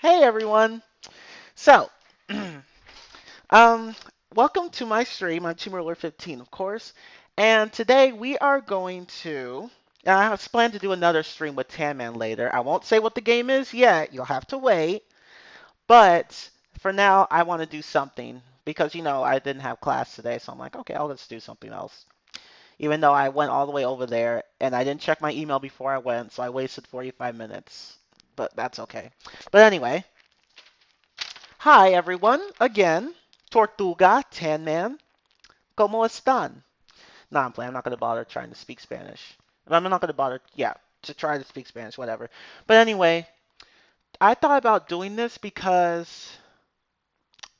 Hey everyone. So, um, welcome to my stream. I'm TeamRuler15, of course, and today we are going to. I have planned to do another stream with Tan Man later. I won't say what the game is yet. You'll have to wait. But for now, I want to do something because I didn't have class today, so I'm like, okay, I'll just do something else. Even though I went all the way over there and I didn't check my email before I went, so I wasted 45 minutes. But that's okay. But anyway. Hi everyone, again, Tortuga, Tan Man, ¿Cómo están? No, I'm playing. I'm not going to bother trying to speak Spanish. I'm not going to bother, yeah, to try to speak Spanish, whatever. But anyway, I thought about doing this because,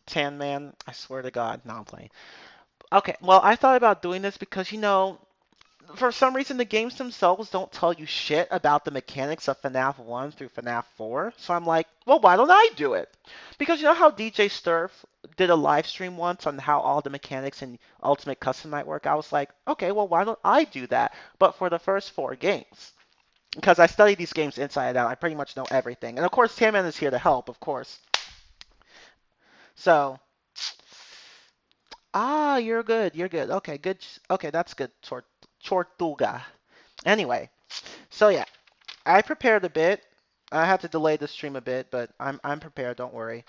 Tan Man, I swear to God, no, I'm playing. Okay, well, I thought about doing this because, for some reason, the games themselves don't tell you shit about the mechanics of FNAF 1 through FNAF 4. So I'm like, well, why don't I do it? Because you know how DJ Sturf did a live stream once on how all the mechanics in Ultimate Custom might work? I was like, okay, well, why don't I do that? But for the first four games. Because I studied these games inside out. I pretty much know everything. And of course, Tamman is here to help, of course. So, you're good. You're good. Okay, good. Okay, that's good. Tortuga. Anyway, so yeah. I prepared a bit. I had to delay the stream a bit, but I'm prepared. Don't worry.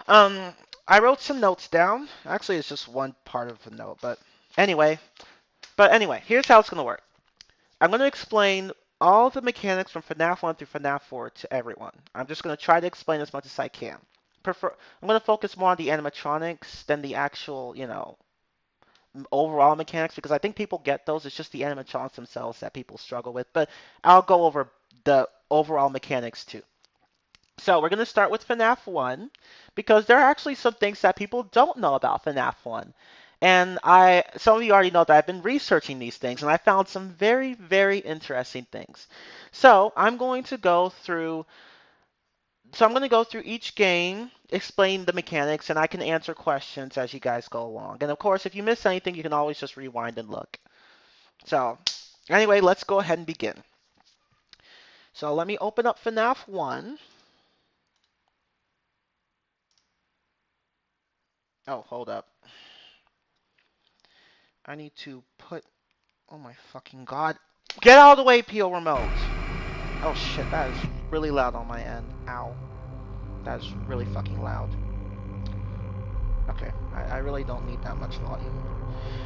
I wrote some notes down. Actually, it's just one part of a note, but anyway, here's how it's gonna work. I'm gonna explain all the mechanics from FNAF 1 through FNAF 4 to everyone. I'm just gonna try to explain as much as I can. I'm gonna focus more on the animatronics than the actual, overall mechanics because I think people get those. It's just the animatronics themselves that people struggle with. But I'll go over the overall mechanics too. So we're going to start with FNAF 1 because there are actually some things that people don't know about FNAF 1. And some of you already know that I've been researching these things and I found some very, very interesting things. So I'm going to go through each game, explain the mechanics, and I can answer questions as you guys go along. And of course, if you miss anything, you can always just rewind and look. So, anyway, let's go ahead and begin. So let me open up FNAF 1. Oh, hold up. I need to put... Oh my fucking god. Get out of the way, P.O. Remote! Oh shit, that is really loud on my end. Ow. That is really fucking loud. Okay, I really don't need that much volume.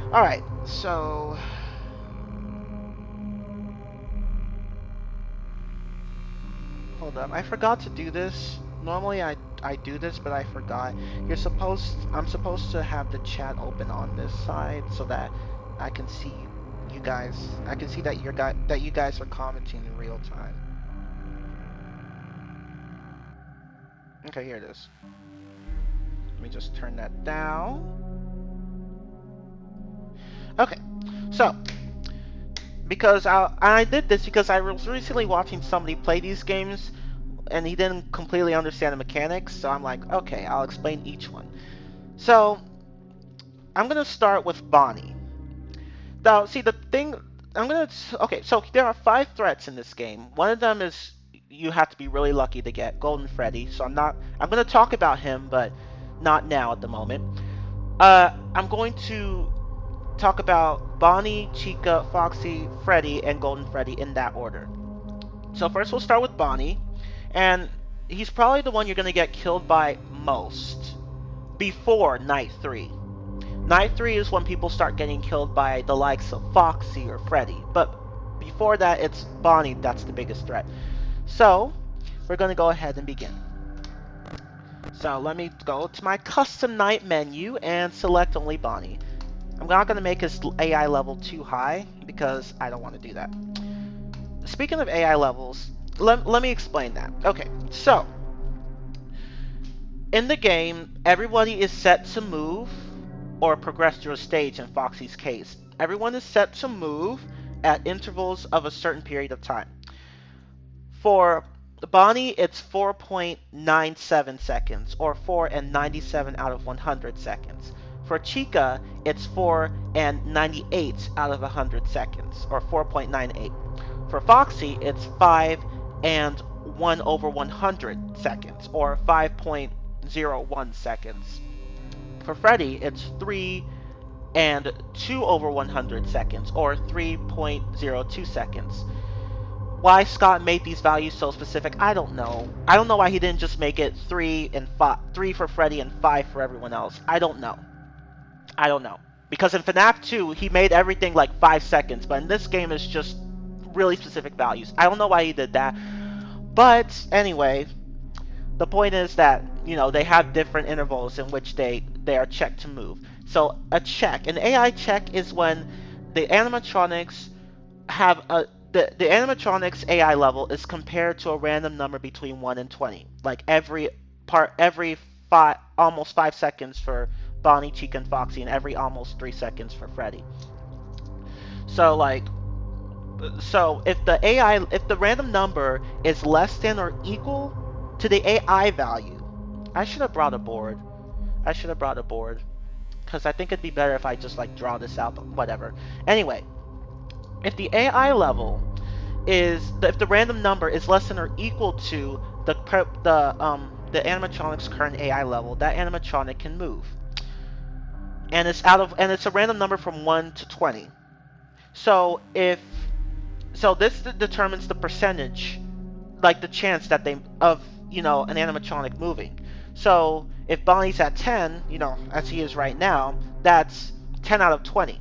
Alright, so... Hold up, I forgot to do this. Normally I do this, but I forgot. I'm supposed to have the chat open on this side so that I can see you guys. I can see that you guys are commenting in real time. Okay, here it is. Let me just turn that down. Okay, so because I did this because I was recently watching somebody play these games and he didn't completely understand the mechanics, so I'm like, okay, I'll explain each one. So I'm gonna start with Bonnie. Now, see the thing. Okay, so there are 5 threats in this game. One of them is you have to be really lucky to get Golden Freddy. So I'm gonna talk about him, but not now at the moment. I'm going to talk about Bonnie, Chica, Foxy, Freddy, and Golden Freddy in that order. So first we'll start with Bonnie, and he's probably the one you're gonna get killed by most before Night 3. Night 3 is when people start getting killed by the likes of Foxy or Freddy, but before that it's Bonnie that's the biggest threat. So, we're going to go ahead and begin. So let me go to my custom night menu and select only Bonnie. I'm not going to make his AI level too high because I don't want to do that. Speaking of AI levels, let me explain that. Okay, so in the game, everybody is set to move or progress through a stage in Foxy's case. Everyone is set to move at intervals of a certain period of time. For Bonnie, it's 4.97 seconds, or 4 and 97 out of 100 seconds. For Chica, it's 4 and 98 out of 100 seconds, or 4.98. For Foxy, it's 5 and 1 over 100 seconds, or 5.01 seconds. For Freddy, it's 3 and 2 over 100 seconds, or 3.02 seconds. Why Scott made these values so specific, I don't know. I don't know why he didn't just make it 3 and 5, 3 for Freddy and 5 for everyone else. I don't know. I don't know. Because in FNAF 2, he made everything like 5 seconds, but in this game it's just really specific values. I don't know why he did that. But anyway, the point is that, you know, they have different intervals in which they are checked to move. So a check, an AI check is when the animatronics have a the animatronics AI level is compared to a random number between 1 and 20. Like every almost 5 seconds for Bonnie, Chica, and Foxy, and every almost 3 seconds for Freddy. So if the random number is less than or equal to the AI value, I should have brought a board. Because I think it'd be better if I just like draw this out, but whatever. Anyway, if the AI level if the random number is less than or equal to the animatronic's current AI level, that animatronic can move. And it's a random number from 1 to 20. So this determines the percentage, like the chance that an animatronic moving. So if Bonnie's at 10, as he is right now, that's 10 out of 20.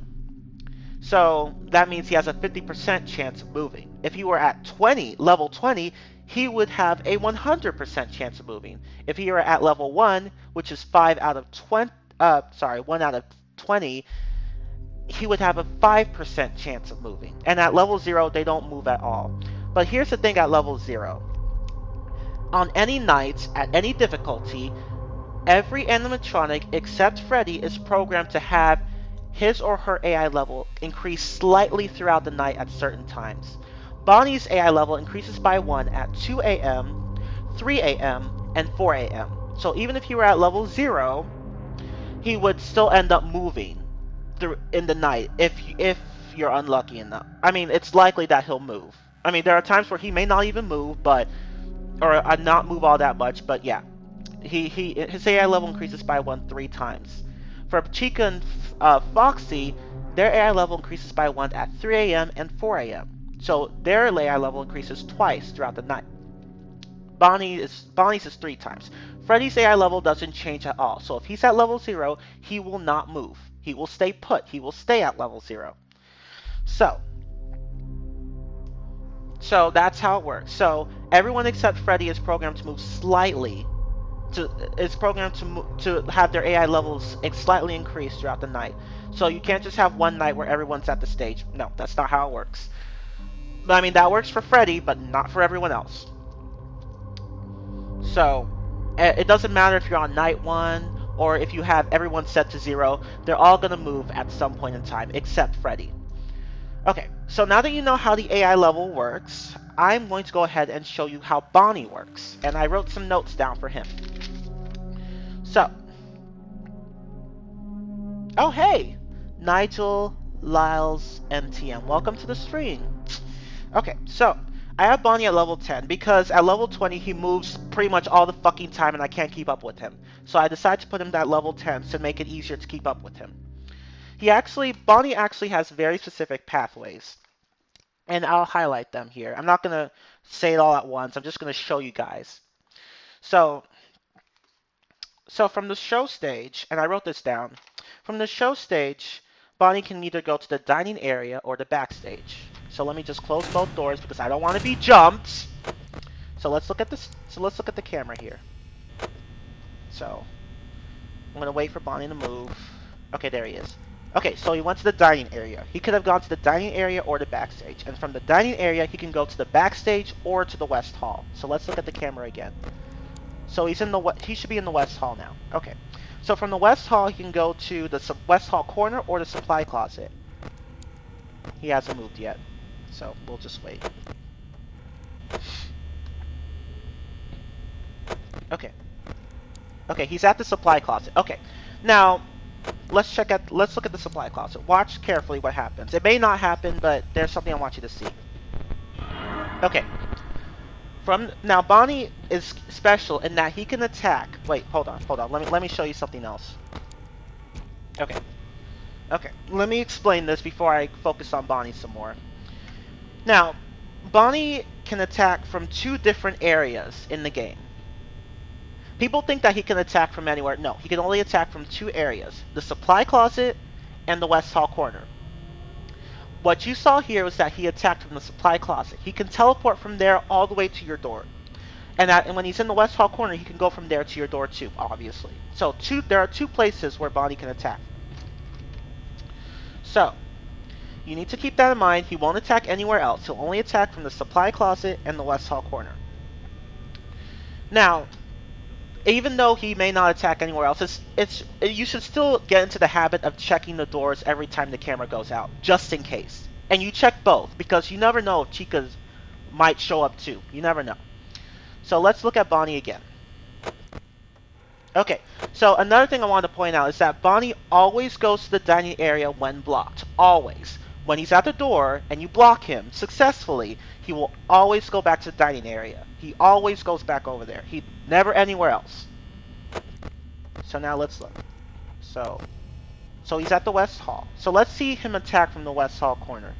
So that means he has a 50% chance of moving. If he were at level 20, he would have a 100% chance of moving. If he were at level 1, which is 1 out of 20, he would have a 5% chance of moving. And at level 0, they don't move at all. But here's the thing at level 0. On any night, at any difficulty, every animatronic except Freddy is programmed to have his or her AI level increase slightly throughout the night at certain times. Bonnie's AI level increases by 1 at 2 a.m., 3 a.m., and 4 a.m. So even if he were at level 0, he would still end up moving in the night if you're unlucky enough. I mean, it's likely that he'll move. I mean, there are times where he may not even move, or not move all that much, but yeah. His AI level increases by 1 3 times. For Chica and Foxy, their AI level increases by 1 at 3 a.m. and 4 a.m. So their AI level increases twice throughout the night. Bonnie's is 3 times. Freddy's AI level doesn't change at all. So if he's at level 0, he will not move. He will stay put. He will stay at level 0. So that's how it works. So everyone except Freddy is programmed to move slightly. Is programmed to have their AI levels slightly increase throughout the night. So you can't just have one night where everyone's at the stage. No, that's not how it works. I mean, that works for Freddy, but not for everyone else. So it doesn't matter if you're on night 1 or if you have everyone set to 0. They're all going to move at some point in time, except Freddy. Okay, so now that you know how the AI level works, I'm going to go ahead and show you how Bonnie works. And I wrote some notes down for him. So, oh hey, Nigel Lyles MTM, welcome to the stream. Okay, so I have Bonnie at level 10 because at level 20 he moves pretty much all the fucking time and I can't keep up with him. So I decided to put him at level 10 to make it easier to keep up with him. Bonnie actually has very specific pathways, and I'll highlight them here. I'm not gonna say it all at once. I'm just gonna show you guys. So from the show stage, and I wrote this down, from the show stage, Bonnie can either go to the dining area or the backstage. So let me just close both doors because I don't want to be jumped. So let's look at this. So let's look at the camera here. So I'm gonna wait for Bonnie to move. Okay, there he is. Okay, so he went to the dining area. He could have gone to the dining area or the backstage. And from the dining area, he can go to the backstage or to the West Hall. So let's look at the camera again. So he should be in the West Hall now. Okay. So from the West Hall, he can go to the West Hall corner or the supply closet. He hasn't moved yet. So we'll just wait. Okay. Okay, he's at the supply closet. Okay. Now, let's look at the supply closet. Watch carefully what happens. It may not happen, but there's something I want you to see. Okay. Now Bonnie is special in that he can attack. Wait, hold on. Let me show you something else. Okay. Okay. Let me explain this before I focus on Bonnie some more. Now, Bonnie can attack from two different areas in the game. People think that he can attack from anywhere. No, he can only attack from two areas: the supply closet and the West Hall corner. What you saw here was that he attacked from the supply closet. He can teleport from there all the way to your door. And when he's in the West Hall corner, he can go from there to your door too, obviously. So there are two places where Bonnie can attack. So, you need to keep that in mind. He won't attack anywhere else. He'll only attack from the supply closet and the West Hall corner. Now, even though he may not attack anywhere else, you should still get into the habit of checking the doors every time the camera goes out, just in case. And you check both, because you never know if Chicas might show up too. You never know. So let's look at Bonnie again. Okay, so another thing I want to point out is that Bonnie always goes to the dining area when blocked. Always. When he's at the door and you block him successfully, he will always go back to the dining area. He always goes back over there. He never anywhere else. So now let's look. So he's at the West Hall. So let's see him attack from the West Hall corner.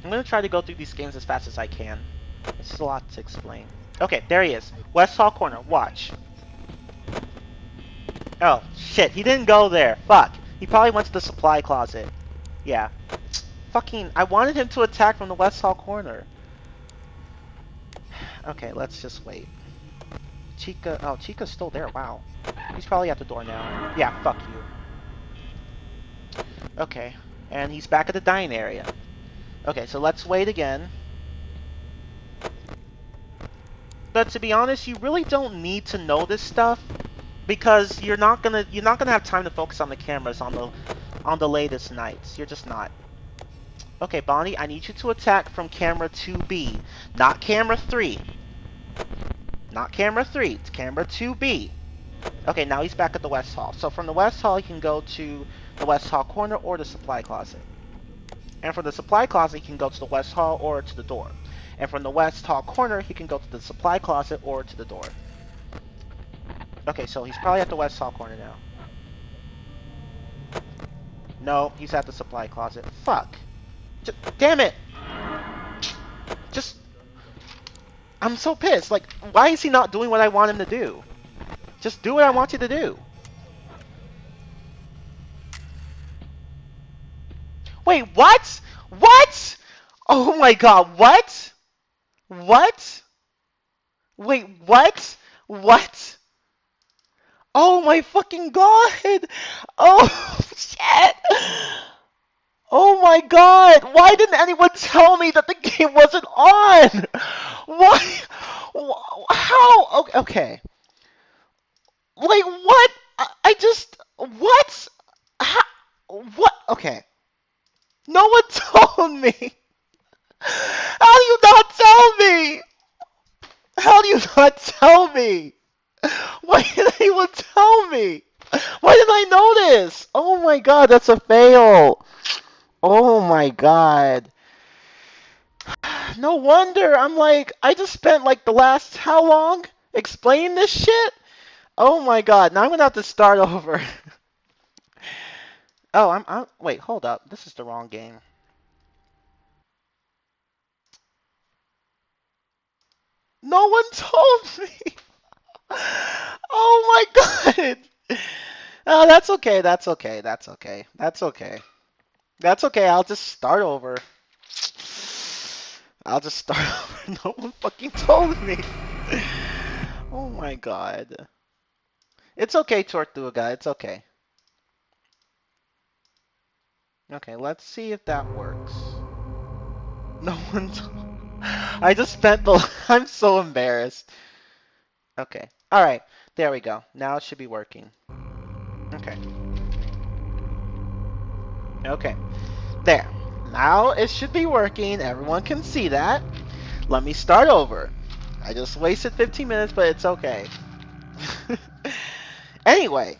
I'm going to try to go through these games as fast as I can. It's just a lot to explain. Okay, there he is. West Hall corner. Watch. Oh, shit. He didn't go there. Fuck. He probably went to the supply closet. Yeah. Fucking... I wanted him to attack from the West Hall corner. Okay, let's just wait. Chica... Oh, Chica's still there. Wow. He's probably at the door now. Yeah, fuck you. Okay. And he's back at the dining area. Okay, so let's wait again. But to be honest, you really don't need to know this stuff, because you're not gonna have time to focus on the cameras on the latest nights. You're just not. Okay, Bonnie, I need you to attack from camera 2B, not camera 3. Not camera 3, it's camera 2B. Okay, now he's back at the West Hall. So from the West Hall, he can go to the West Hall corner or the supply closet. And from the supply closet, he can go to the West Hall or to the door. And from the West Hall corner, he can go to the supply closet or to the door. Okay, so he's probably at the West Hall corner now. No, he's at the supply closet. Fuck. Damn it! I'm so pissed. Like, why is he not doing what I want him to do? Just do what I want you to do. Wait, what? What? Oh my god, what? What? Wait, what? What? Oh my fucking god! Oh, shit! Oh my god! Why didn't anyone tell me that the game wasn't on? Why? How? Okay. Like, what? I just... What? How? What? Okay. No one told me! How do you not tell me? How do you not tell me? Why didn't anyone tell me? Why didn't I know this? Oh my god, that's a fail. Oh my god. No wonder. I'm like, I just spent like the last, how long? Explaining this shit? Oh my god, now I'm gonna have to start over. Oh, wait, hold up. This is the wrong game. No one told me. Oh my god. Oh, that's okay. That's okay. That's okay. That's okay. That's okay. I'll just start over. I'll just start over. No one fucking told me. Oh my god. It's okay, Tortuga. It's okay. Okay, let's see if that works. No one told. I just spent the... I'm so embarrassed. Okay. Alright. There we go. Now it should be working. Okay. Okay. There. Now it should be working. Everyone can see that. Let me start over. I just wasted 15 minutes, but it's okay. Anyway,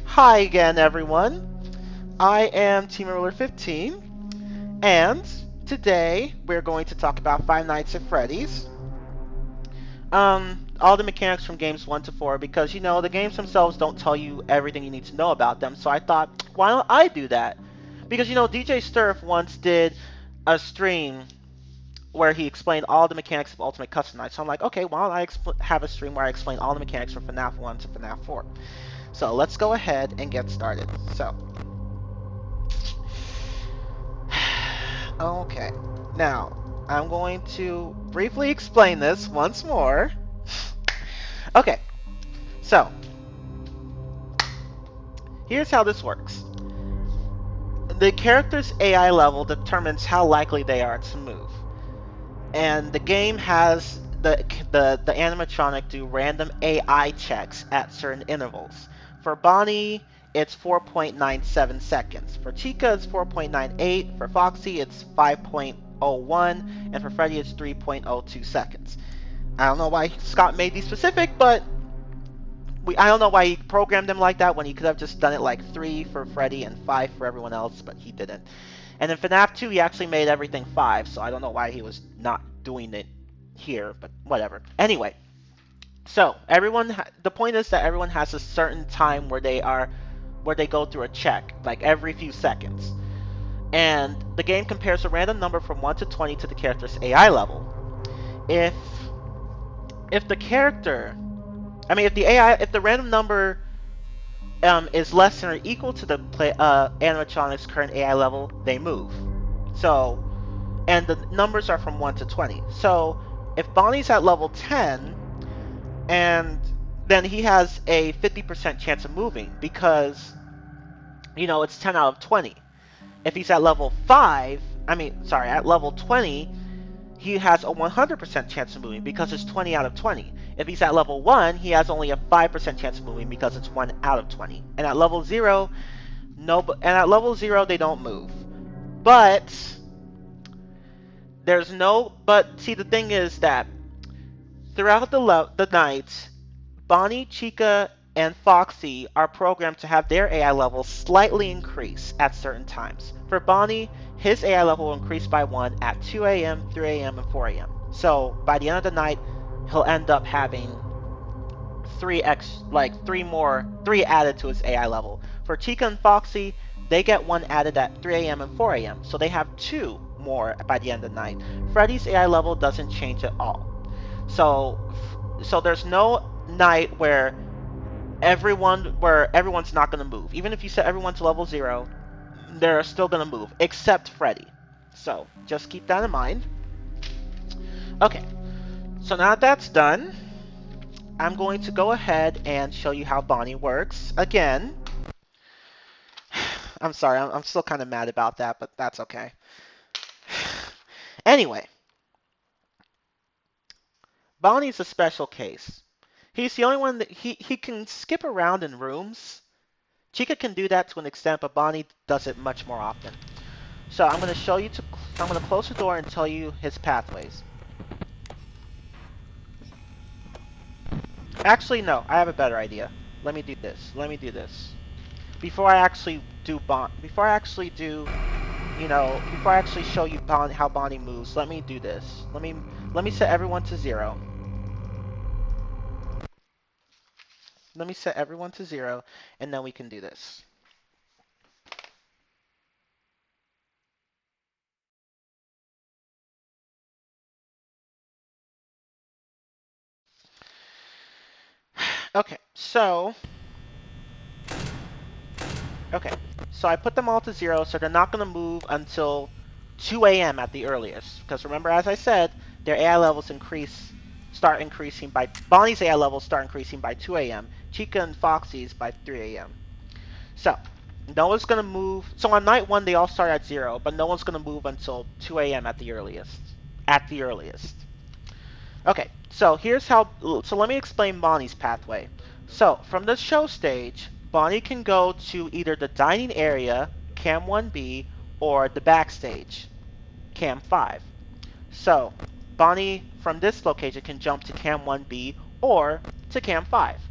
hi again, everyone. I am Team Ruler 15, and today we're going to talk about Five Nights at Freddy's. All the mechanics from games 1 to 4, because the games themselves don't tell you everything you need to know about them. So I thought, why don't I do that? Because DJ Sturf once did a stream where he explained all the mechanics of Ultimate Custom Night. So I'm like, okay, why don't I have a stream where I explain all the mechanics from FNAF 1 to FNAF 4. So let's go ahead and get started. So, okay. Now, I'm going to briefly explain this once more. Okay, so, here's how this works. The character's AI level determines how likely they are to move. And the game has the animatronic do random AI checks at certain intervals. For Bonnie, it's 4.97 seconds. For Chica, it's 4.98. For Foxy, it's 5.01. And for Freddy, it's 3.02 seconds. I don't know why Scott made these specific, but I don't know why he programmed them like that when he could have just done it like 3 for Freddy and 5 for everyone else, but he didn't. And in FNAF 2, he actually made everything 5, so I don't know why he was not doing it here, but whatever. Anyway, so the point is that everyone has a certain time where they go through a check, like every few seconds. And the game compares a random number from 1 to 20 to the character's AI level. If the character, if the random number is less than or equal to the animatronic's current AI level, they move. So, and the numbers are from 1 to 20. So, if Bonnie's at level 10, and then he has a 50% chance of moving because, it's 10 out of 20. If he's at level 20, he has a 100% chance of moving because it's 20 out of 20. If he's at level 1, he has only a 5% chance of moving because it's 1 out of 20. And at level 0, they don't move. But see, the thing is that throughout the night, Bonnie, Chica, and Foxy are programmed to have their AI levels slightly increase at certain times. For Bonnie, his AI level will increase by 1 at 2 a.m., 3 a.m., and 4 a.m. So by the end of the night, he'll end up having 3 added to his AI level. For Chica and Foxy, they get 1 added at 3 a.m. and 4 a.m. So they have 2 more by the end of the night. Freddy's AI level doesn't change at all. So there's no night where everyone's not going to move. Even if you set everyone to level 0, they're still going to move, except Freddy. So just keep that in mind. Okay, so now that that's done, I'm going to go ahead and show you how Bonnie works again. I'm sorry, I'm still kind of mad about that, but that's okay. Anyway, Bonnie's a special case. He's the only one that he can skip around in rooms. Chica can do that to an extent, but Bonnie does it much more often. So I'm going to close the door and tell you his pathways. Actually, no, I have a better idea. Let me do this. Before I actually show you how Bonnie moves, let me do this. Let me set everyone to 0. Let me set everyone to 0, and then we can do this. Okay, so I put them all to 0, so they're not going to move until 2 a.m. at the earliest. Because remember, as I said, their AI levels start increasing by Bonnie's AI levels start increasing by 2 a.m. Chica and Foxy's by 3 a.m. So no one's going to move. So on night 1, they all start at 0, but no one's going to move until 2 a.m. at the earliest. At the earliest. Okay, so let me explain Bonnie's pathway. So from the show stage, Bonnie can go to either the dining area, Cam 1B, or the backstage, Cam 5. So Bonnie from this location can jump to Cam 1B or to Cam 5.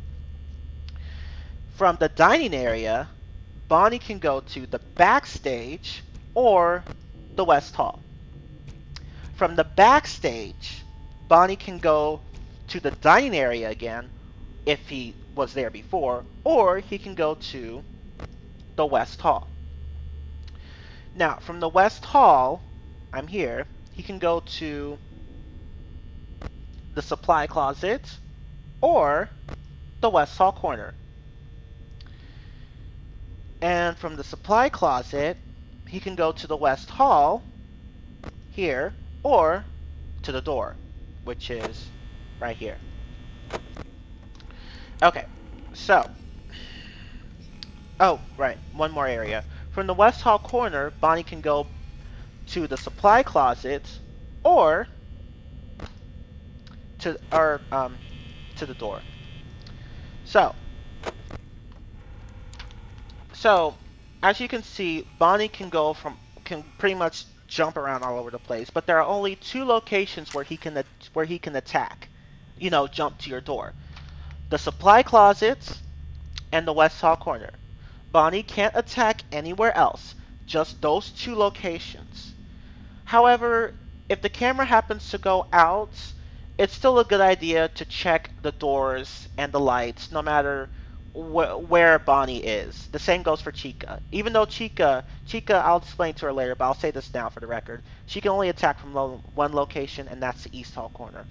From the dining area, Bonnie can go to the backstage or the West Hall. From the backstage, Bonnie can go to the dining area again if he was there before, or he can go to the West Hall. Now, from the West Hall, I'm here, he can go to the supply closet or the West Hall corner. And from the supply closet, he can go to the West Hall here or to the door, which is right here. Okay, so, oh, right, one more area. From the West Hall corner, Bonnie can go to the supply closet or to to the door. So as you can see, Bonnie can pretty much jump around all over the place, but there are only two locations where he can attack. You know, jump to your door: the supply closet and the West Hall corner. Bonnie can't attack anywhere else, just those two locations. However, if the camera happens to go out, it's still a good idea to check the doors and the lights, no matter where Bonnie is. The same goes for Chica. Even though Chica, I'll explain to her later, but I'll say this now for the record. She can only attack from one location, and that's the East Hall corner.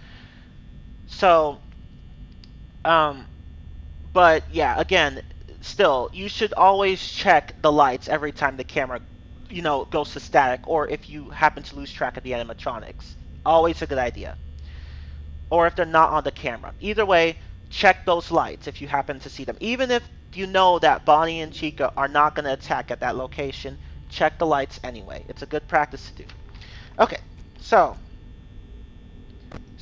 So, but yeah, again, still, you should always check the lights every time the camera, goes to static, or if you happen to lose track of the animatronics. Always a good idea. Or if they're not on the camera. Either way, check those lights if you happen to see them. Even if you know that Bonnie and Chica are not going to attack at that location, check the lights anyway. It's a good practice to do. Okay, so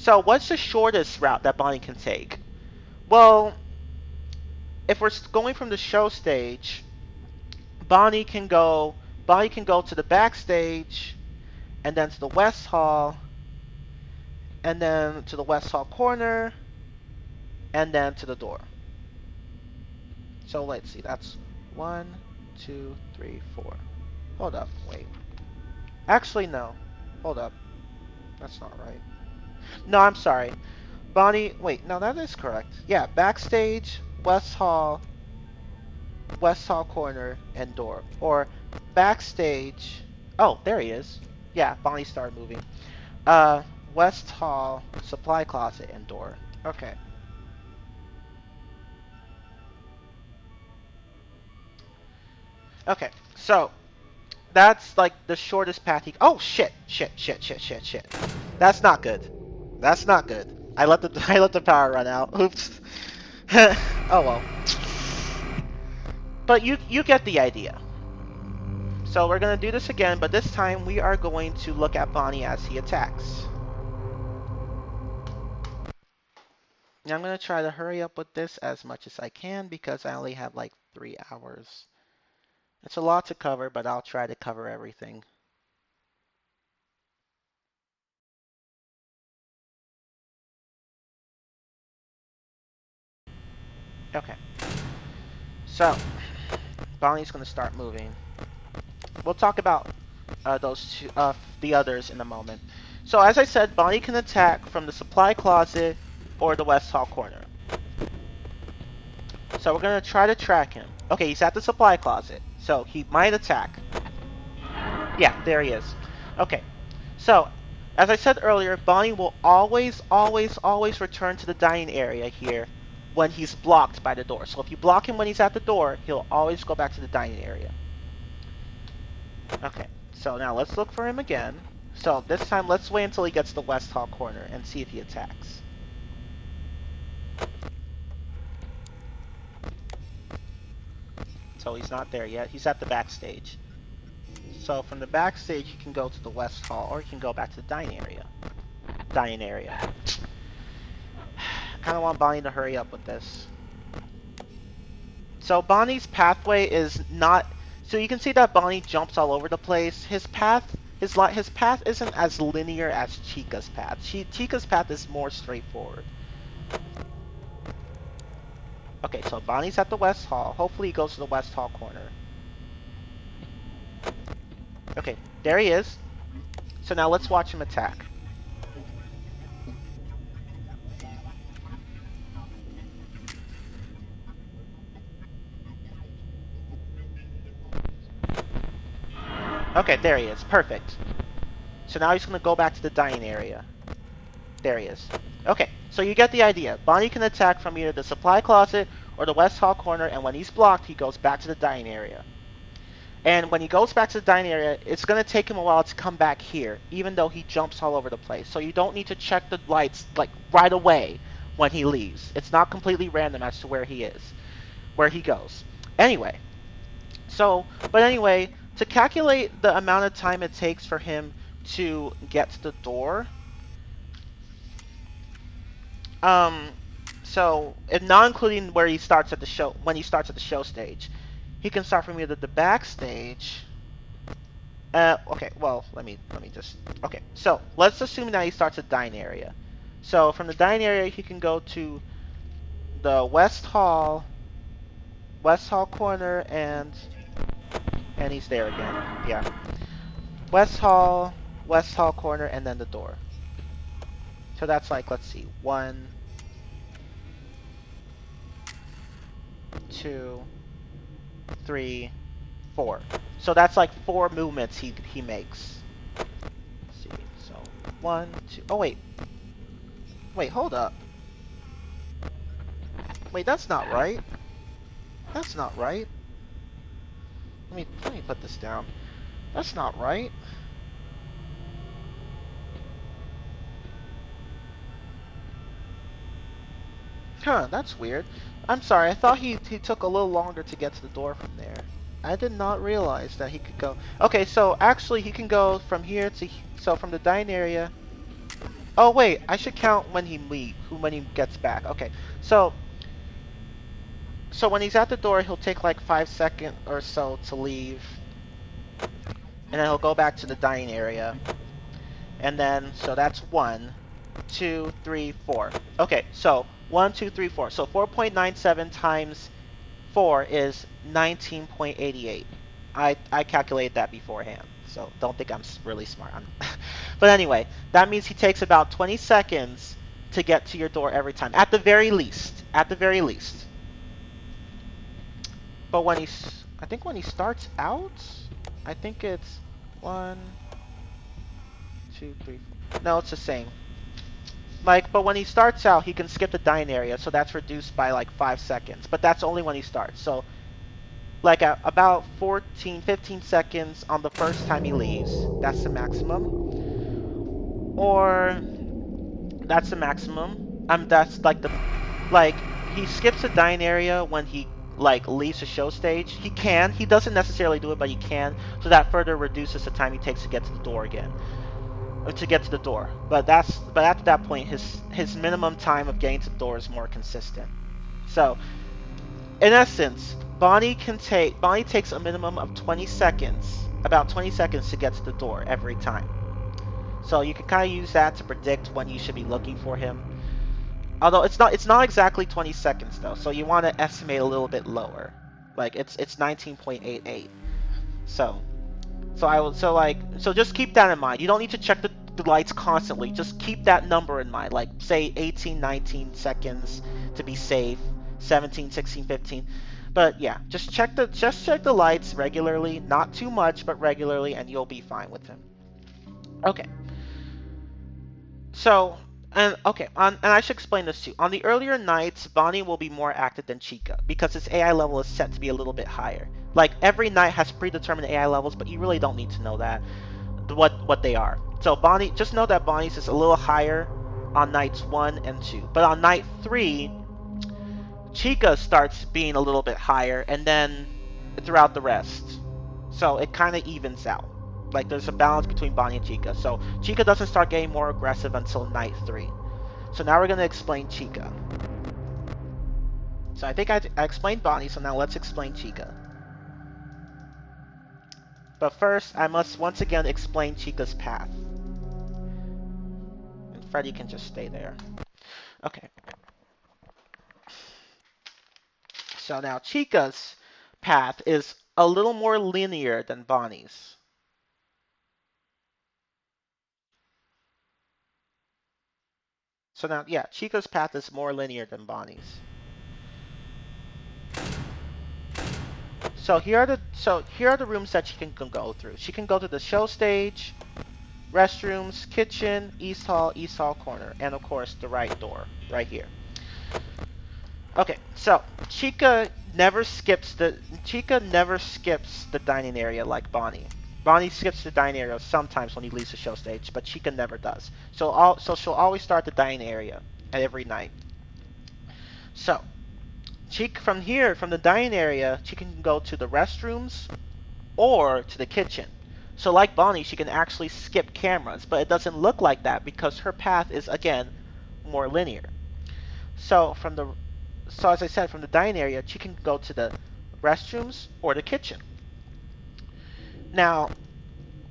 what's the shortest route that Bonnie can take? Well, if we're going from the show stage, Bonnie can go to the backstage, and then to the West Hall, and then to the West Hall corner, and then to the door. So let's see, that's 1, 2, 3, 4. Hold up, wait. Actually, no. Hold up. That's not right. No, I'm sorry. Bonnie, wait, no, that is correct. Yeah, backstage, West Hall corner, and door. Or backstage. Oh, there he is. Yeah, Bonnie started moving. West Hall, supply closet, and door. Okay. Okay, so that's like the shortest path he. Oh shit! That's not good. That's not good. I let the I let the power run out. Oops. Oh well. But you get the idea. So we're gonna do this again, but this time we are going to look at Bonnie as he attacks. Now I'm gonna try to hurry up with this as much as I can because I only have like 3 hours. It's a lot to cover, but I'll try to cover everything. Okay. So, Bonnie's going to start moving. We'll talk about the others in a moment. So, as I said, Bonnie can attack from the supply closet or the West Hall corner. So, we're going to try to track him. Okay, he's at the supply closet, so he might attack. Yeah, there he is. Okay, so, as I said earlier, Bonnie will always return to the dining area here when he's blocked by the door. So if you block him when he's at the door, he'll always go back to the dining area. Okay, so now let's look for him again. So this time, let's wait until he gets to the West Hall corner and see if he attacks. So he's not there yet. He's at the backstage. So from the backstage, you can go to the West Hall, or you can go back to the dining area. I kind of want Bonnie to hurry up with this. So Bonnie's pathway is not. So you can see that Bonnie jumps all over the place. His path isn't as linear as Chica's path. Chica's path is more straightforward. Okay, so Bonnie's at the West Hall. Hopefully he goes to the West Hall corner. Okay, there he is. So now let's watch him attack. Okay, there he is. Perfect. So now he's going to go back to the dining area. There he is. Okay, so you get the idea. Bonnie can attack from either the supply closet or the West Hall corner, and when he's blocked, he goes back to the dining area. And when he goes back to the dining area, it's going to take him a while to come back here, even though he jumps all over the place. So you don't need to check the lights like right away when he leaves. It's not completely random as to where he is, where he goes. Anyway, but anyway, to calculate the amount of time it takes for him to get to the door, um, so if not including where he starts at the show, when he starts at the show stage, he can start from either the backstage. Okay, well, let me just. Okay, so let's assume that he starts at dine area. So from the dine area, he can go to the West Hall corner, and he's there again. Yeah, West Hall corner, and then the door. So that's like, let's see, 1, 2, 3, 4. So that's like 4 movements he makes. Let's see, so 1, 2. Oh wait, hold up. Wait, that's not right. That's not right. Let me put this down. That's not right. Huh, that's weird. I'm sorry, I thought he took a little longer to get to the door from there. I did not realize that he could go. Okay, so actually he can go from here to so from the dine area. Oh wait, I should count when when he gets back. Okay. So when he's at the door, he'll take like 5 seconds or so to leave. And then he'll go back to the dining area. And then so that's 1, 2, 3, 4. Okay, so 1, 2, 3, 4. So 4.97 times 4 is 19.88. I calculated that beforehand, so don't think I'm really smart. But anyway, that means he takes about 20 seconds to get to your door every time, at the very least. At the very least. But I think when he starts out, I think it's 1, 2, 3, 4. No, it's the same. But when he starts out, he can skip the dine area, so that's reduced by like 5 seconds. But that's only when he starts. So like at about 14, 15 seconds on the first time he leaves. That's the maximum. Or that's the maximum. That's like he skips the dine area when he like leaves the show stage. He can. He doesn't necessarily do it, but he can. So that further reduces the time he takes to get to the door again. Or to get to the door. But after that point, his minimum time of getting to the door is more consistent. So in essence, Bonnie takes a minimum of 20 seconds, about 20 seconds to get to the door every time. So you can kind of use that to predict when you should be looking for him. Although it's not exactly 20 seconds though, so you want to estimate a little bit lower. Like it's 19.88. So so just keep that in mind. You don't need to check the lights constantly. Just keep that number in mind. Like say 18, 19 seconds to be safe. 17, 16, 15. But yeah, just check the lights regularly, not too much, but regularly, and you'll be fine with him. Okay. So, and I should explain this too. On the earlier nights, Bonnie will be more active than Chica because its AI level is set to be a little bit higher. Like every night has predetermined AI levels, but you really don't need to know that what they are. So Bonnie, just know that Bonnie's is a little higher on nights 1 and 2, but on night 3, Chica starts being a little bit higher, and then throughout the rest. So it kind of evens out. Like there's a balance between Bonnie and Chica. So Chica doesn't start getting more aggressive until night 3. So now we're going to explain Chica. So I think I explained Bonnie, so now let's explain Chica. But first, I must once again explain Chica's path. And Freddy can just stay there. Okay. So now Chica's path is a little more linear than Bonnie's. So now, yeah, Chica's path is more linear than Bonnie's. So here are the rooms that she can go through. She can go to the show stage, restrooms, kitchen, East Hall corner, and of course the right door right here. Okay, so Chica never skips the dining area like Bonnie. Bonnie skips the dining area sometimes when he leaves the show stage, but Chica never does. So she'll always start the dining area at every night. So Chica from the dining area, she can go to the restrooms or to the kitchen. So like Bonnie, she can actually skip cameras, but it doesn't look like that because her path is again more linear. So from the so as I said, from the dining area, she can go to the restrooms or the kitchen. Now,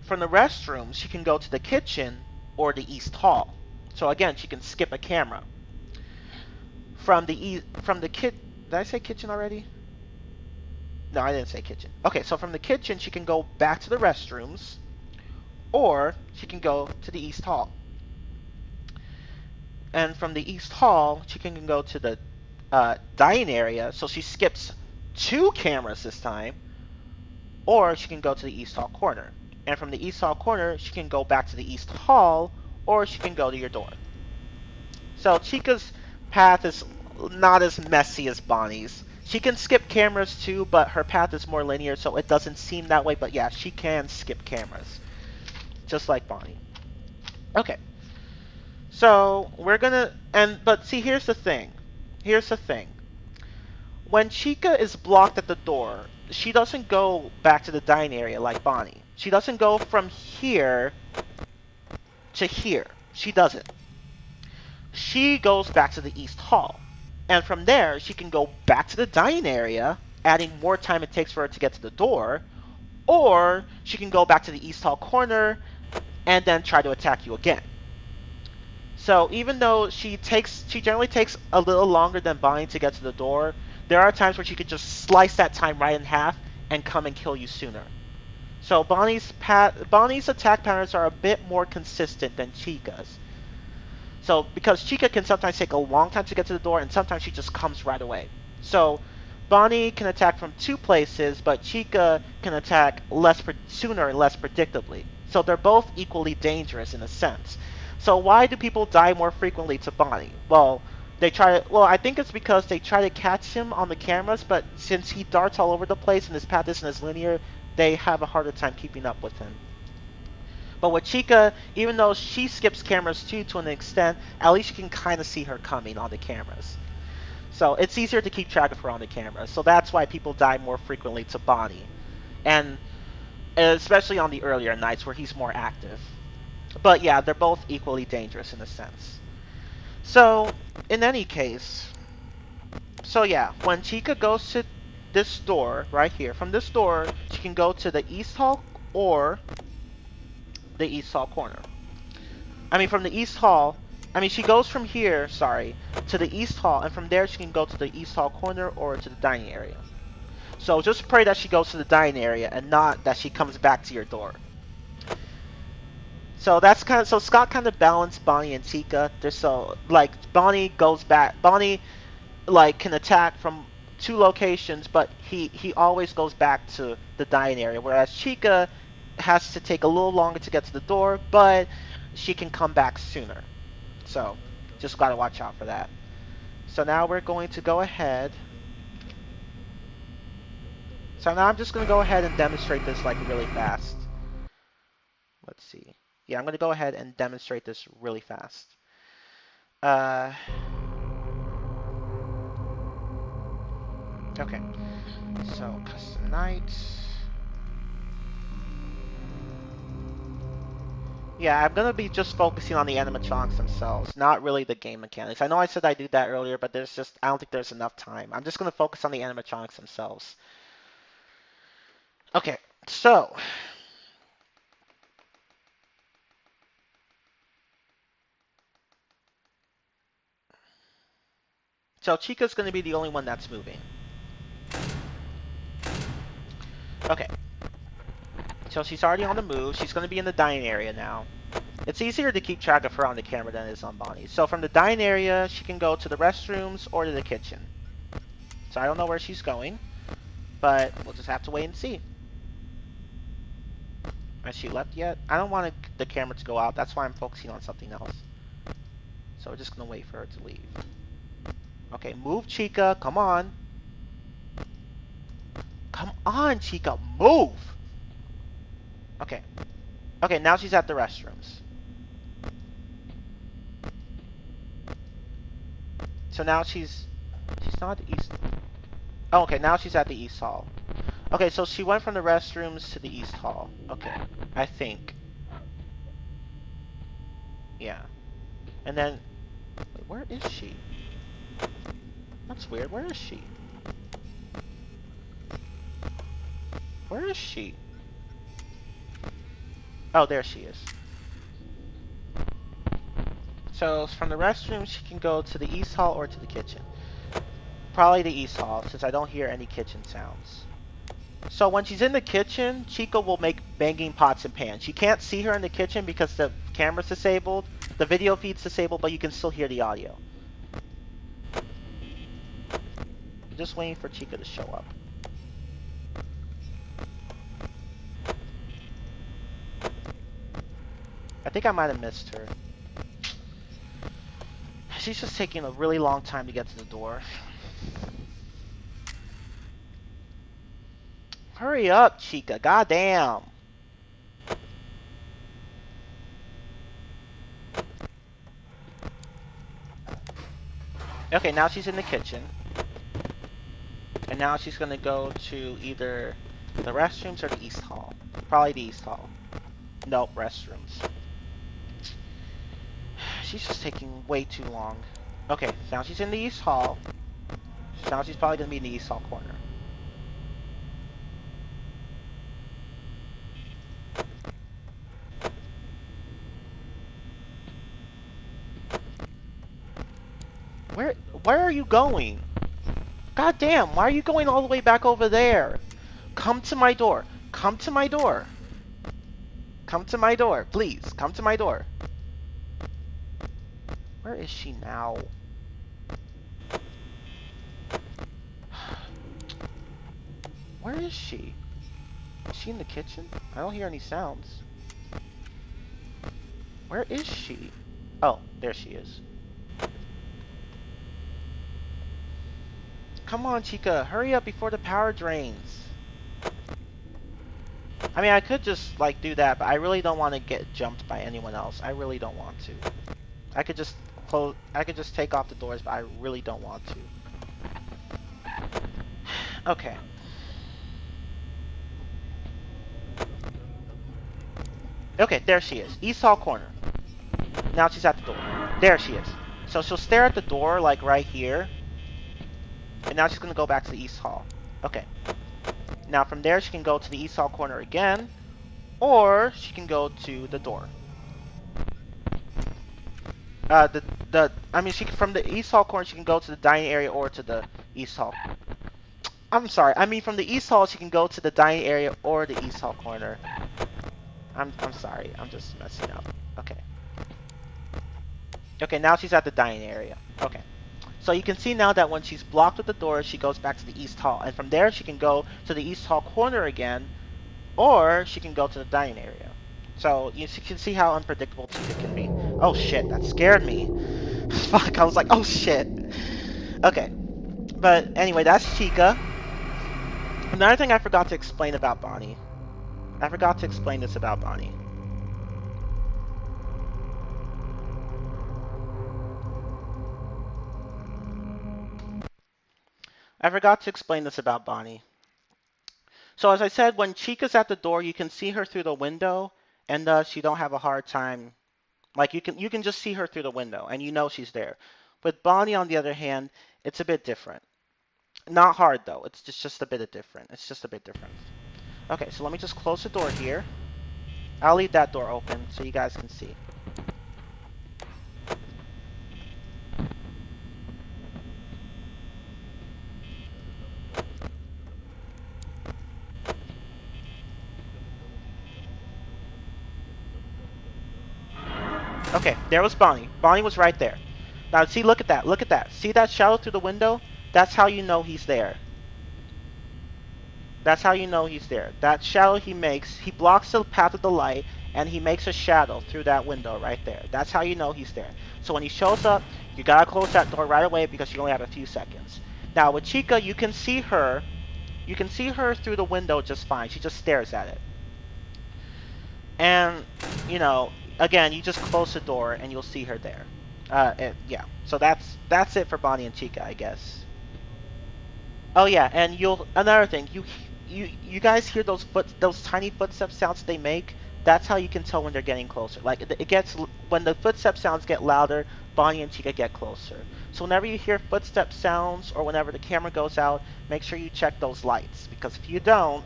from the restrooms, she can go to the kitchen or the East Hall. So again, she can skip a camera. From the kit, did I say kitchen already? No, I didn't say kitchen. Okay, so from the kitchen, she can go back to the restrooms, or she can go to the East Hall. And from the East Hall, she can go to the dining area, so she skips two cameras this time, or she can go to the East Hall corner. And from the East Hall corner, she can go back to the East Hall, or she can go to your door. So Chica's path is not as messy as Bonnie's. She can skip cameras too, but her path is more linear, so it doesn't seem that way. But yeah, she can skip cameras, just like Bonnie. Okay, so we're gonna but see, here's the thing. Here's the thing. When Chica is blocked at the door, she doesn't go back to the dining area like Bonnie. She doesn't go from here to here. She doesn't. She goes back to the East Hall. And from there, she can go back to the dining area, adding more time it takes for her to get to the door. Or she can go back to the East Hall corner and then try to attack you again. So even though she generally takes a little longer than Bonnie to get to the door, there are times where she could just slice that time right in half and come and kill you sooner. So Bonnie's attack patterns are a bit more consistent than Chica's. So because Chica can sometimes take a long time to get to the door, and sometimes she just comes right away. So Bonnie can attack from two places, but Chica can attack sooner and less predictably. So they're both equally dangerous in a sense. So why do people die more frequently to Bonnie? Well, I think it's because they try to catch him on the cameras, but since he darts all over the place and his path isn't as linear, they have a harder time keeping up with him. But with Chica, even though she skips cameras too to an extent, at least you can kind of see her coming on the cameras. So it's easier to keep track of her on the cameras. So that's why people die more frequently to Bonnie. And especially on the earlier nights where he's more active. But yeah, they're both equally dangerous in a sense. So, in any case, so yeah, when Chica goes to this door right here, from this door, she can go to the East Hall or the East Hall corner. From the East Hall, she goes from here, sorry, to the East Hall, and from there she can go to the East Hall corner or to the dining area. So just pray that she goes to the dining area and not that she comes back to your door. So Scott kind of balanced Bonnie and Chica. Bonnie can attack from two locations, but he always goes back to the dining area, whereas Chica has to take a little longer to get to the door, but she can come back sooner. So just gotta watch out for that. So now we're going to go ahead. So now I'm just gonna go ahead and demonstrate this like really fast. Let's see. Yeah, I'm gonna go ahead and demonstrate this really fast. Uh, okay. So custom night. Yeah, I'm gonna be just focusing on the animatronics themselves, not really the game mechanics. I know I said I'd do that earlier, but I don't think there's enough time. I'm just gonna focus on the animatronics themselves. Okay, so Chica's gonna be the only one that's moving. Okay. So she's already on the move. She's going to be in the dining area now. It's easier to keep track of her on the camera than it is on Bonnie. So from the dining area, she can go to the restrooms or to the kitchen. So I don't know where she's going, but we'll just have to wait and see. Has she left yet? I don't want the camera to go out. That's why I'm focusing on something else. So we're just going to wait for her to leave. Okay, move, Chica. Come on. Come on, Chica. Move! Okay. Okay, now she's at the restrooms. So now she's not at the east. Oh, okay, now she's at the east hall. Okay, so she went from the restrooms to the east hall. Okay, I think. Yeah. And then, wait, where is she? That's weird. Where is she? Where is she? Oh, there she is. So from the restroom, she can go to the east hall or to the kitchen. Probably the east hall, since I don't hear any kitchen sounds. So when she's in the kitchen, Chica will make banging pots and pans. You can't see her in the kitchen because the camera's disabled. The video feed's disabled, but you can still hear the audio. I'm just waiting for Chica to show up. I think I might have missed her. She's just taking a really long time to get to the door. Hurry up, Chica. Goddamn. Okay, now she's in the kitchen. And now she's gonna go to either the restrooms or the east hall. Probably the east hall. Nope, restrooms. She's just taking way too long. Okay, now she's in the east hall. Now she's probably gonna be in the east hall corner. Where are you going? God damn, why are you going all the way back over there? Come to my door. Come to my door. Come to my door. Please, come to my door. Where is she now? Where is she? Is she in the kitchen? I don't hear any sounds. Where is she? Oh, there she is. Come on, Chica. Hurry up before the power drains. I mean, I could just, like, do that, but I really don't want to get jumped by anyone else. I really don't want to. I could just close... I could just take off the doors, but I really don't want to. Okay. Okay, there she is. East Hall corner. Now she's at the door. There she is. So she'll stare at the door, like, right here. And now she's going to go back to the East Hall. Okay. Now from there, she can go to the East Hall corner again. Or she can go to the door. I mean, from the East Hall corner, she can go to the dining area or to the East Hall. I'm sorry. I mean, from the East Hall, she can go to the dining area or the East Hall corner. I'm sorry. I'm just messing up. Okay. Okay, now she's at the dining area. Okay. So you can see now that when she's blocked with the door, she goes back to the East Hall. And from there, she can go to the East Hall corner again, or she can go to the dining area. So you can see how unpredictable Chica can be. Oh shit, that scared me. Fuck, I was like, oh shit. Okay. But anyway, that's Chica. Another thing I forgot to explain about Bonnie. I forgot to explain this about Bonnie. So as I said, when Chica's at the door, you can see her through the window, and thus you don't have a hard time. Like you can just see her through the window, and you know she's there. With Bonnie, on the other hand, it's a bit different. Not hard though. It's just a bit different. It's just a bit different. Okay, so let me just close the door here. I'll leave that door open so you guys can see. Okay, there was Bonnie. Bonnie was right there. Now see, look at that. Look at that. See that shadow through the window? That's how you know he's there. That's how you know he's there. That shadow he makes, he blocks the path of the light, and he makes a shadow through that window right there. That's how you know he's there. So when he shows up, you gotta close that door right away because you only have a few seconds. Now with Chica, you can see her. You can see her through the window just fine. She just stares at it. And, you know, again, you just close the door and you'll see her there. Yeah. So that's it for Bonnie and Chica, I guess. Oh yeah, and you'll another thing, you guys hear those tiny footstep sounds they make? That's how you can tell when they're getting closer. Like it gets when the footstep sounds get louder, Bonnie and Chica get closer. So whenever you hear footstep sounds or whenever the camera goes out, make sure you check those lights because if you don't,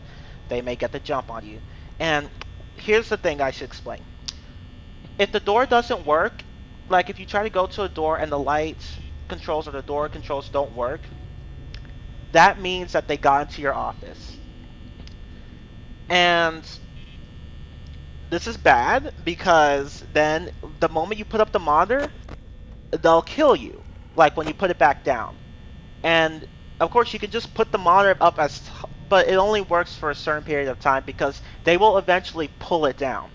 they may get the jump on you. And here's the thing I should explain. If the door doesn't work, like if you try to go to a door and the light controls or the door controls don't work, that means that they got into your office. And this is bad because then the moment you put up the monitor, they'll kill you. Like when you put it back down. And of course you can just put the monitor up but it only works for a certain period of time because they will eventually pull it down.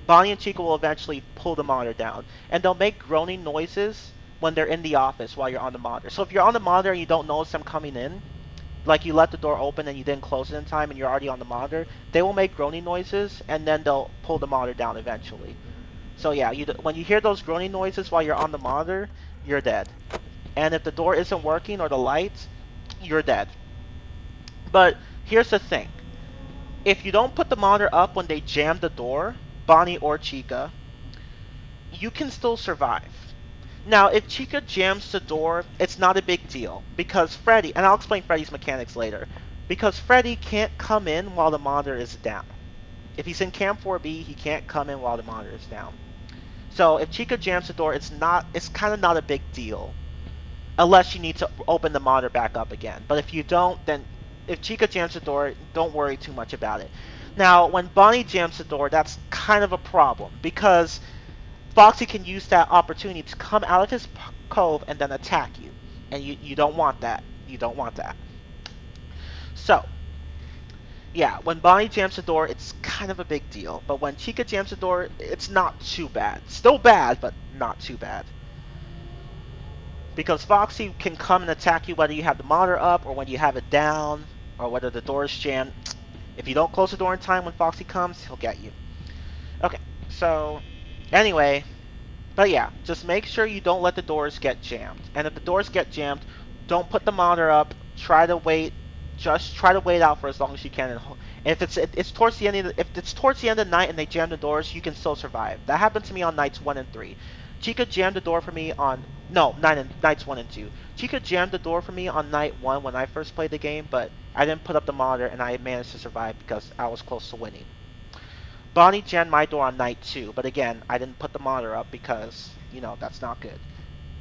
Bonnie and Chica will eventually pull the monitor down. And they'll make groaning noises when they're in the office while you're on the monitor. So if you're on the monitor and you don't notice them coming in, like you left the door open and you didn't close it in time and you're already on the monitor, they will make groaning noises and then they'll pull the monitor down eventually. So yeah, when you hear those groaning noises while you're on the monitor, you're dead. And if the door isn't working or the lights, you're dead. But here's the thing. If you don't put the monitor up when they jam the door, Bonnie or Chica, you can still survive. Now, if Chica jams the door, it's not a big deal because Freddy, and I'll explain Freddy's mechanics later, because Freddy can't come in while the monitor is down. If he's in Cam 4B, he can't come in while the monitor is down. So if Chica jams the door, it's kind of not a big deal, unless you need to open the monitor back up again. But if you don't, then if Chica jams the door, don't worry too much about it. Now, when Bonnie jams the door, that's kind of a problem because Foxy can use that opportunity to come out of his cove and then attack you. And you don't want that. You don't want that. So, yeah, when Bonnie jams the door, it's kind of a big deal. But when Chica jams the door, it's not too bad. Still bad, but not too bad. Because Foxy can come and attack you whether you have the monitor up or when you have it down or whether the door is jammed. If you don't close the door in time when Foxy comes, he'll get you. Okay, so anyway, but yeah, just make sure you don't let the doors get jammed. And if the doors get jammed, don't put the monitor up. Try to wait. Just try to wait out for as long as you can. And if it's towards the end of if it's towards the end of the night and they jam the doors, you can still survive. That happened to me on nights 1 and 3. Chica jammed the door for me on nights 1 and 2. Chica jammed the door for me on night 1 when I first played the game, but I didn't put up the monitor and I managed to survive because I was close to winning. Bonnie jammed my door on night 2, but again, I didn't put the monitor up because, you know, that's not good.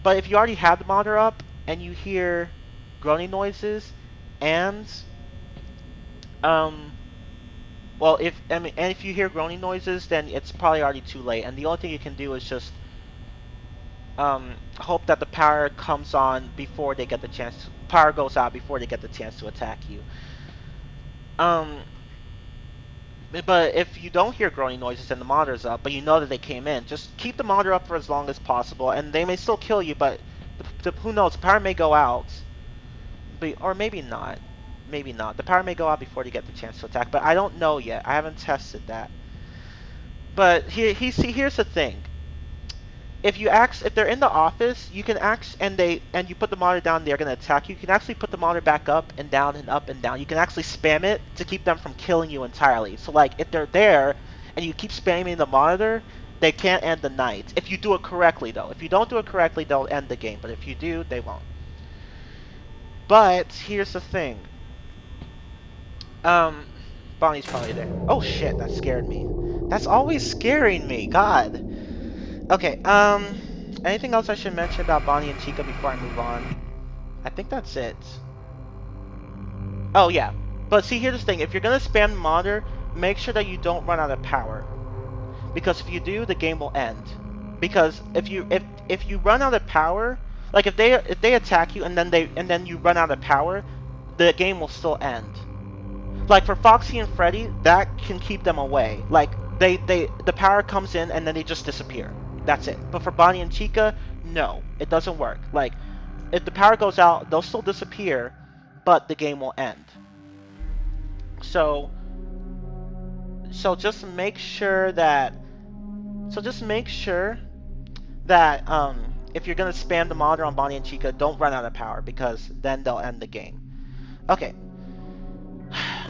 But if you already have the monitor up and you hear groaning noises and well, if you hear groaning noises, then it's probably already too late. And the only thing you can do is just hope that the power comes on before they get the chance. Power goes out before they get the chance to attack you. But if you don't hear groaning noises and the monitor's up, but you know that they came in, just keep the monitor up for as long as possible, and they may still kill you, but who knows? The power may go out, or maybe not. Maybe not. The power may go out before they get the chance to attack, but I don't know yet. I haven't tested that. But here's the thing. If they're in the office, you can and you put the monitor down, they're gonna attack you. You can actually put the monitor back up and down and up and down. You can actually spam it to keep them from killing you entirely. So like if they're there and you keep spamming the monitor, they can't end the night. If you do it correctly though. If you don't do it correctly, they'll end the game. But if you do, they won't. But here's the thing. Bonnie's probably there. Oh shit, that scared me. That's always scaring me. God. Okay, anything else I should mention about Bonnie and Chica before I move on? I think that's it. Oh, yeah. But see, here's the thing. If you're going to spam the monitor, make sure that you don't run out of power. Because if you do, the game will end. because if you run out of power, like if they attack you and then you run out of power, the game will still end. Like for Foxy and Freddy, that can keep them away. Like the power comes in and then they just disappear. That's it. But for Bonnie and Chica, no, it doesn't work. Like if the power goes out, they'll still disappear, but the game will end. So so just make sure that just make sure that if you're gonna spam the monitor on Bonnie and Chica, don't run out of power because then they'll end the game. Okay.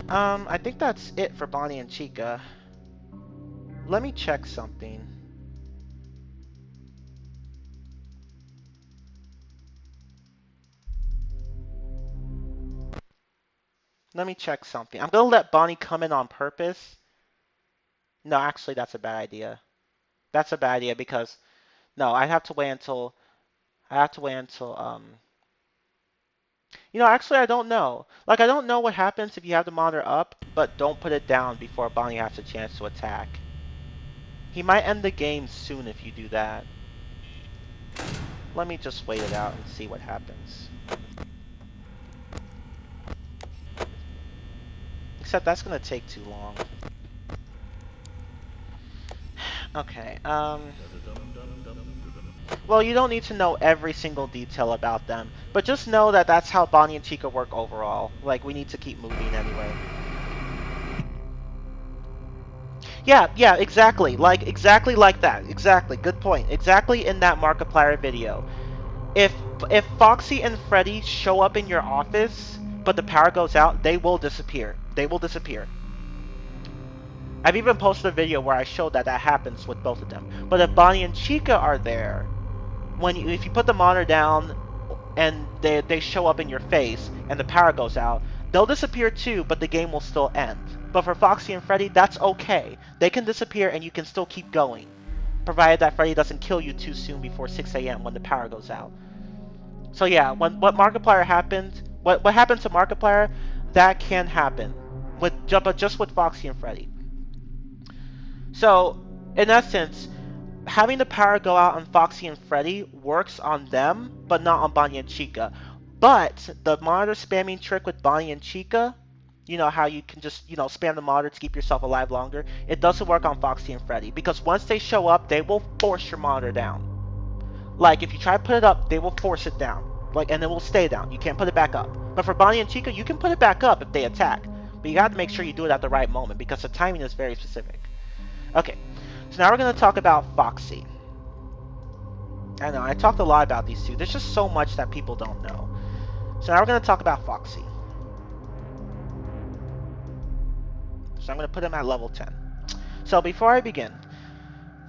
I think that's it for Bonnie and Chica. Let me check something. Let me check something. I'm gonna let Bonnie come in on purpose. No, actually, that's a bad idea. That's a bad idea because no, I have to wait until you know, actually, I don't know. Like, I don't know what happens if you have the monitor up, but don't put it down before Bonnie has a chance to attack. He might end the game soon if you do that. Let me just wait it out and see what happens. Except that's gonna take too long. Okay, well, you don't need to know every single detail about them, but just know that that's how Bonnie and Chica work overall. Like, we need to keep moving anyway. Yeah, exactly. Exactly like that. Exactly. Good point. Exactly in that Markiplier video. If if Foxy and Freddy show up in your office, but the power goes out, they will disappear. They will disappear. I've even posted a video where I showed that happens with both of them. But if Bonnie and Chica are there, if you put the monitor down and they show up in your face and the power goes out, they'll disappear too, but the game will still end. But for Foxy and Freddy, that's okay. They can disappear and you can still keep going, provided that Freddy doesn't kill you too soon before 6 a.m. when the power goes out. So yeah, what Markiplier happened, what happened to Markiplier, that can happen, but just with Foxy and Freddy. So in essence, having the power go out on Foxy and Freddy works on them, but not on Bonnie and Chica. But the monitor spamming trick with Bonnie and Chica, you know how you can just, spam the monitor to keep yourself alive longer, it doesn't work on Foxy and Freddy. Because once they show up, they will force your monitor down. Like, if you try to put it up, they will force it down. Like, and it will stay down. You can't put it back up. But for Bonnie and Chica, you can put it back up if they attack. But you have to make sure you do it at the right moment, because the timing is very specific. Okay, so now we're going to talk about Foxy. I know, I talked a lot about these two. There's just so much that people don't know. So now we're going to talk about Foxy. So I'm going to put him at level 10. So before I begin,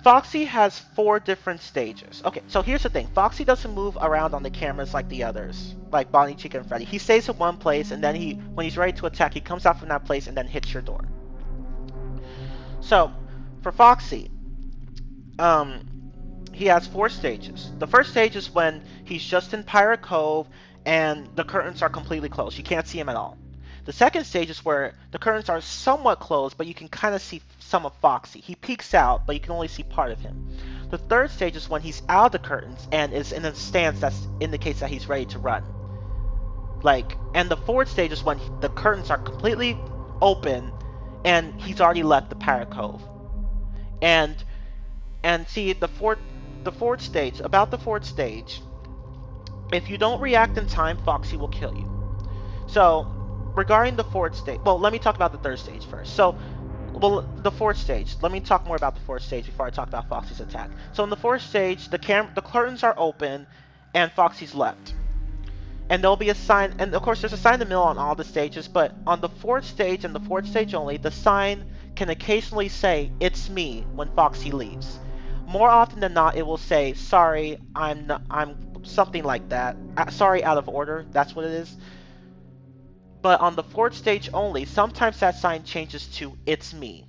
Foxy has 4 different stages. Okay, so here's the thing. Foxy doesn't move around on the cameras like the others, like Bonnie, Chica, and Freddy. He stays in one place, and then when he's ready to attack, he comes out from that place and then hits your door. So, for Foxy, he has 4 stages. The first stage is when he's just in Pirate Cove and the curtains are completely closed. You can't see him at all. The second stage is where the curtains are somewhat closed, but you can kind of see some of Foxy. He peeks out, but you can only see part of him. The third stage is when he's out of the curtains and is in a stance that indicates that he's ready to run. And the fourth stage is when the curtains are completely open and he's already left the Pirate Cove. And see, the fourth stage, if you don't react in time, Foxy will kill you. So, regarding the fourth stage, well, let me talk about the third stage first. So, the fourth stage, let me talk more about the fourth stage before I talk about Foxy's attack. So in the fourth stage, the curtains are open and Foxy's left. And there'll be a sign, and of course there's a sign in the middle on all the stages, but on the fourth stage and the fourth stage only, the sign can occasionally say, "It's me," when Foxy leaves. More often than not, it will say, "Sorry, I'm something like that. Sorry, out of order." That's what it is. But on the fourth stage only, sometimes that sign changes to "It's me."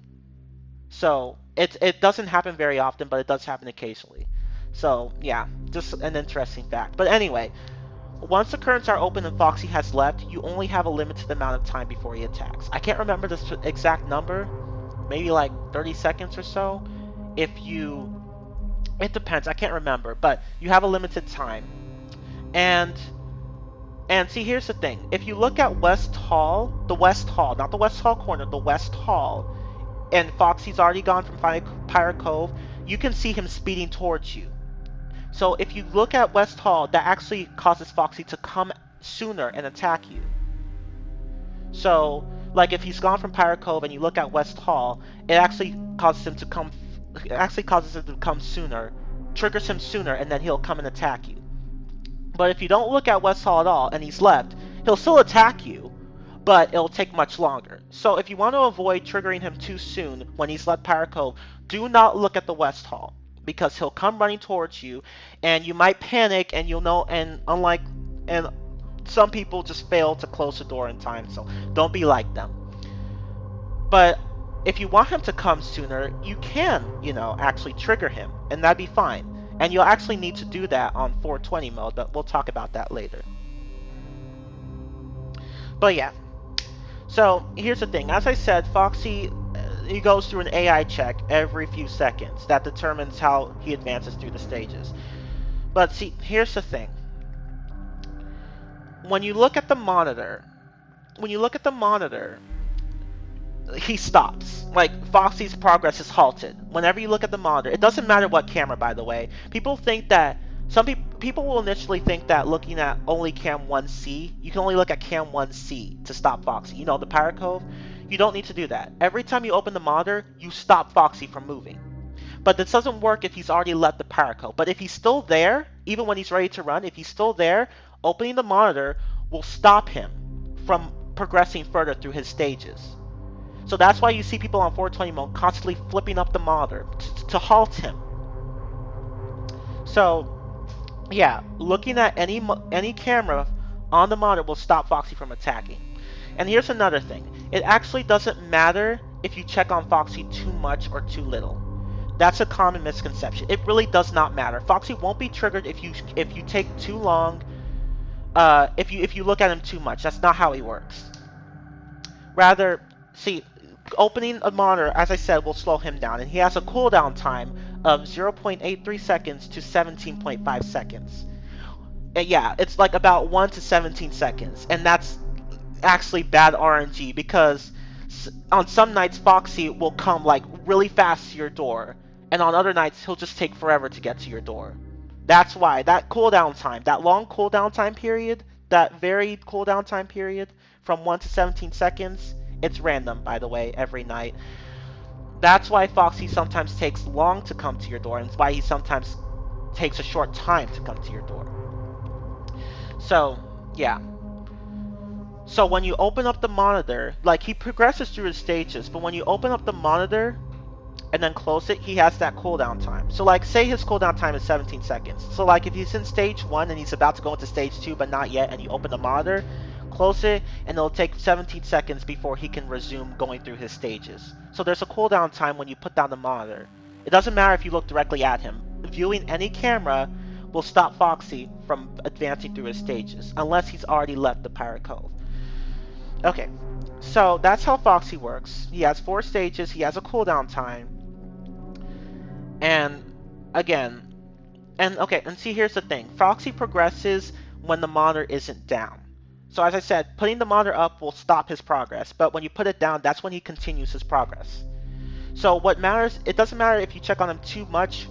So it doesn't happen very often, but it does happen occasionally. So yeah, just an interesting fact. But anyway, once the curtains are open and Foxy has left, you only have a limited amount of time before he attacks. I can't remember the exact number, maybe like 30 seconds or so. If you It depends. I can't remember, but you have a limited time. And see, here's the thing. If you look at West Hall, the West Hall, not the West Hall corner, the West Hall, and Foxy's already gone from Pirate Cove, you can see him speeding towards you. So if you look at West Hall, that actually causes Foxy to come sooner and attack you. So, like if he's gone from Pirate Cove and you look at West Hall, it actually causes him to come. It actually causes him to come sooner, triggers him sooner, and then he'll come and attack you. But if you don't look at West Hall at all and he's left, he'll still attack you, but it'll take much longer. So if you want to avoid triggering him too soon when he's left Pirate Cove, do not look at the West Hall because he'll come running towards you, and you might panic, and you'll know. And some people just fail to close the door in time, so don't be like them. But if you want him to come sooner, you can, actually trigger him, and that'd be fine. And you'll actually need to do that on 420 mode, but we'll talk about that later. But yeah. So here's the thing. As I said, Foxy, he goes through an AI check every few seconds that determines how he advances through the stages. But see, here's the thing. When you look at the monitor, he stops. Like, Foxy's progress is halted. Whenever you look at the monitor, it doesn't matter what camera, by the way. People think that, some people will initially think that looking at only cam 1C, you can only look at cam 1C to stop Foxy. You know, the Pirate Cove? You don't need to do that. Every time you open the monitor, you stop Foxy from moving. But this doesn't work if he's already left the Pirate Cove. But if he's still there, even when he's ready to run, if he's still there, opening the monitor will stop him from progressing further through his stages. So that's why you see people on 420 mode constantly flipping up the monitor to halt him. So, yeah, looking at any camera on the monitor will stop Foxy from attacking. And here's another thing. It actually doesn't matter if you check on Foxy too much or too little. That's a common misconception. It really does not matter. Foxy won't be triggered if you take too long. If you look at him too much. That's not how he works. Rather, see, opening a monitor, as I said, will slow him down, and he has a cooldown time of 0.83 seconds to 17.5 seconds. And yeah, it's like about 1 to 17 seconds, and that's actually bad RNG because on some nights Foxy will come like really fast to your door, and on other nights he'll just take forever to get to your door. That's why that cooldown time, that long cooldown time period, that varied cooldown time period from 1 to 17 seconds, it's random, by the way, every night. That's why Foxy sometimes takes long to come to your door, and it's why he sometimes takes a short time to come to your door. So, yeah. So when you open up the monitor, like, he progresses through his stages, but when you open up the monitor and then close it, he has that cooldown time. So like, say his cooldown time is 17 seconds. So like, if he's in stage 1 and he's about to go into stage 2 but not yet, and you open the monitor, close it, and it'll take 17 seconds before he can resume going through his stages. So there's a cooldown time when you put down the monitor. It doesn't matter if you look directly at him. Viewing any camera will stop Foxy from advancing through his stages, unless he's already left the Pirate Cove. Okay, so that's how Foxy works. He has 4 stages, he has a cooldown time, and again, and see, here's the thing. Foxy progresses when the monitor isn't down. So as I said, putting the monitor up will stop his progress, but when you put it down, that's when he continues his progress. So what matters, it doesn't matter if you check on him too much,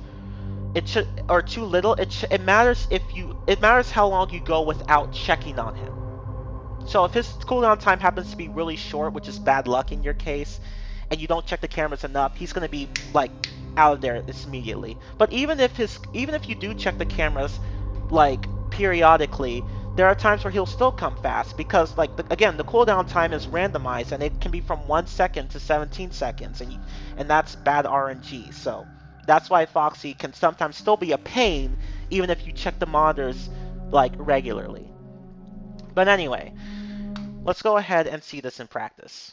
or too little. It matters it matters how long you go without checking on him. So if his cooldown time happens to be really short, which is bad luck in your case, and you don't check the cameras enough, he's gonna be like out of there immediately. But even if you do check the cameras like periodically, there are times where he'll still come fast because, like, again, the cooldown time is randomized, and it can be from 1 second to 17 seconds, and that's bad RNG. So that's why Foxy can sometimes still be a pain, even if you check the monitors like regularly. But anyway, let's go ahead and see this in practice.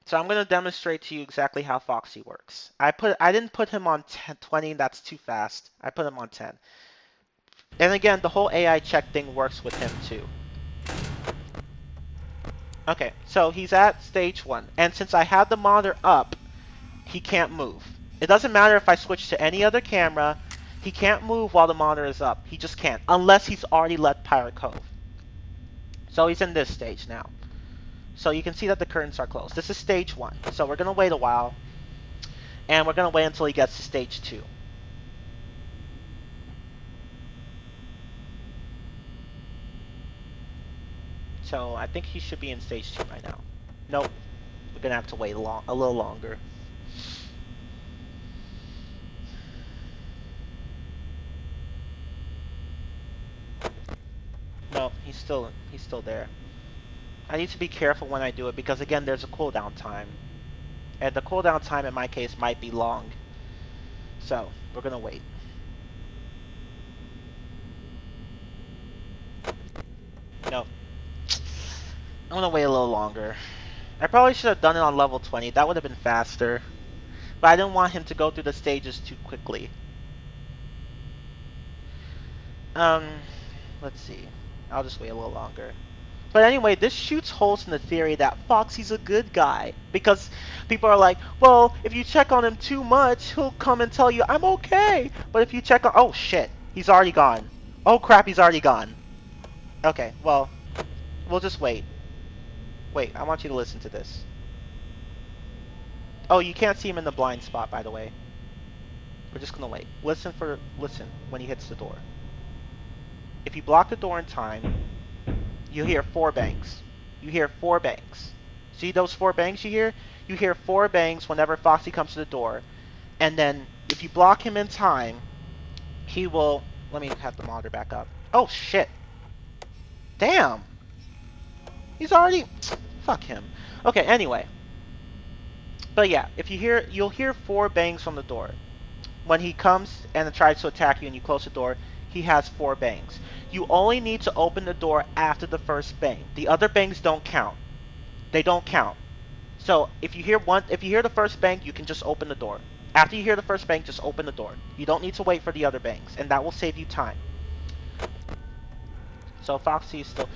So I'm going to demonstrate to you exactly how Foxy works. I didn't put him on 20, that's too fast. I put him on 10. And again, the whole AI check thing works with him too. Okay, so he's at stage 1. And since I have the monitor up, he can't move. It doesn't matter if I switch to any other camera. He can't move while the monitor is up. He just can't. Unless he's already left Pirate Cove. So he's in this stage now. So you can see that the curtains are closed. This is stage 1. So we're going to wait a while. And we're going to wait until he gets to stage 2. So I think he should be in stage 2 by now. Nope. We're going to have to wait a little longer. No, he's still there. I need to be careful when I do it because again there's a cooldown time. And the cooldown time in my case might be long. So, we're gonna wait. No. I'm gonna wait a little longer. I probably should have done it on level 20. That would have been faster. But I didn't want him to go through the stages too quickly. Let's see. I'll just wait a little longer. But anyway, this shoots holes in the theory that Foxy's a good guy. Because people are like, well, if you check on him too much, he'll come and tell you, I'm okay. But if you check on... Oh, shit. He's already gone. Oh, crap, he's already gone. Okay, well, we'll just wait. Wait, I want you to listen to this. Oh, you can't see him in the blind spot, by the way. We're just gonna wait. Listen when he hits the door. If you block the door in time, you hear 4 bangs. You hear 4 bangs. See those 4 bangs you hear? You hear 4 bangs whenever Foxy comes to the door. And then, if you block him in time, he will... Let me have the monitor back up. Oh, shit. Damn. He's already... Fuck him. Okay, anyway. But yeah, if you hear... You'll hear 4 bangs from the door. When he comes and tries to attack you and you close the door, he has 4 bangs. You only need to open the door after the first bang. The other bangs don't count. They don't count. So if you hear the first bang, you can just open the door. After you hear the first bang, just open the door. You don't need to wait for the other bangs, and that will save you time. So Foxy is still...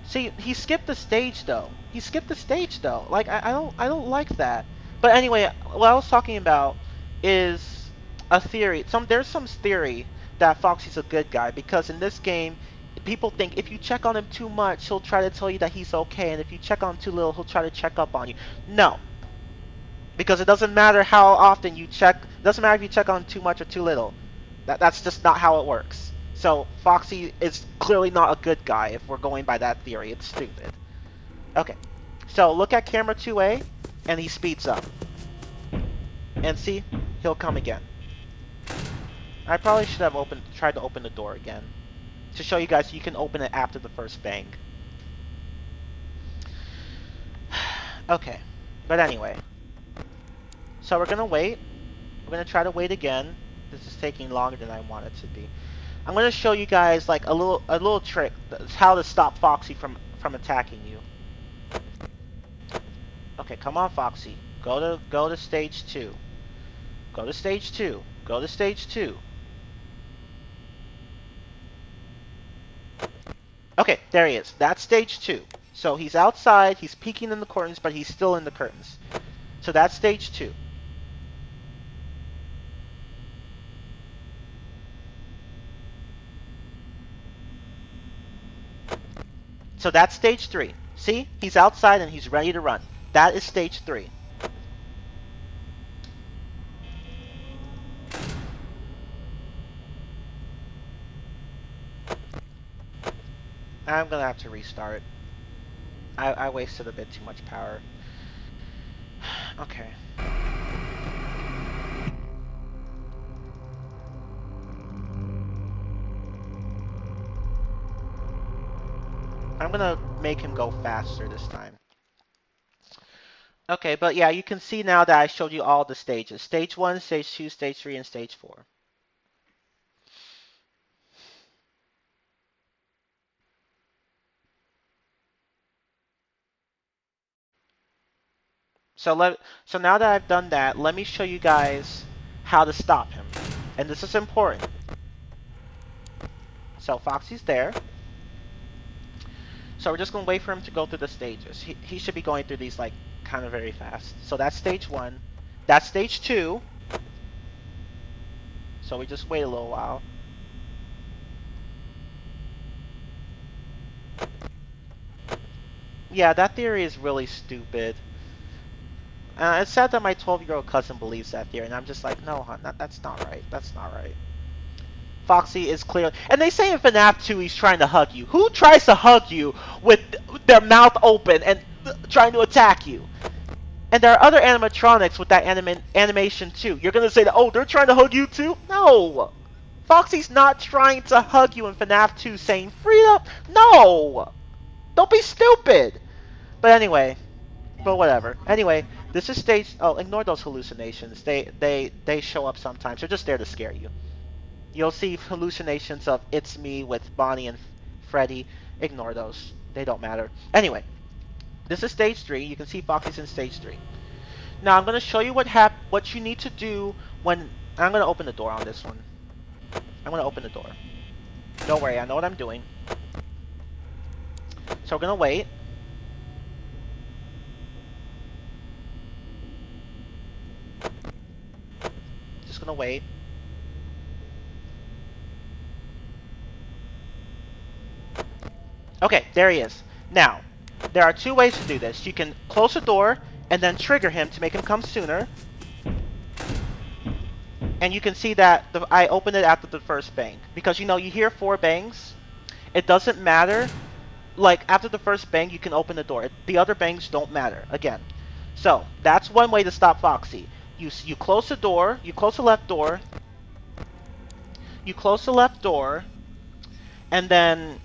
See, he skipped the stage though. He skipped the stage though. Like I don't like that. But anyway, what I was talking about is a theory. There's some theory that Foxy's a good guy because in this game, people think if you check on him too much, he'll try to tell you that he's okay, and if you check on him too little, he'll try to check up on you. No, because it doesn't matter how often you check. It doesn't matter if you check on him too much or too little. That's just not how it works. So Foxy is clearly not a good guy if we're going by that theory. It's stupid. Okay, so look at camera 2A, and he speeds up. And see, he'll come again. I probably should have tried to open the door again. To show you guys you can open it after the first bang. Okay, but anyway. So we're gonna wait. We're gonna try to wait again. This is taking longer than I want it to be. I'm gonna show you guys like a little trick. How to stop Foxy from attacking you. Okay, come on, Foxy. Go to stage 2. Go to stage 2. Go to stage 2. Okay, there he is. That's stage 2. So he's outside, he's peeking in the curtains, but he's still in the curtains. So that's stage 2. So that's stage 3. See? He's outside and he's ready to run. That is stage 3. I'm gonna have to restart. I wasted a bit too much power. Okay. I'm gonna make him go faster this time. Okay, but yeah, you can see now that I showed you all the stages. Stage 1, Stage 2, Stage 3, and Stage 4. So now that I've done that, let me show you guys how to stop him. And this is important. So Foxy's there. So we're just gonna wait for him to go through the stages. He should be going through these like kind of very fast. So that's stage 1. That's stage 2. So we just wait a little while. Yeah, that theory is really stupid. It's sad that my 12-year-old cousin believes that theory, and I'm just like, no, hon, that's not right. That's not right. Foxy is clear. And they say in FNAF 2 he's trying to hug you. Who tries to hug you with their mouth open and trying to attack you? And there are other animatronics with that animation too. You're gonna say that, oh, they're trying to hug you too? No! Foxy's not trying to hug you in FNAF 2 saying freedom. No! Don't be stupid! But anyway, but whatever. Anyway, this is stage. Oh, ignore those hallucinations. They show up sometimes. They're just there to scare you. You'll see hallucinations of it's me with Bonnie and Freddy. Ignore those. They don't matter. Anyway, this is stage 3. You can see Foxy's in stage 3. Now I'm going to show you what you need to do when I'm going to open the door on this one. I'm going to open the door. Don't worry, I know what I'm doing. So we're going to wait. Just going to wait. Okay, there he is. Now, there are 2 ways to do this. You can close the door and then trigger him to make him come sooner. And you can see that I opened it after the first bang. Because, you know, you hear 4 bangs. It doesn't matter. Like, after the first bang, you can open the door. The other bangs don't matter, again. So, that's one way to stop Foxy. You close the door. You close the left door. You close the left door. And then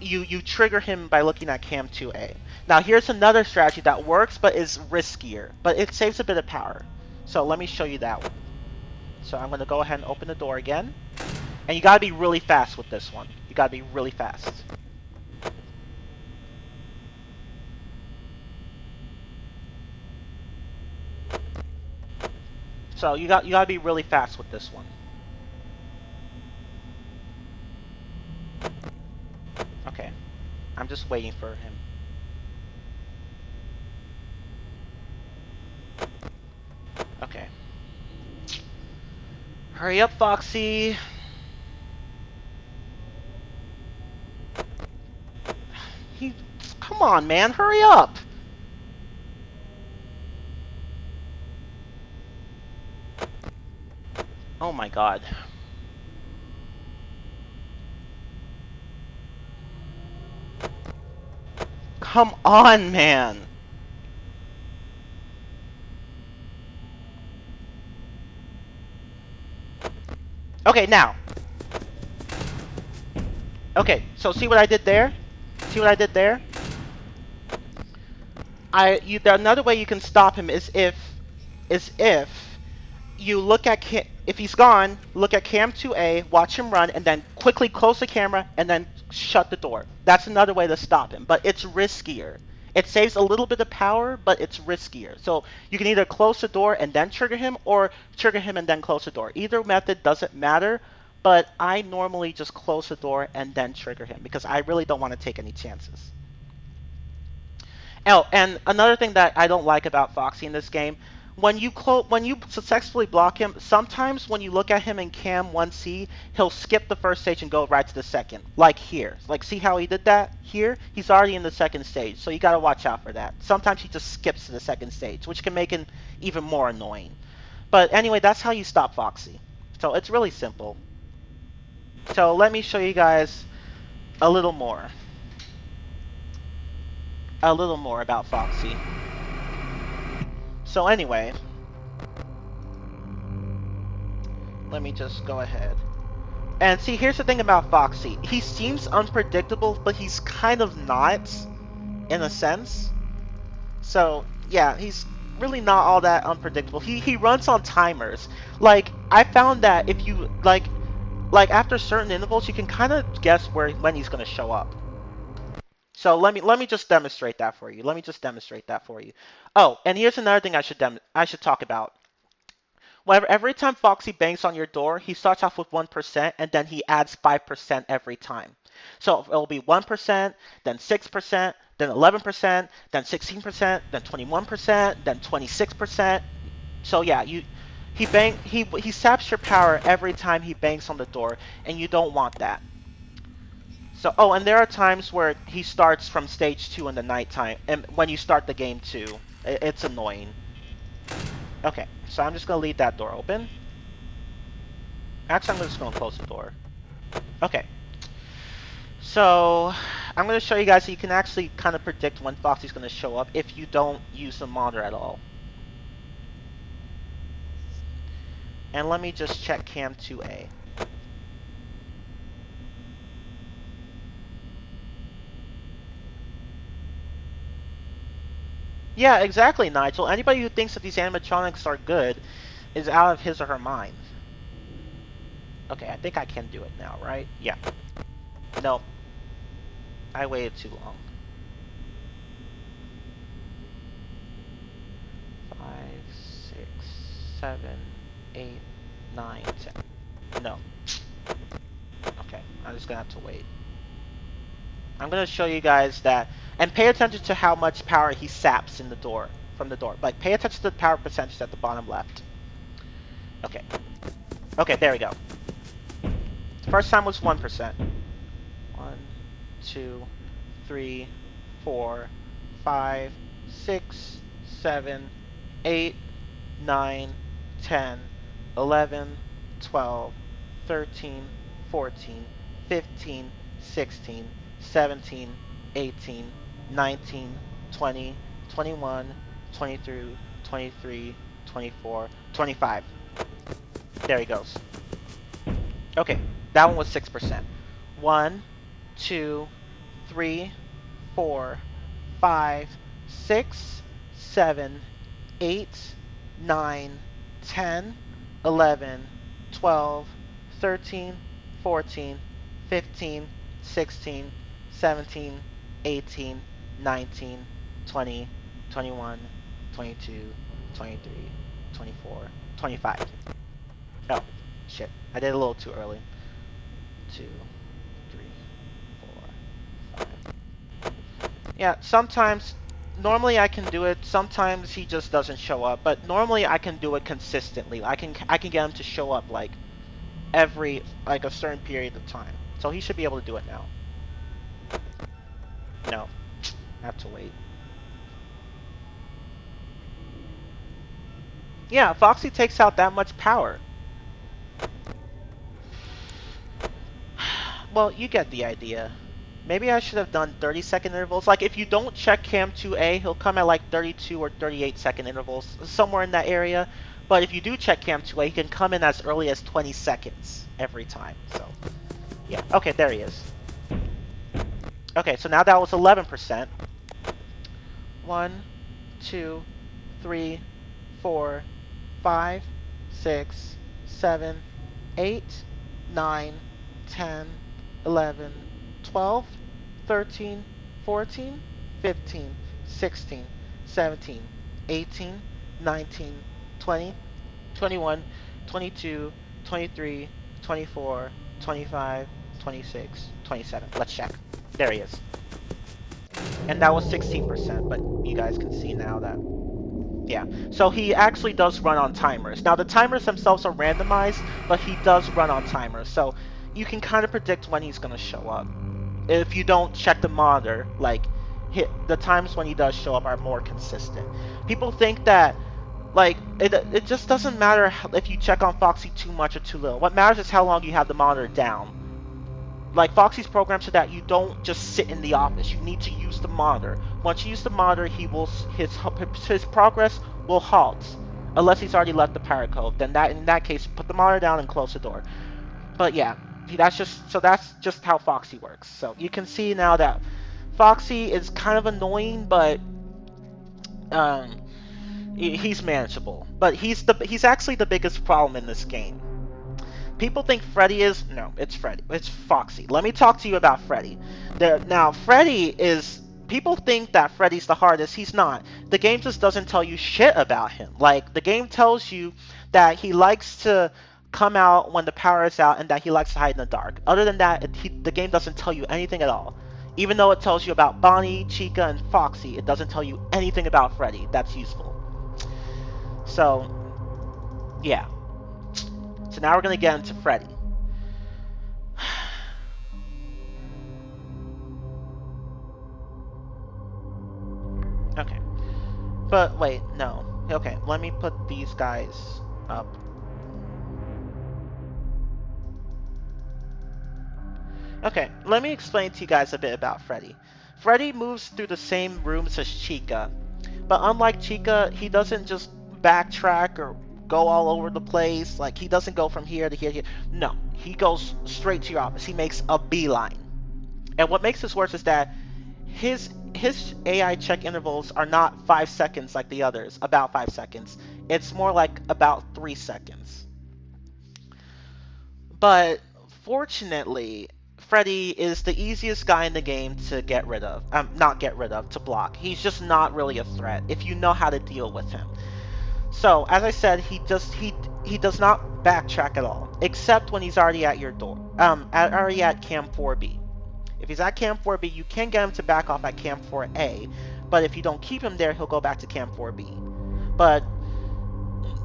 you trigger him by looking at Cam 2A. Now, here's another strategy that works, but is riskier. But it saves a bit of power. So, let me show you that one. So I'm going to go ahead and open the door again. And you got to be really fast with this one. You got to be really fast. So you got to be really fast with this one. Okay. I'm just waiting for him. Okay. Hurry up, Foxy. Come on, man, hurry up. Oh my god. Come on, man. Okay, now. Okay, so see what I did there? See what I did there? Another way you can stop him is if you look at if he's gone, look at Cam 2A, watch him run, and then quickly close the camera and then shut the door. That's another way to stop him, but it's riskier. It saves a little bit of power, but it's riskier. So you can either close the door and then trigger him, or trigger him and then close the door. Either method doesn't matter, but I normally just close the door and then trigger him because I really don't want to take any chances. Oh, and another thing that I don't like about Foxy in this game, when you successfully block him, sometimes when you look at him in Cam 1C, he'll skip the first stage and go right to the second. Like here. Like, see how he did that? Here, he's already in the second stage, so you gotta watch out for that. Sometimes he just skips to the second stage, which can make him even more annoying. But anyway, that's how you stop Foxy. So it's really simple. So let me show you guys a little more. A little more about Foxy. So anyway, let me just go ahead. And see, here's the thing about Foxy. He seems unpredictable, but he's kind of not, in a sense. So, yeah, he's really not all that unpredictable. He runs on timers. Like, I found that if you, like after certain intervals, you can kind of guess when he's going to show up. So let me just demonstrate that for you. Oh, and here's another thing I should talk about. Whenever every time Foxy bangs on your door, he starts off with 1% and then he adds 5% every time. So it'll be 1%, then 6%, then 11%, then 16%, then 21%, then 26%. So yeah, he saps your power every time he bangs on the door, and you don't want that. So and there are times where he starts from stage 2 in the nighttime, and when you start the game too, it's annoying. Okay, so I'm just gonna leave that door open. Actually, I'm just gonna close the door. Okay, so I'm gonna show you guys so you can actually kind of predict when Foxy's gonna show up if you don't use the monitor at all. And let me just check cam 2A. Yeah, exactly, Nigel. Anybody who thinks that these animatronics are good is out of his or her mind. Okay, I think I can do it now, right? Yeah. No. I waited too long. 5, 6, 7, 8, 9, 10. No. Okay, I'm just gonna have to wait. I'm gonna show you guys that, and pay attention to how much power he saps in the door, from the door. Like, pay attention to the power percentage at the bottom left. Okay. Okay, there we go. The first time was 1%. 1, 2, 3, 4, 5, 6, 7, 8, 9, 10, 11, 12, 13, 14, 15, 16, 17, 18, 19, 20, 21, 22, 23, 24, 25. There he goes. Okay, that one was 6%. 1, 2, 3, 4, 5, 6, 7, 8, 9, 10, 11, 12, 13, 14, 15, 16, 17, 18, 19, 20, 21, 22, 23, 24, 25. Oh, shit. I did it a little too early. 2, 3, 4, 5. Yeah, sometimes, normally I can do it. Sometimes he just doesn't show up. But normally I can do it consistently. I can get him to show up like every, like a certain period of time. So he should be able to do it now. No, I have to wait. Yeah, Foxy takes out that much power. Well, you get the idea. Maybe I should have done 30-second intervals. Like, if you don't check cam 2A, he'll come at like 32 or 38-second intervals, somewhere in that area. But if you do check cam 2A, he can come in as early as 20 seconds every time. So, yeah. Okay, there he is. Okay, so now that was 11%. 1, 2, 3, 4, 5, 6, 7, 8, 9, 10, 11, 12, 13, 14, 15, 16, 17, 18, 19, 20, 21, 22, 23, 24, 25, 26, 27. Let's check. There he is. And that was 16%, but you guys can see now that, yeah. So he actually does run on timers. Now the timers themselves are randomized, but he does run on timers. So you can kind of predict when he's going to show up. If you don't check the monitor, like, the times when he does show up are more consistent. People think that, like, it just doesn't matter if you check on Foxy too much or too little. What matters is how long you have the monitor down. Like, Foxy's programmed so that you don't just sit in the office. You need to use the monitor. Once you use the monitor, his progress will halt, unless he's already left the power code. Then in that case, put the monitor down and close the door. But yeah, that's just how Foxy works. So you can see now that Foxy is kind of annoying, but he's manageable. But he's actually the biggest problem in this game. People think Freddy is... No, it's Freddy. It's Foxy. Let me talk to you about Freddy. Now, Freddy is... People think that Freddy's the hardest. He's not. The game just doesn't tell you shit about him. Like, the game tells you that he likes to come out when the power is out, and that he likes to hide in the dark. Other than that, the game doesn't tell you anything at all. Even though it tells you about Bonnie, Chica, and Foxy, it doesn't tell you anything about Freddy that's useful. So, yeah. So now we're going to get into Freddy. Okay. But wait, no. Okay, let me put these guys up. Okay, let me explain to you guys a bit about Freddy. Freddy moves through the same rooms as Chica, but unlike Chica, he doesn't just backtrack or go all over the place. Like, he doesn't go from here to here to here. No, he goes straight to your office. He makes a beeline. And what makes this worse is that his AI check intervals are not 5 seconds like the others, about 5 seconds. It's more like about 3 seconds. But fortunately, Freddy is the easiest guy in the game to get rid of. Not get rid of, to block. He's just not really a threat if you know how to deal with him. So, as I said, he does not backtrack at all, except when he's already at your door. Already at Cam 4B. If he's at Cam 4B, you can get him to back off at Cam 4A, but if you don't keep him there, he'll go back to Cam 4B. But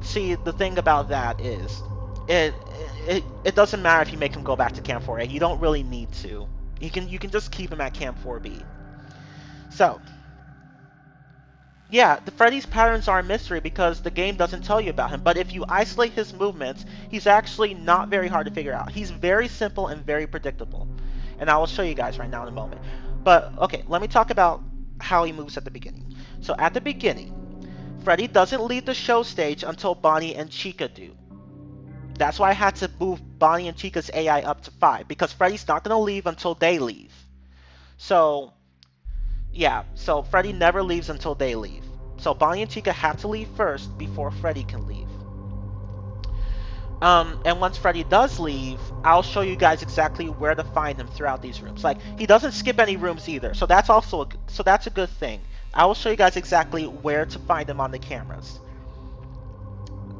see, the thing about that is, it doesn't matter if you make him go back to Cam 4A. You don't really need to. You can just keep him at Cam 4B. So, yeah, the Freddy's patterns are a mystery because the game doesn't tell you about him. But if you isolate his movements, he's actually not very hard to figure out. He's very simple and very predictable. And I will show you guys right now in a moment. But, okay, let me talk about how he moves at the beginning. So, at the beginning, Freddy doesn't leave the show stage until Bonnie and Chica do. That's why I had to move Bonnie and Chica's AI up to 5, because Freddy's not going to leave until they leave. So, yeah, so Freddy never leaves until they leave. So Bonnie and Chica have to leave first before Freddy can leave. And once Freddy does leave, I'll show you guys exactly where to find him throughout these rooms. Like, he doesn't skip any rooms either, so that's also that's a good thing. I will show you guys exactly where to find him on the cameras.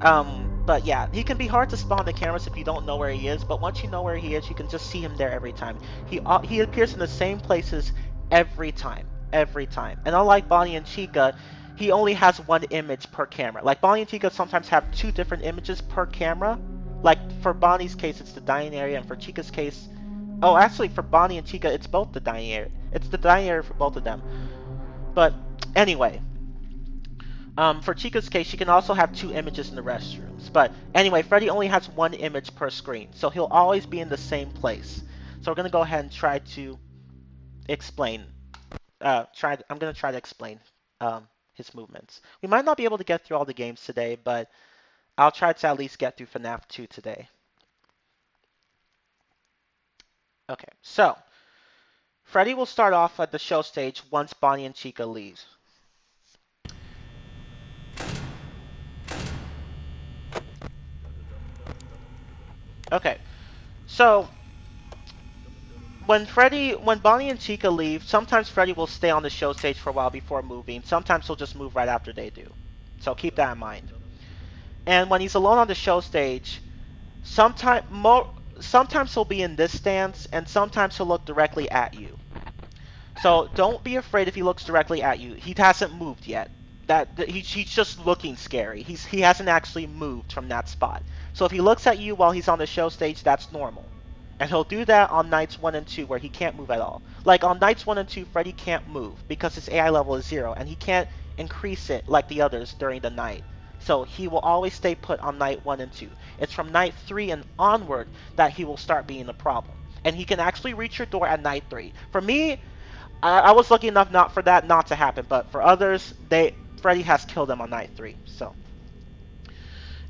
But yeah, he can be hard to spawn the cameras if you don't know where he is, but once you know where he is, you can just see him there every time. He appears in the same places every time. And unlike Bonnie and Chica, he only has one image per camera. Like, Bonnie and Chica sometimes have 2 different images per camera. Like, for Bonnie's case, it's the dining area, and for Chica's case... Oh, actually, for Bonnie and Chica, it's both the dining area. It's the dining area for both of them. But, anyway... for Chica's case, she can also have 2 images in the restrooms. But anyway, Freddy only has 1 image per screen, so he'll always be in the same place. So we're going to go ahead and try to explain. I'm going to try to explain his movements. We might not be able to get through all the games today, but I'll try to at least get through FNAF 2 today. Okay, so Freddy will start off at the show stage once Bonnie and Chica leave. Okay, so when Bonnie and Chica leave, sometimes Freddy will stay on the show stage for a while before moving. Sometimes he'll just move right after they do. So keep that in mind. And when he's alone on the show stage, sometimes he'll be in this stance, and sometimes he'll look directly at you. So don't be afraid if he looks directly at you. He hasn't moved yet. He's just looking scary. He hasn't actually moved from that spot. So if he looks at you while he's on the show stage, that's normal. And he'll do that on nights 1 and 2 where he can't move at all. Like on nights 1 and 2, Freddy can't move because his AI level is 0, and he can't increase it like the others during the night. So he will always stay put on night 1 and 2. It's from night 3 and onward that he will start being a problem. And he can actually reach your door at night 3. For me, I was lucky enough for that not to happen, but for others, Freddy has killed them on night 3. So,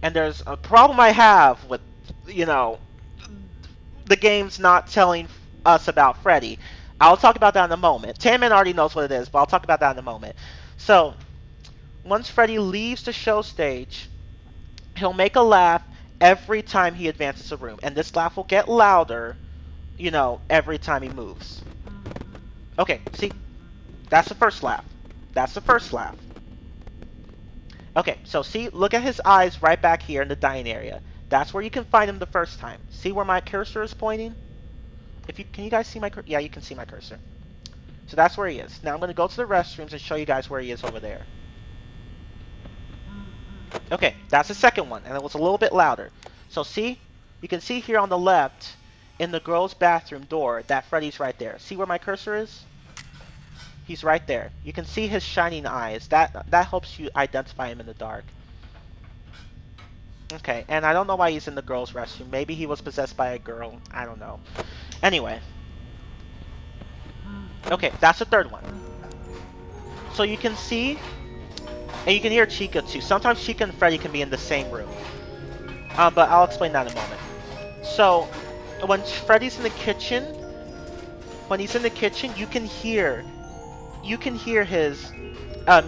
and there's a problem I have with, the game's not telling us about Freddy. I'll talk about that in a moment. Tamman already knows what it is, but I'll talk about that in a moment. So, once Freddy leaves the show stage, he'll make a laugh every time he advances a room, and this laugh will get louder, every time he moves. Okay, see? That's the first laugh. Okay, so see, look at his eyes right back here in the dining area. That's where you can find him the first time. See where my cursor is pointing? Can you guys see my cursor? Yeah, you can see my cursor. So that's where he is. Now I'm going to go to the restrooms and show you guys where he is over there. Okay, that's the second one, and it was a little bit louder. So see? You can see here on the left, in the girls' bathroom door, that Freddy's right there. See where my cursor is? He's right there. You can see his shining eyes. That helps you identify him in the dark. Okay, and I don't know why he's in the girls' restroom. Maybe he was possessed by a girl. I don't know. Anyway. Okay, that's the third one. So you can see, and you can hear Chica too. Sometimes Chica and Freddy can be in the same room. But I'll explain that in a moment. So, when Freddy's in the kitchen, you can hear his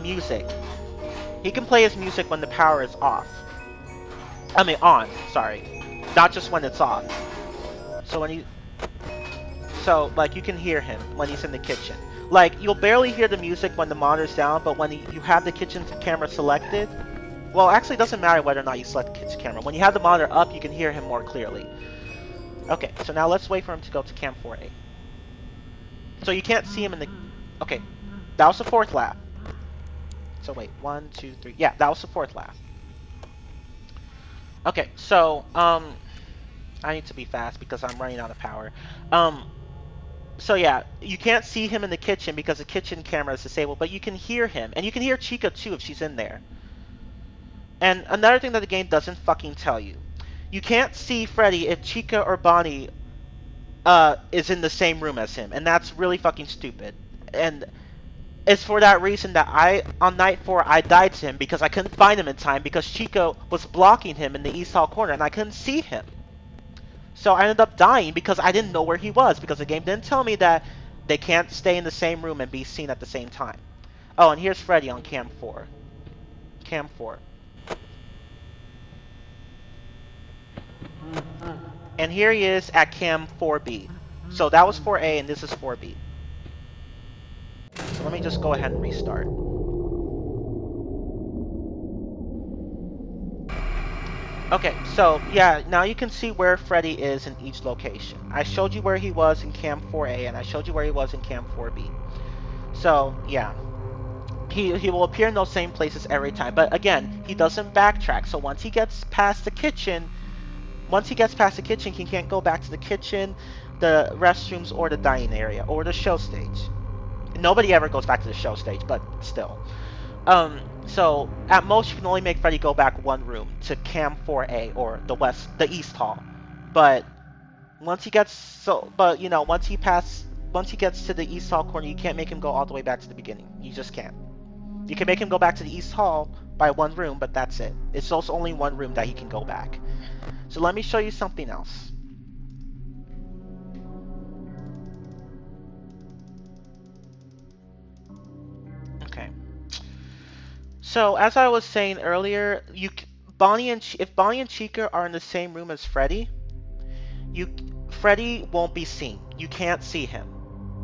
music. He can play his music when the power is off. I mean on, sorry. Not just when it's off. So like you can hear him when he's in the kitchen. Like you'll barely hear the music when the monitor's down, but when you have the kitchen camera selected, well actually it doesn't matter whether or not you select the kitchen camera. When you have the monitor up, you can hear him more clearly. Okay, so now let's wait for him to go to cam 4A. So you can't see him in the... Okay, that was the fourth laugh. So wait, 1, 2, 3. Yeah, that was the fourth laugh. Okay, so, I need to be fast because I'm running out of power. So yeah, you can't see him in the kitchen because the kitchen camera is disabled, but you can hear him. And you can hear Chica too if she's in there. And another thing that the game doesn't fucking tell you. You can't see Freddy if Chica or Bonnie is in the same room as him. And that's really fucking stupid. And it's for that reason that on night 4, I died to him because I couldn't find him in time because Chica was blocking him in the East Hall corner and I couldn't see him. So I ended up dying because I didn't know where he was because the game didn't tell me that they can't stay in the same room and be seen at the same time. Oh, and here's Freddy on cam 4. Cam 4. And here he is at cam 4B. So that was 4A and this is 4B. So let me just go ahead and restart. Okay, so yeah, now you can see where Freddy is in each location. I showed you where he was in cam 4A and I showed you where he was in cam 4B. So yeah, he will appear in those same places every time. But again, he doesn't backtrack. So once he gets past the kitchen, he can't go back to the kitchen, the restrooms, or the dining area, or the show stage. Nobody ever goes back to the show stage, but still. So at most you can only make Freddy go back one room to cam 4A or the East Hall. But once he gets once he gets to the East Hall corner, you can't make him go all the way back to the beginning. You just can't. You can make him go back to the East Hall by one room, but that's it. It's also only one room that he can go back. So let me show you something else. Okay. So as I was saying earlier, if Bonnie and Chica are in the same room as Freddy, Freddy won't be seen. You can't see him.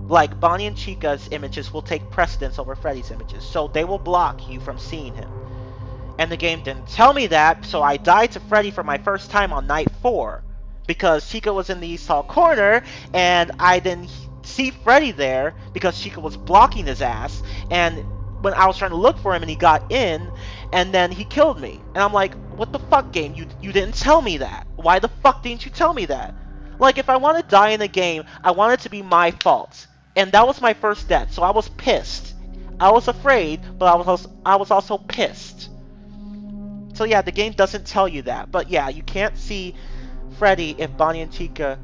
Like Bonnie and Chica's images will take precedence over Freddy's images, so they will block you from seeing him. And the game didn't tell me that, so I died to Freddy for my first time on night 4 because Chica was in the East Hall corner and I didn't see Freddy there because Chica was blocking his ass. And when I was trying to look for him and he got in, and then he killed me. And I'm like, what the fuck, game? You didn't tell me that. Why the fuck didn't you tell me that? Like, if I want to die in a game, I want it to be my fault. And that was my first death, so I was pissed. I was afraid, but I was also pissed. So yeah, the game doesn't tell you that. But yeah, you can't see Freddy if Bonnie and Chica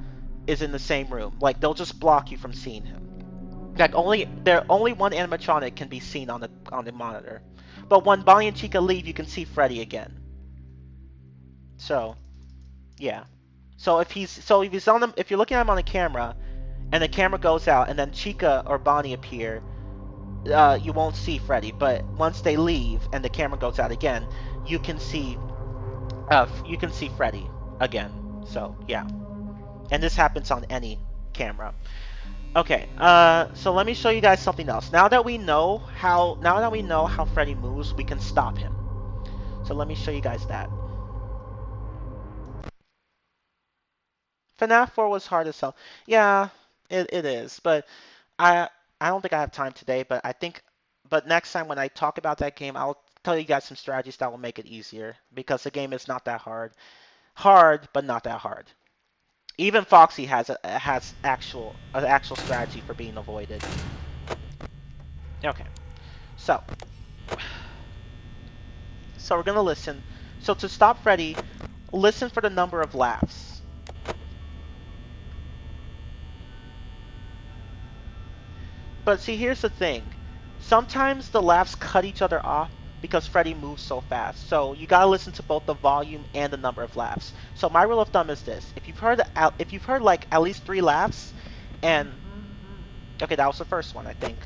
is in the same room. Like, they'll just block you from seeing him. Like, only one animatronic can be seen on the monitor. But when Bonnie and Chica leave, you can see Freddy again. So, yeah. So if you're looking at him on the camera, and the camera goes out, and then Chica or Bonnie appear, you won't see Freddy. But once they leave and the camera goes out again, you can see Freddy again. So yeah, and this happens on any camera. Okay, so let me show you guys something else. Now that we know how Freddy moves, we can stop him. So let me show you guys that. FNAF 4 was hard as hell. Yeah, it is. But I I don't think I have time today. But next time when I talk about that game, I'll tell you guys some strategies that will make it easier because the game is not that hard. Hard, but not that hard. Even Foxy has an actual strategy for being avoided. Okay, so we're gonna listen. So to stop Freddy, listen for the number of laughs. But see, here's the thing. Sometimes the laughs cut each other off because Freddy moves so fast. So you gotta listen to both the volume and the number of laughs. So my rule of thumb is this: if you've heard like at least 3 laughs, and okay, that was the first one, I think.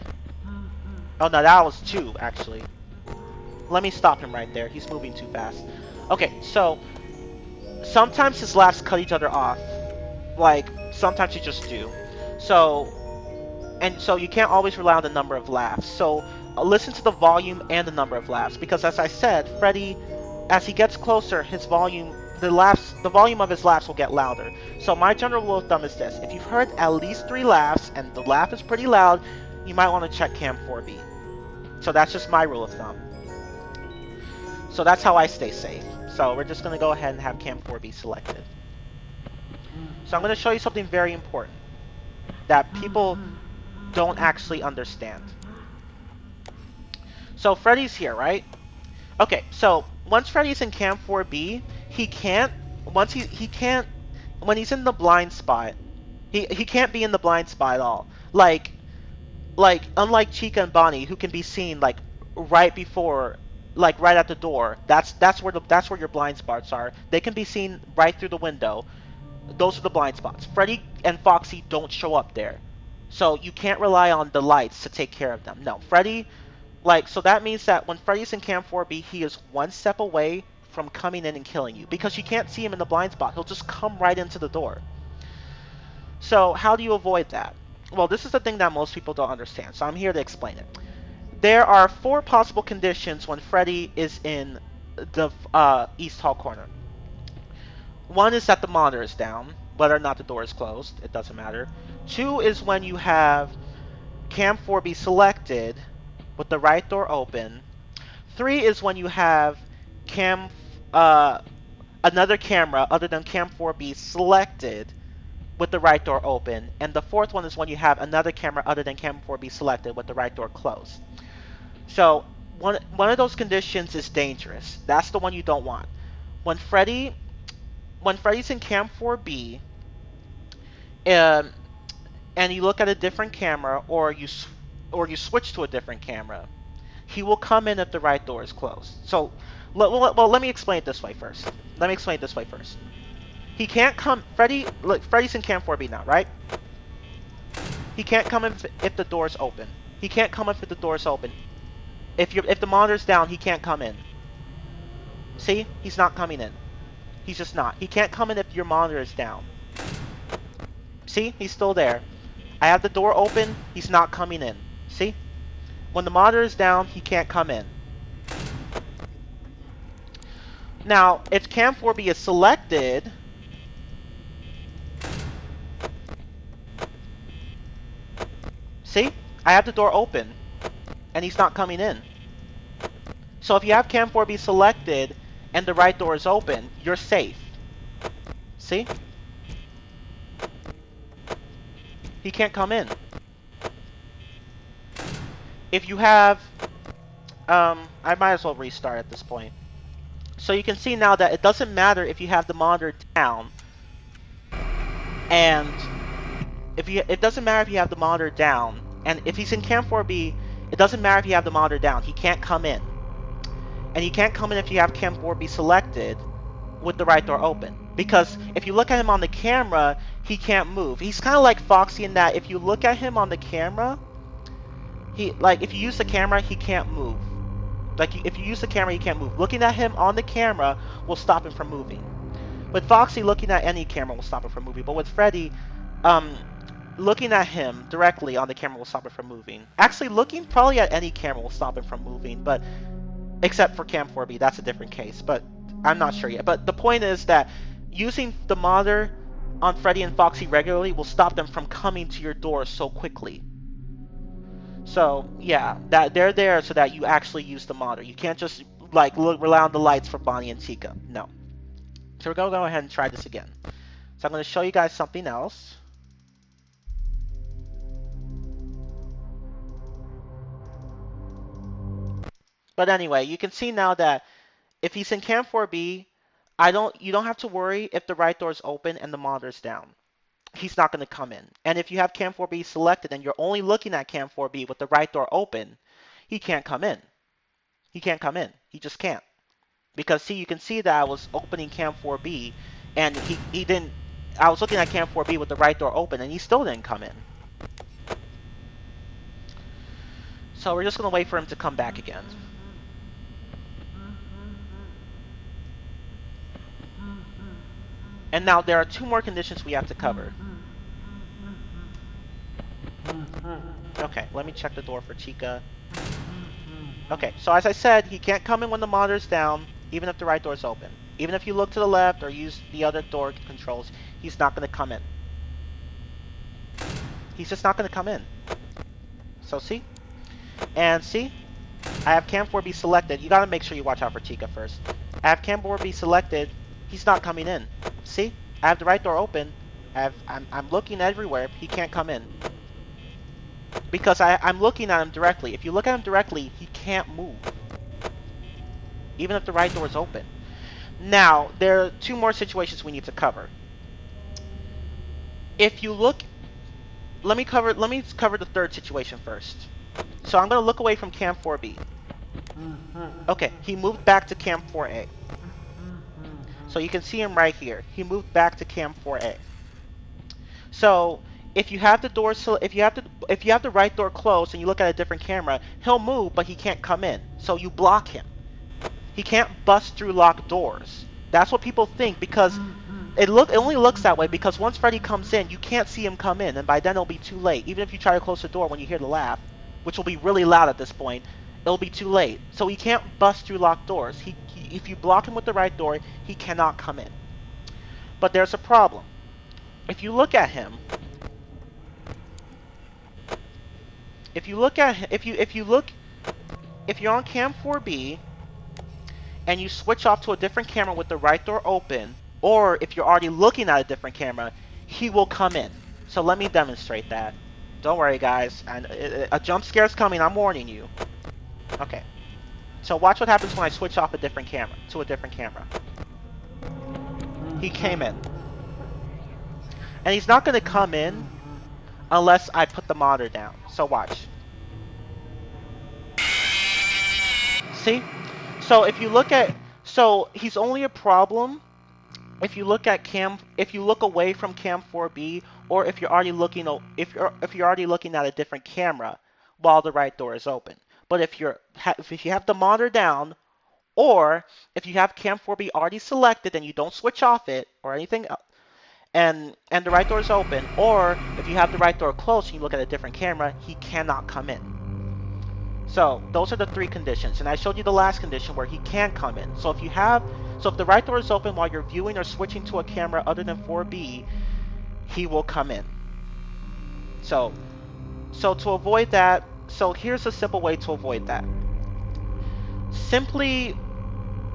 Oh no, that was 2 actually. Let me stop him right there. He's moving too fast. Okay, so sometimes his laughs cut each other off. Like sometimes you just do. So you can't always rely on the number of laughs. So listen to the volume and the number of laughs because as I said, Freddy, as he gets closer, the volume of his laughs will get louder. So my general rule of thumb is this: if you've heard at least 3 laughs and the laugh is pretty loud, you might want to check Cam 4B. So that's just my rule of thumb. So that's how I stay safe. So we're just going to go ahead and have Cam 4B selected. So I'm going to show you something very important that people don't actually understand. So Freddy's here, right? Okay, so once Freddy's in Cam 4B, when he's in the blind spot, he can't be in the blind spot at all. Like unlike Chica and Bonnie, who can be seen like right before, like right at the door. That's where your blind spots are. They can be seen right through the window. Those are the blind spots. Freddy and Foxy don't show up there. So you can't rely on the lights to take care of them. No, Freddy, so that means that when Freddy's in Cam 4B, he is 1 step away from coming in and killing you. Because you can't see him in the blind spot. He'll just come right into the door. So how do you avoid that? Well, this is the thing that most people don't understand. So I'm here to explain it. There are 4 possible conditions when Freddy is in the East Hall corner. One is that the monitor is down, whether or not the door is closed, it doesn't matter. 2 is when you have Cam 4B selected with the right door open. 3 is when you have another camera other than Cam 4B selected with the right door open. And the 4th one is when you have another camera other than Cam 4B selected with the right door closed. So one of those conditions is dangerous. That's the one you don't want. When Freddy's in Cam 4B, and you look at a different camera, or you switch to a different camera, he will come in if the right door is closed. So, let me explain it this way first. He can't come. Freddy's in Cam 4B now, right? He can't come in if the door's open. He can't come in if the door's open. If the monitor's down, he can't come in. See? He's not coming in. He's just not. He can't come in if your monitor is down. See? He's still there. I have the door open. He's not coming in. See? When the monitor is down, he can't come in. Now, if Cam 4B is selected, see? I have the door open, and he's not coming in. So if you have Cam 4B selected and the right door is open, you're safe. See? He can't come in. If you have... I might as well restart at this point. So you can see now that it doesn't matter if you have the monitor down. And... it doesn't matter if you have the monitor down. And if he's in Cam 4B, it doesn't matter if you have the monitor down. He can't come in. And he can't come in if you have Cam 4B selected with the right door open. Because if you look at him on the camera, he can't move. He's kind of like Foxy in that if you look at him on the camera, if you use the camera, he can't move. If you use the camera, he can't move. Looking at him on the camera will stop him from moving. With Foxy, looking at any camera will stop him from moving. But with Freddy, looking at him directly on the camera will stop him from moving. Actually, looking probably at any camera will stop him from moving, but except for Cam 4B, that's a different case. But I'm not sure yet. But the point is that using the monitor on Freddy and Foxy regularly will stop them from coming to your door so quickly. So yeah, that they're there so that you actually use the monitor. You can't just like rely on the lights for Bonnie and Chica. No. So we're gonna go ahead and try this again. So I'm gonna show you guys something else. But anyway, you can see now that if he's in Cam 4B, you don't have to worry if the right door is open and the monitor's down. He's not going to come in. And if you have Cam 4B selected and you're only looking at Cam 4B with the right door open, he can't come in. He can't come in. He just can't. Because see, you can see that I was opening Cam 4B and he didn't. I was looking at Cam 4B with the right door open and he still didn't come in. So we're just going to wait for him to come back again. And now there are two more conditions we have to cover. Okay, let me check the door for Chica. Okay, so as I said, he can't come in when the monitor's down, even if the right door's open. Even if you look to the left or use the other door controls, he's not going to come in. He's just not going to come in. So see? And see? I have Cam 4B selected. You got to make sure you watch out for Chica first. I have Cam 4B selected. He's not coming in. See? I have the right door open. I'm looking everywhere. He can't come in. Because I'm looking at him directly. If you look at him directly, he can't move. Even if the right door is open. Now, there are two more situations we need to cover. If you look... Let me cover the third situation first. So I'm going to look away from Cam 4B. Okay, he moved back to Cam 4A. So you can see him right here. He moved back to Cam 4A. So if you have the door, if you have the right door closed and you look at a different camera, he'll move, but he can't come in. So you block him. He can't bust through locked doors. That's what people think because it only looks that way because once Freddy comes in, you can't see him come in, and by then it'll be too late. Even if you try to close the door when you hear the laugh, which will be really loud at this point, it'll be too late. So he can't bust through locked doors. If you block him with the right door, he cannot come in. But there's a problem. If you look at him, if you're on Cam 4B and you switch off to a different camera with the right door open, or if you're already looking at a different camera, he will come in. So let me demonstrate that. Don't worry, guys. A jump scare is coming. I'm warning you. Okay. So watch what happens when I switch off a different camera to a different camera. He came in. And he's not going to come in unless I put the monitor down. So watch. See? So if you look at... So he's only a problem if you look away from Cam 4B, or if you're already looking at a different camera while the right door is open. But if you have the monitor down, or if you have Cam 4B already selected and you don't switch off it or anything else, and the right door is open, or if you have the right door closed and you look at a different camera, he cannot come in. So those are the three conditions, and I showed you the last condition where he can come in. So if the right door is open while you're viewing or switching to a camera other than 4B, he will come in. So to avoid that, so here's a simple way to avoid that. Simply,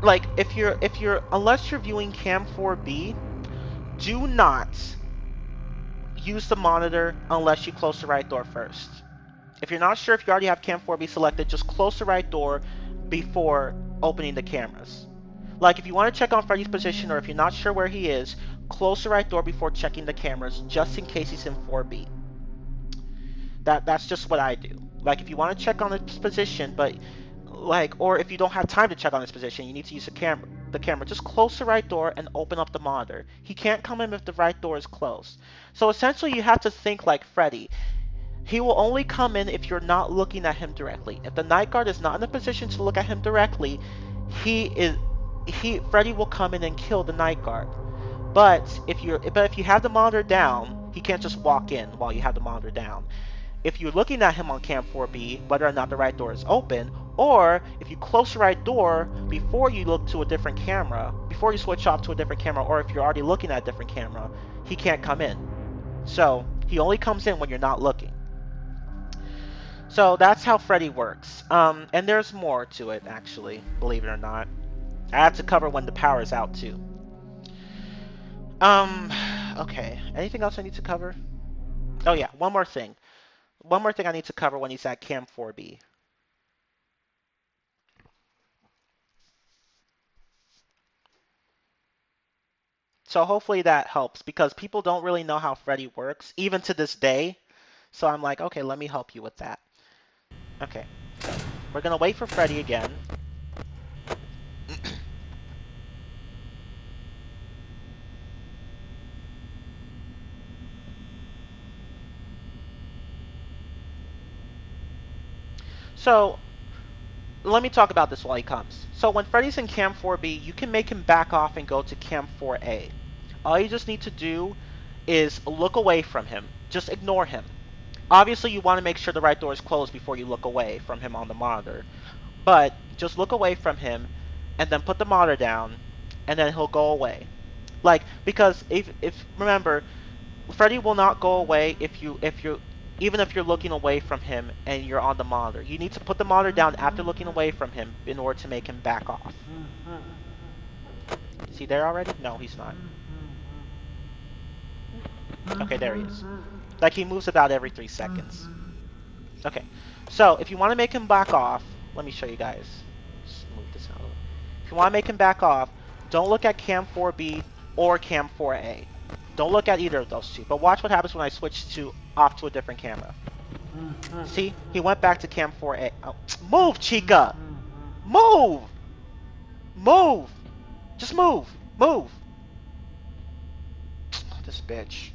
like unless you're viewing Cam 4B, do not use the monitor unless you close the right door first. If you're not sure if you already have Cam 4B selected, just close the right door before opening the cameras. Like if you want to check on Freddy's position, or if you're not sure where he is, close the right door before checking the cameras, just in case he's in 4B. That's just what I do. Like if you want to check on his position, but or if you don't have time to check on his position, you need to use the camera, just close the right door and open up the monitor. He can't come in if the right door is closed. So essentially you have to think like Freddy. He will only come in if you're not looking at him directly. If the night guard is not in a position to look at him directly, Freddy will come in and kill the night guard. But if you have the monitor down, he can't just walk in while you have the monitor down. If you're looking at him on Cam 4B, whether or not the right door is open, or if you close the right door before you look to a different camera, before you switch off to a different camera, or if you're already looking at a different camera, he can't come in. So he only comes in when you're not looking. So that's how Freddy works. And there's more to it, actually, believe it or not. I have to cover when the power is out, too. Okay. Anything else I need to cover? Oh, yeah, one more thing. One more thing I need to cover when he's at Cam 4B. So hopefully that helps, because people don't really know how Freddy works, even to this day. So I'm like, okay, let me help you with that. Okay, so we're gonna wait for Freddy again. So let me talk about this while he comes. So when Freddy's in Cam 4B, you can make him back off and go to Cam 4A. All you just need to do is look away from him. Just ignore him. Obviously, you want to make sure the right door is closed before you look away from him on the monitor. But just look away from him, and then put the monitor down, and then he'll go away. Like, because if remember, Freddy will not go away if you even if you're looking away from him and you're on the monitor. You need to put the monitor down after looking away from him in order to make him back off. Is he there already? No, he's not. Okay, there he is. Like, he moves about every 3 seconds. Okay, so if you want to make him back off, let me show you guys. Just move this out. If you want to make him back off, don't look at Cam 4B or Cam 4A. Don't look at either of those two. But watch what happens when I switch off to a different camera. See? He went back to Cam 4A. Oh, move, Chica! Move! Move! Just move! Move! This bitch.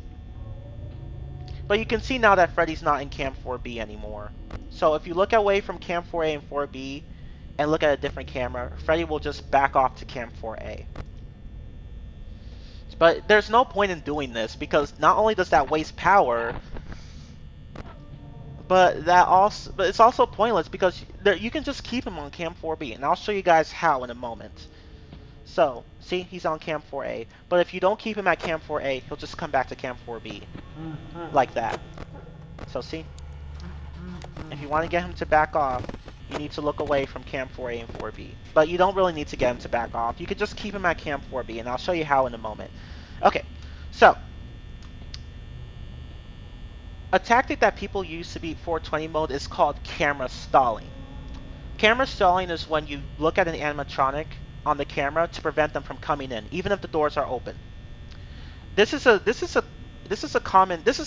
But you can see now that Freddy's not in Cam 4B anymore. So if you look away from Cam 4A and 4B and look at a different camera, Freddy will just back off to Cam 4A. But there's no point in doing this, because not only does that waste power, but it's also pointless, because you can just keep him on Cam 4B, and I'll show you guys how in a moment. So, see, he's on Cam 4A, but if you don't keep him at Cam 4A, he'll just come back to Cam 4B, like that. So see, if you want to get him to back off, you need to look away from Cam 4A and 4B. But you don't really need to get him to back off. You could just keep him at Cam 4B, and I'll show you how in a moment. Okay, so a tactic that people use to beat 420 mode is called camera stalling. Camera stalling is when you look at an animatronic on the camera to prevent them from coming in, even if the doors are open. This is a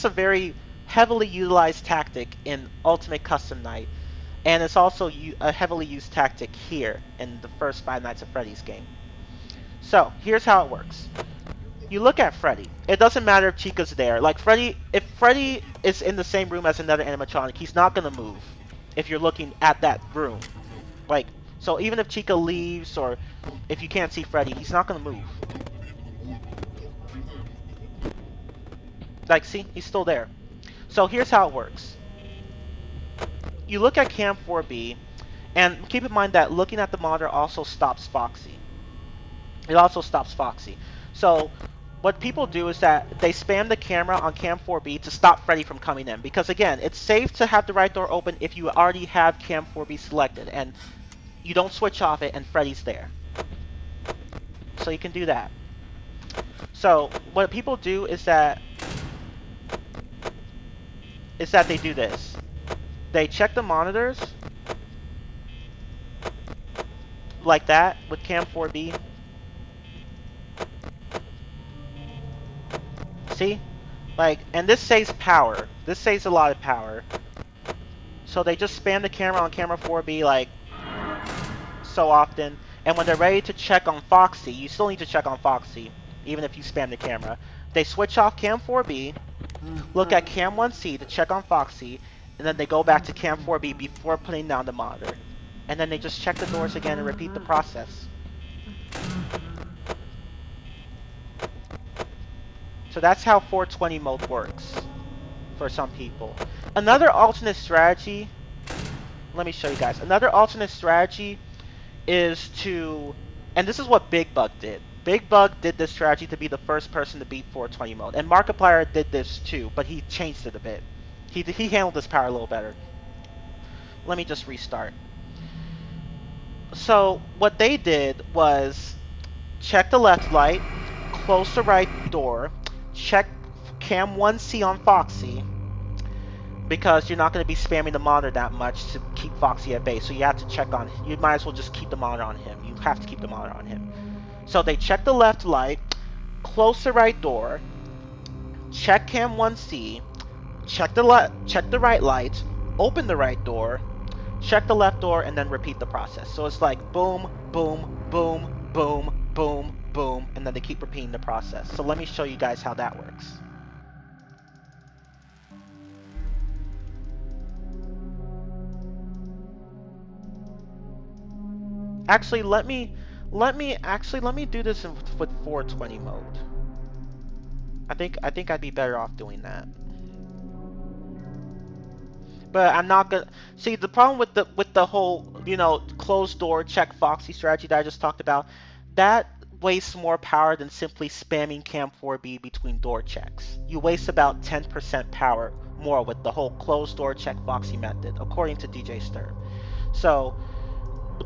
very heavily utilized tactic in Ultimate Custom Night, and it's also a heavily used tactic here in the first Five Nights at Freddy's game. So here's how it works. You look at Freddy. It doesn't matter if Chica's there. Like, if Freddy is in the same room as another animatronic, he's not gonna move if you're looking at that room. Like, so even if Chica leaves, or if you can't see Freddy, he's not gonna move. Like, see, he's still there. So here's how it works. You look at Cam 4B, and keep in mind that looking at the monitor also stops Foxy. It also stops Foxy. So what people do is that they spam the camera on Cam 4B to stop Freddy from coming in. Because again, it's safe to have the right door open if you already have Cam 4B selected, and you don't switch off it and Freddy's there. So you can do that. So what people do is that they do this. They check the monitors like that with Cam 4B. See? Like, and this saves power. This saves a lot of power. So they just spam the camera on camera 4B like so often. And when they're ready to check on Foxy, you still need to check on Foxy, even if you spam the camera. They switch off Cam 4B, look at Cam 1C to check on Foxy, and then they go back to Cam 4B before putting down the monitor. And then they just check the doors again and repeat the process. So that's how 420 mode works for some people. Another alternate strategy, let me show you guys. Another alternate strategy is to, and this is what Big Bug did. Big Bug did this strategy to be the first person to beat 420 mode, and Markiplier did this too, but he changed it a bit. He handled this power a little better. Let me just restart. So what they did was check the left light, close the right door, check cam 1C on Foxy, because you're not going to be spamming the monitor that much to keep Foxy at bay. So you have to check on him. You might as well just keep the monitor on him. You have to keep the monitor on him. So they check the left light, close the right door, check cam 1C, check the right light, open the right door, check the left door, and then repeat the process. So it's like boom, boom, boom, boom, boom, boom, and then they keep repeating the process. So let me show you guys how that works. Actually, let me do this with 420 mode. I think I'd be better off doing that. But I'm not gonna see the problem with the whole, you know, closed door check Foxy strategy that I just talked about. That wastes more power than simply spamming cam 4B between door checks. You waste about 10% power more with the whole closed door check Foxy method, according to DJ Stir. So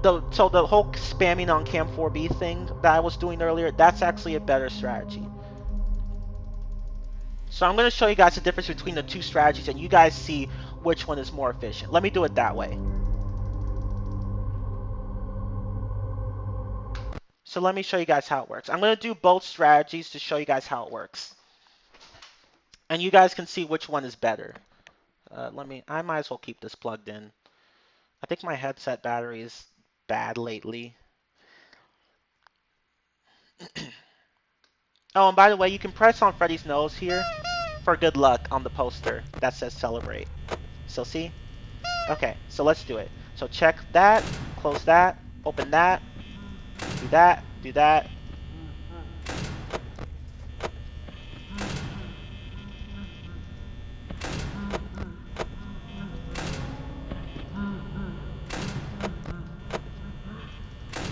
the whole spamming on cam 4B thing that I was doing earlier, that's actually a better strategy. So I'm going to show you guys the difference between the two strategies, and you guys see which one is more efficient. Let me do it that way. So let me show you guys how it works. I'm going to do both strategies to show you guys how it works. And you guys can see which one is better. I might as well keep this plugged in. I think my headset battery is bad lately. Oh, and by the way, you can press on Freddy's nose here for good luck on the poster that says celebrate. So see? Okay, so let's do it. So check that, close that, open that, do that, do that.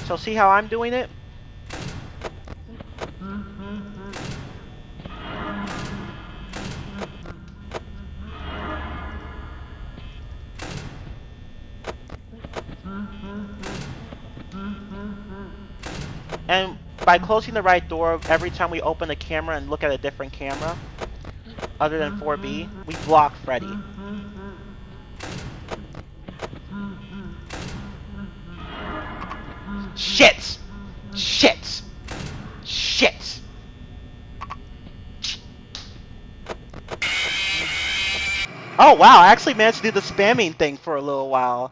So see how I'm doing it? And by closing the right door, every time we open a camera and look at a different camera, other than 4B, we block Freddy. Shit! Shit! Shit! Oh wow, I actually managed to do the spamming thing for a little while.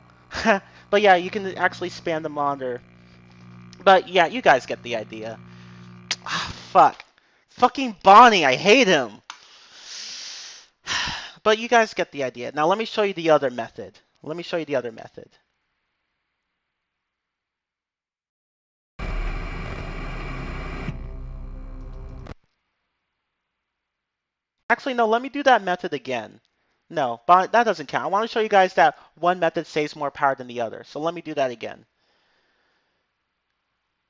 But yeah, you can actually spam the monitor. But yeah, you guys get the idea. Ah, fuck. Fucking Bonnie, I hate him. But you guys get the idea. Now let me show you the other method. Let me show you the other method. Actually, no, let me do that method again. No, but that doesn't count. I want to show you guys that one method saves more power than the other. So let me do that again.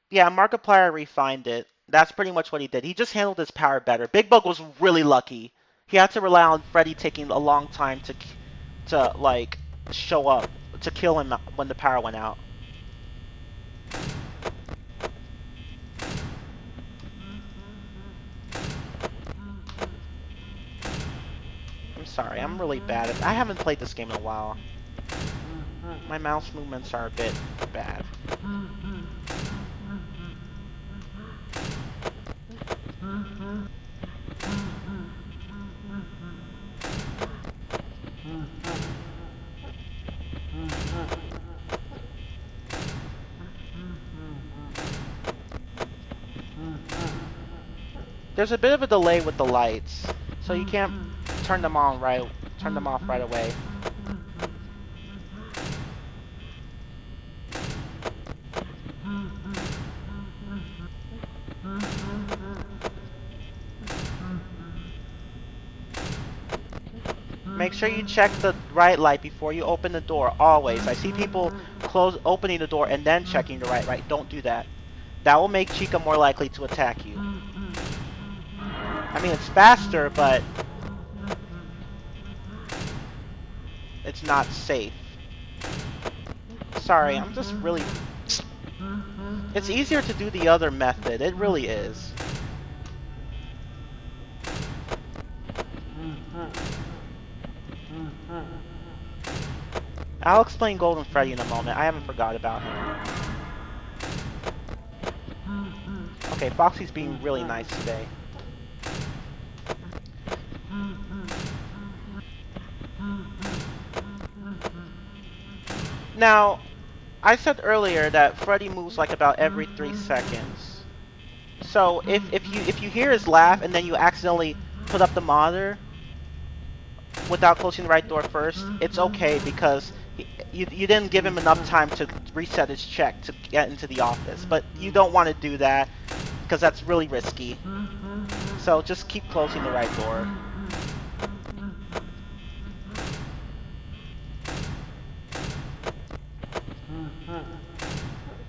Yeah, Markiplier refined it. That's pretty much what he did. He just handled his power better. Big Bug was really lucky. He had to rely on Freddy taking a long time to like show up to kill him when the power went out. I'm sorry, I'm really bad at I haven't played this game in a while. My mouse movements are a bit bad. There's a bit of a delay with the lights, so you can't turn them off right away. Make sure you check the right light before you open the door, always. I see people opening the door and then checking the right light. Don't do that. That will make Chica more likely to attack you. I mean, it's faster, but it's not safe. Sorry, I'm just really... It's easier to do the other method. It really is. I'll explain Golden Freddy in a moment. I haven't forgot about him. Okay, Foxy's being really nice today. Now, I said earlier that Freddy moves like about every 3 seconds. So if you hear his laugh and then you accidentally put up the monitor without closing the right door first, it's okay because you didn't give him enough time to reset his check to get into the office. But you don't want to do that because that's really risky. So just keep closing the right door.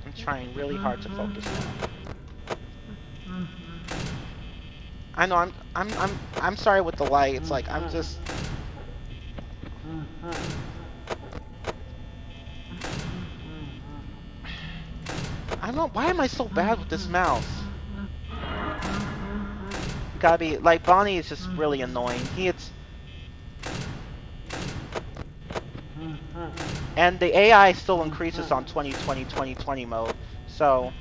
I'm trying really hard to focus now. I know I'm sorry with the light. It's like I'm just I don't know, why am I so bad with this mouse? Gotta be like Bonnie is just really annoying. And the AI still increases on 2020 mode. So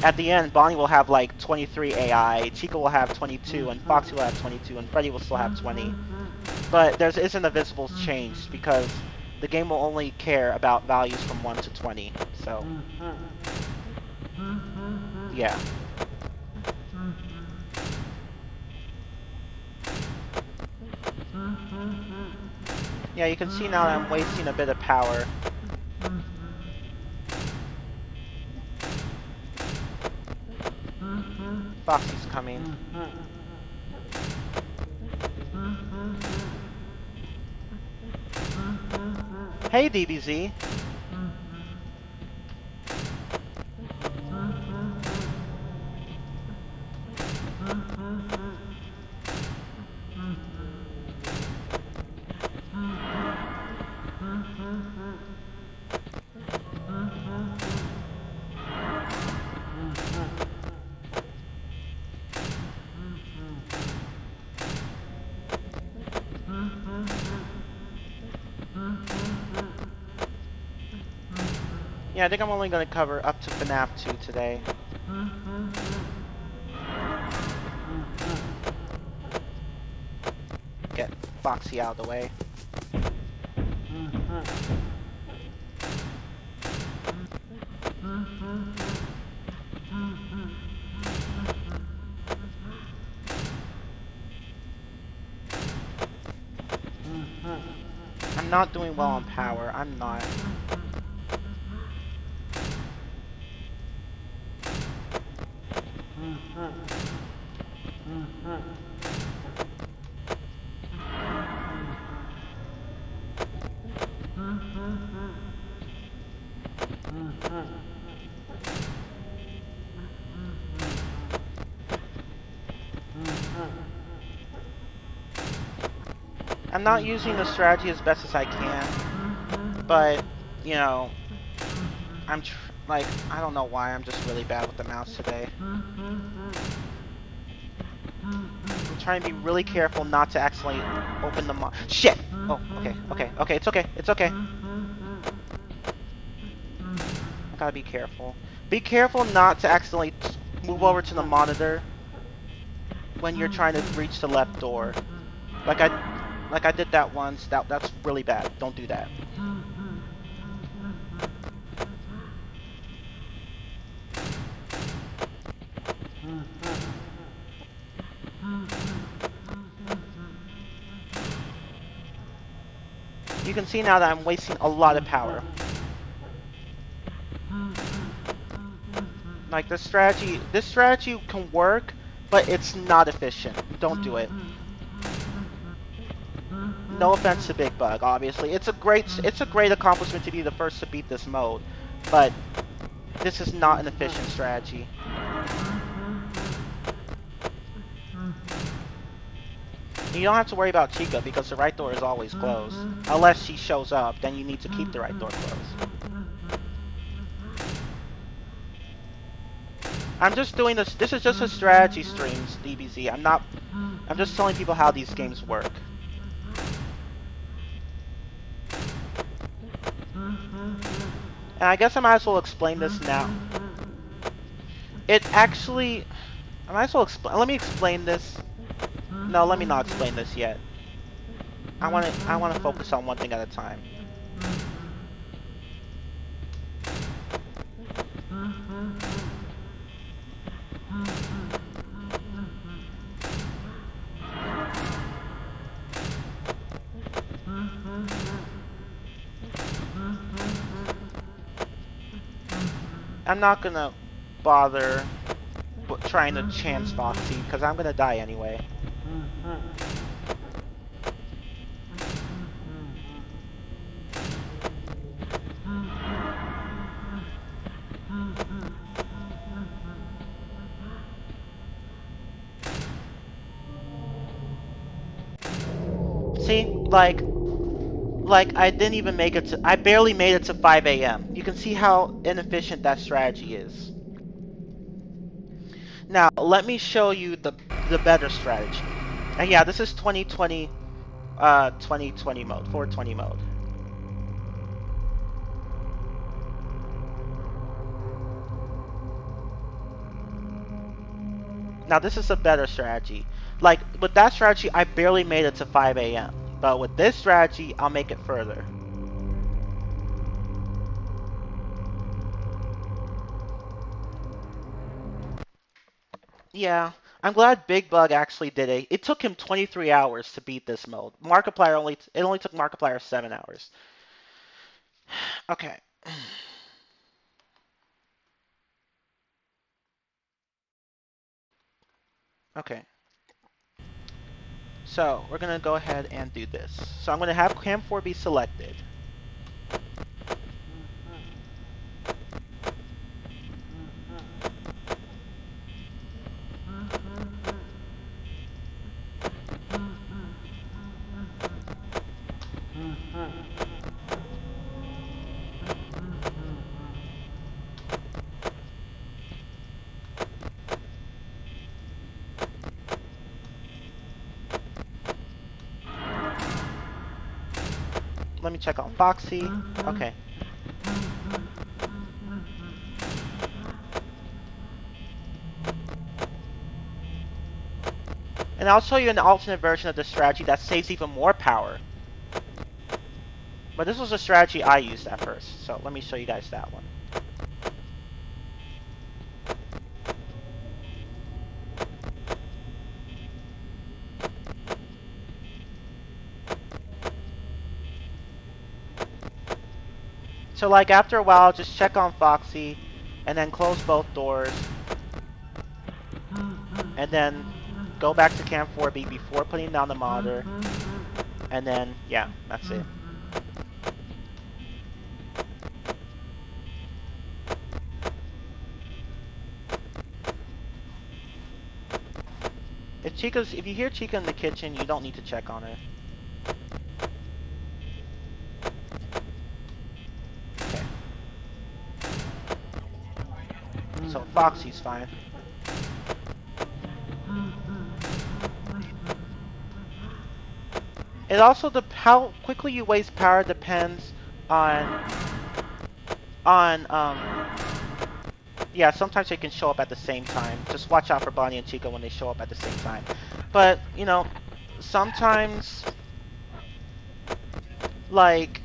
at the end, Bonnie will have like 23 AI, Chica will have 22, and Foxy will have 22, and Freddy will still have 20. But there isn't a visible change because the game will only care about values from 1 to 20. So yeah. Yeah, you can see now that I'm wasting a bit of power. Foxy's coming. Hey, DBZ. Yeah, I think I'm only going to cover up to FNAF 2 today. Get Foxy out of the way. I'm not doing well on power. I'm not. I'm not using the strategy as best as I can, but, you know, like, I don't know why, I'm just really bad with the mouse today. I'm trying to be really careful not to accidentally open the shit! Oh, okay, it's okay. I gotta be careful. Be careful not to accidentally move over to the monitor when you're trying to reach the left door. Like I did that once. That's really bad. Don't do that. You can see now that I'm wasting a lot of power. Like this strategy can work, but it's not efficient. Don't do it. No offense to Big Bug, obviously. It's a great accomplishment to be the first to beat this mode, but This is not an efficient strategy. You don't have to worry about Chica because the right door is always closed. Unless she shows up, then you need to keep the right door closed. I'm just doing this. This is just a strategy stream, DBZ. I'm just telling people how these games work. And I guess I might as well explain this now. It actually... I might as well explain... Let me explain this. No, let me not explain this yet. I want to focus on one thing at a time. I'm not gonna bother trying to chance Foxy because I'm gonna die anyway. See, like I didn't even make it to, I barely made it to 5 a.m. You can see how inefficient that strategy is. Now, let me show you the better strategy. And yeah, this is 2020 mode, 420 mode. Now, this is a better strategy. Like, with that strategy, I barely made it to 5 a.m. But with this strategy, I'll make it further. Yeah, I'm glad Big Bug actually did it. It took him 23 hours to beat this mode. Markiplier it only took Markiplier 7 hours. Okay. Okay. So, we're going to go ahead and do this. So, I'm going to have Cam 4 be selected. Let me check on Foxy. Okay. And I'll show you an alternate version of the strategy that saves even more power. But this was a strategy I used at first, so let me show you guys that one. So like after a while, just check on Foxy, and then close both doors, and then go back to Cam 4B before putting down the monitor, and then yeah, that's it. If you hear Chica in the kitchen, you don't need to check on her. Okay. So Foxy's fine. It also how quickly you waste power depends on yeah, sometimes they can show up at the same time. Just watch out for Bonnie and Chica when they show up at the same time. But, you know, sometimes, like,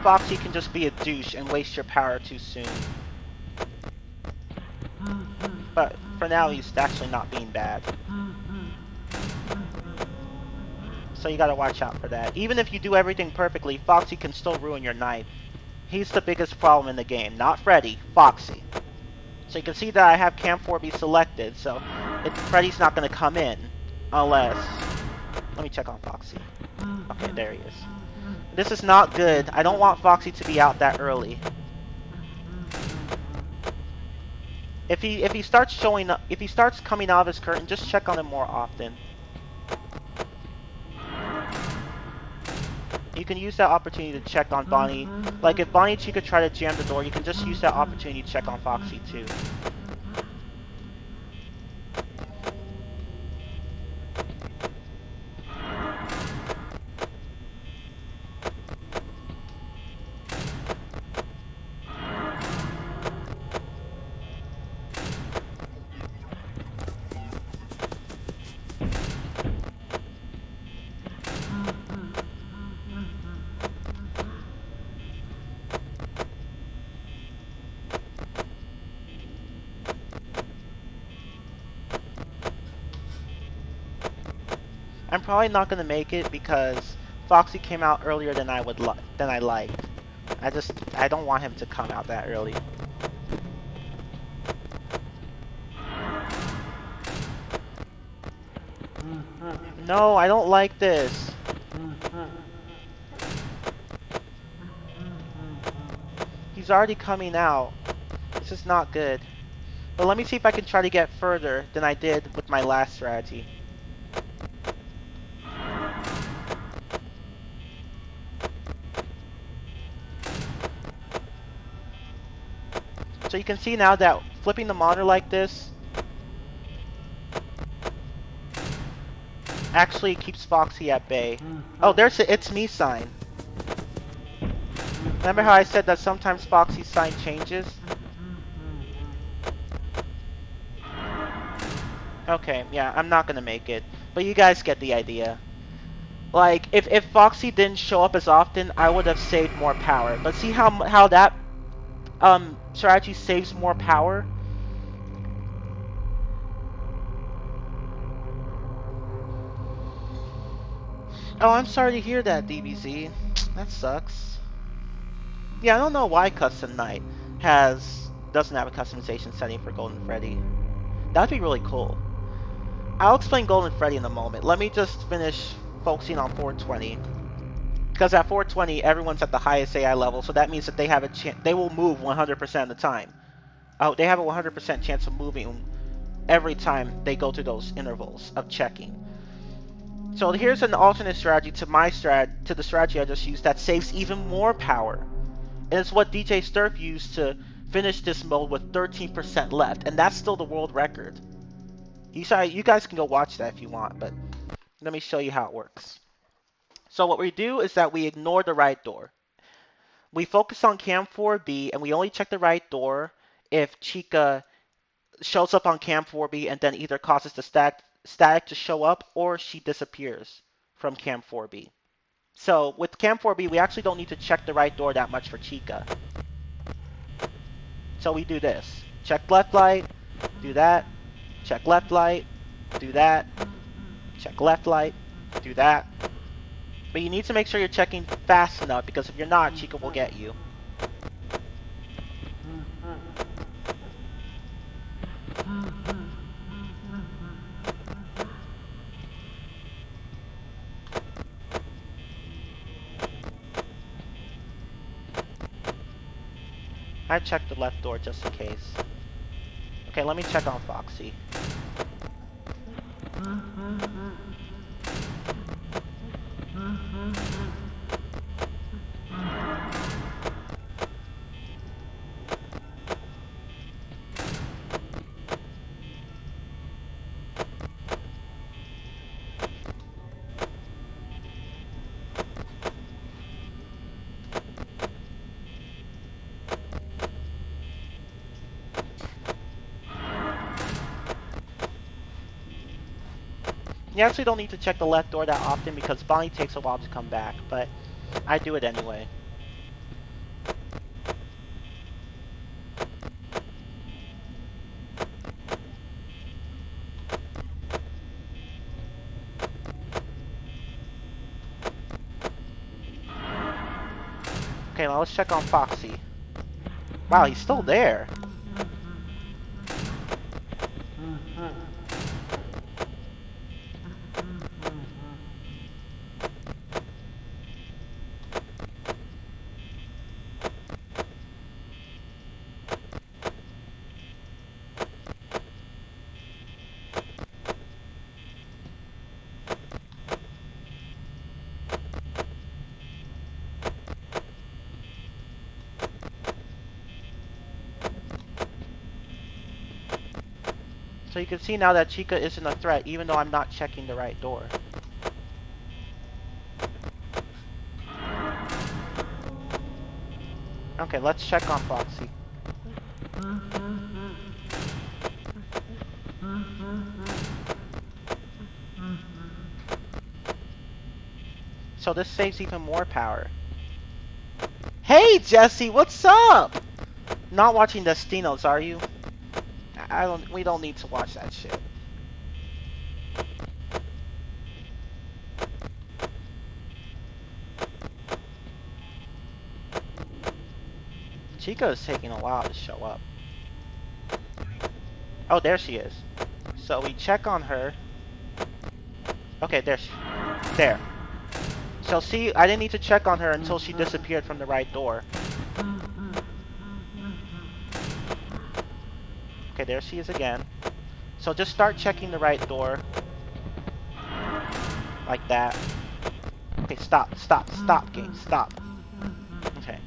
Foxy can just be a douche and waste your power too soon. But for now, he's actually not being bad. So you gotta watch out for that. Even if you do everything perfectly, Foxy can still ruin your night. He's the biggest problem in the game. Not Freddy, Foxy. So you can see that I have Cam 4B selected, so Freddy's not going to come in unless... Let me check on Foxy. Okay, there he is. This is not good. I don't want Foxy to be out that early. If he starts showing up, if he starts coming out of his curtain, just check on him more often. You can use that opportunity to check on Bonnie. Like if Bonnie and Chica try to jam the door, you can just use that opportunity to check on Foxy too. I'm probably not gonna make it because Foxy came out earlier than I liked. I don't want him to come out that early. No, I don't like this. He's already coming out. This is not good. But let me see if I can try to get further than I did with my last strategy. So you can see now that flipping the monitor like this actually keeps Foxy at bay. Oh, there's the "It's me" sign. Remember how I said that sometimes Foxy's sign changes? Okay, yeah, I'm not gonna make it. But you guys get the idea. Like, if Foxy didn't show up as often, I would have saved more power. But see how that strategy saves more power? Oh, I'm sorry to hear that, DBZ. That sucks. Yeah, I don't know why Custom Night doesn't have a customization setting for Golden Freddy. That'd be really cool. I'll explain Golden Freddy in a moment. Let me just finish focusing on 420. Because at 420, everyone's at the highest AI level, so that means that they have a chance. They will move 100% of the time. Oh, they have a 100% chance of moving every time they go through those intervals of checking. So here's an alternate strategy to the strategy I just used that saves even more power. And it's what DJ Sturf used to finish this mode with 13% left, and that's still the world record. You guys can go watch that if you want, but let me show you how it works. So what we do is that we ignore the right door. We focus on cam 4B, and we only check the right door if Chica shows up on cam 4B and then either causes the static to show up or she disappears from cam 4B. So with cam 4B, we actually don't need to check the right door that much for Chica. So we do this. Check left light, do that, check left light, do that, check left light, do that. But you need to make sure you're checking fast enough, because if you're not, Chica will get you. I checked the left door just in case. Okay, let me check on Foxy. You actually don't need to check the left door that often because Bonnie takes a while to come back, but I do it anyway. Okay, now let's check on Foxy. Wow, he's still there. So you can see now that Chica isn't a threat, even though I'm not checking the right door. Okay, let's check on Foxy. So this saves even more power. Hey Jesse, what's up? Not watching Destinos, are you? We don't need to watch that shit. Chica is taking a while to show up. Oh, there she is. So we check on her. Okay, there. So see, I didn't need to check on her until she disappeared from the right door. Okay, there she is again. So just start checking the right door. Like that. Okay, stop, game, stop. Okay.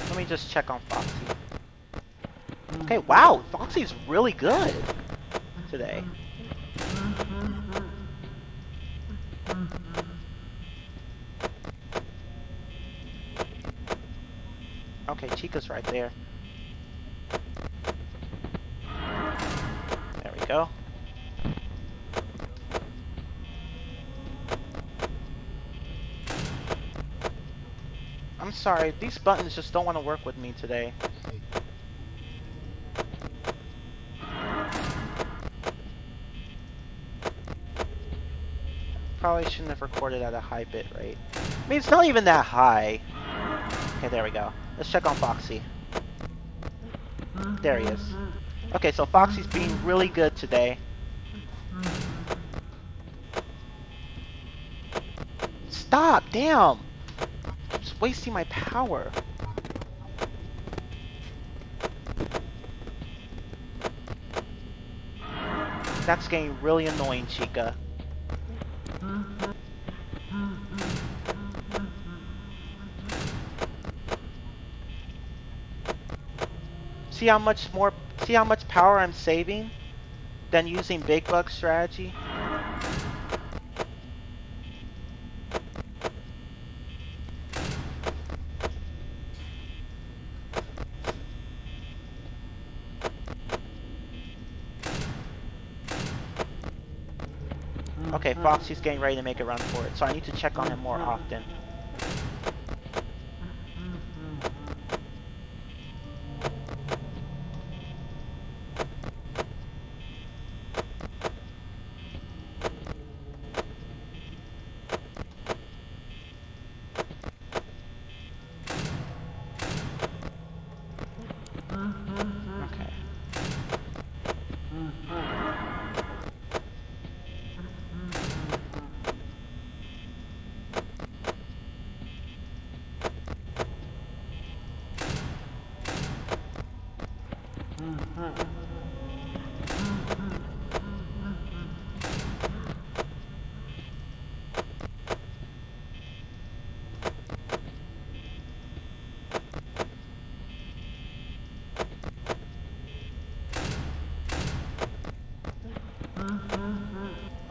Let me just check on Foxy. Okay, wow, Foxy's really good today. Okay, Chica's right there. There we go. I'm sorry, these buttons just don't want to work with me today. Probably shouldn't have recorded at a high bit rate. I mean, it's not even that high. Okay, there we go. Let's check on Foxy. There he is. Okay, so Foxy's being really good today. Stop! Damn! Keeps wasting my power. That's getting really annoying, Chica. See how much power I'm saving than using Big Bug strategy? Okay, Foxy's getting ready to make a run for it, so I need to check on him more often. Okay.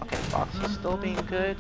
Okay, Foxy's still being good.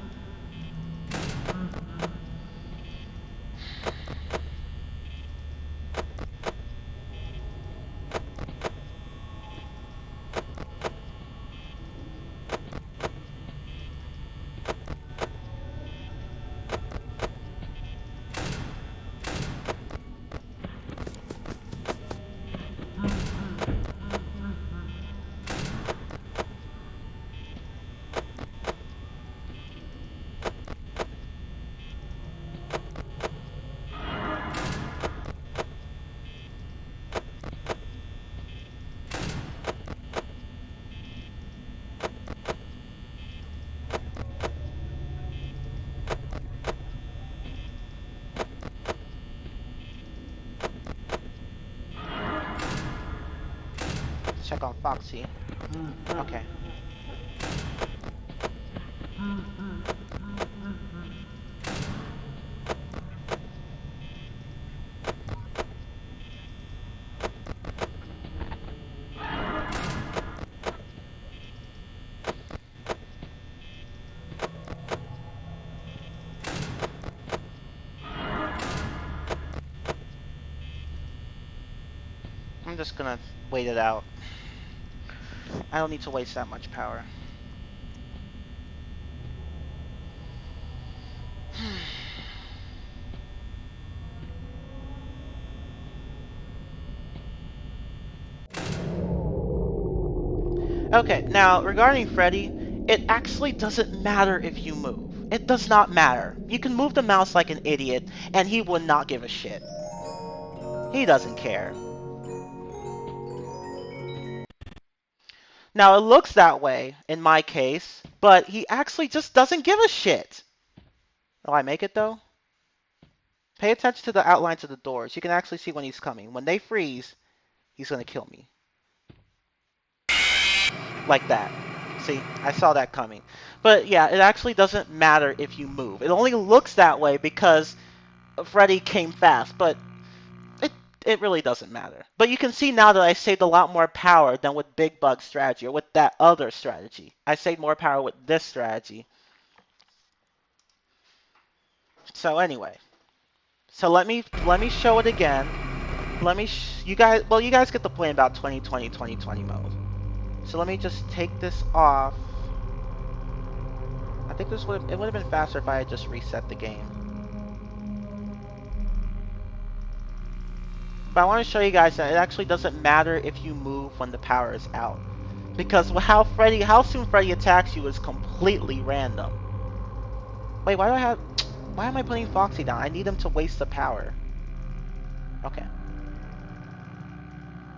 check on Foxy. Okay. I'm just gonna wait it out. I don't need to waste that much power. Okay, now regarding Freddy, it actually doesn't matter if you move. It does not matter. You can move the mouse like an idiot, and he would not give a shit. He doesn't care. Now, it looks that way in my case, but he actually just doesn't give a shit. Will I make it, though? Pay attention to the outlines of the doors. You can actually see when he's coming. When they freeze, he's going to kill me. Like that. See, I saw that coming. But yeah, it actually doesn't matter if you move. It only looks that way because Freddy came fast, but it really doesn't matter. But you can see now that I saved a lot more power than with Big Bug strategy or with that other strategy. I saved more power with this strategy. So anyway, so let me show it again. You guys get to play in about 2020 mode. So let me just take this off. I think it would have been faster if I had just reset the game. But I want to show you guys that it actually doesn't matter if you move when the power is out. Because how soon Freddy attacks you is completely random. Wait, why am I putting Foxy down? I need him to waste the power. Okay.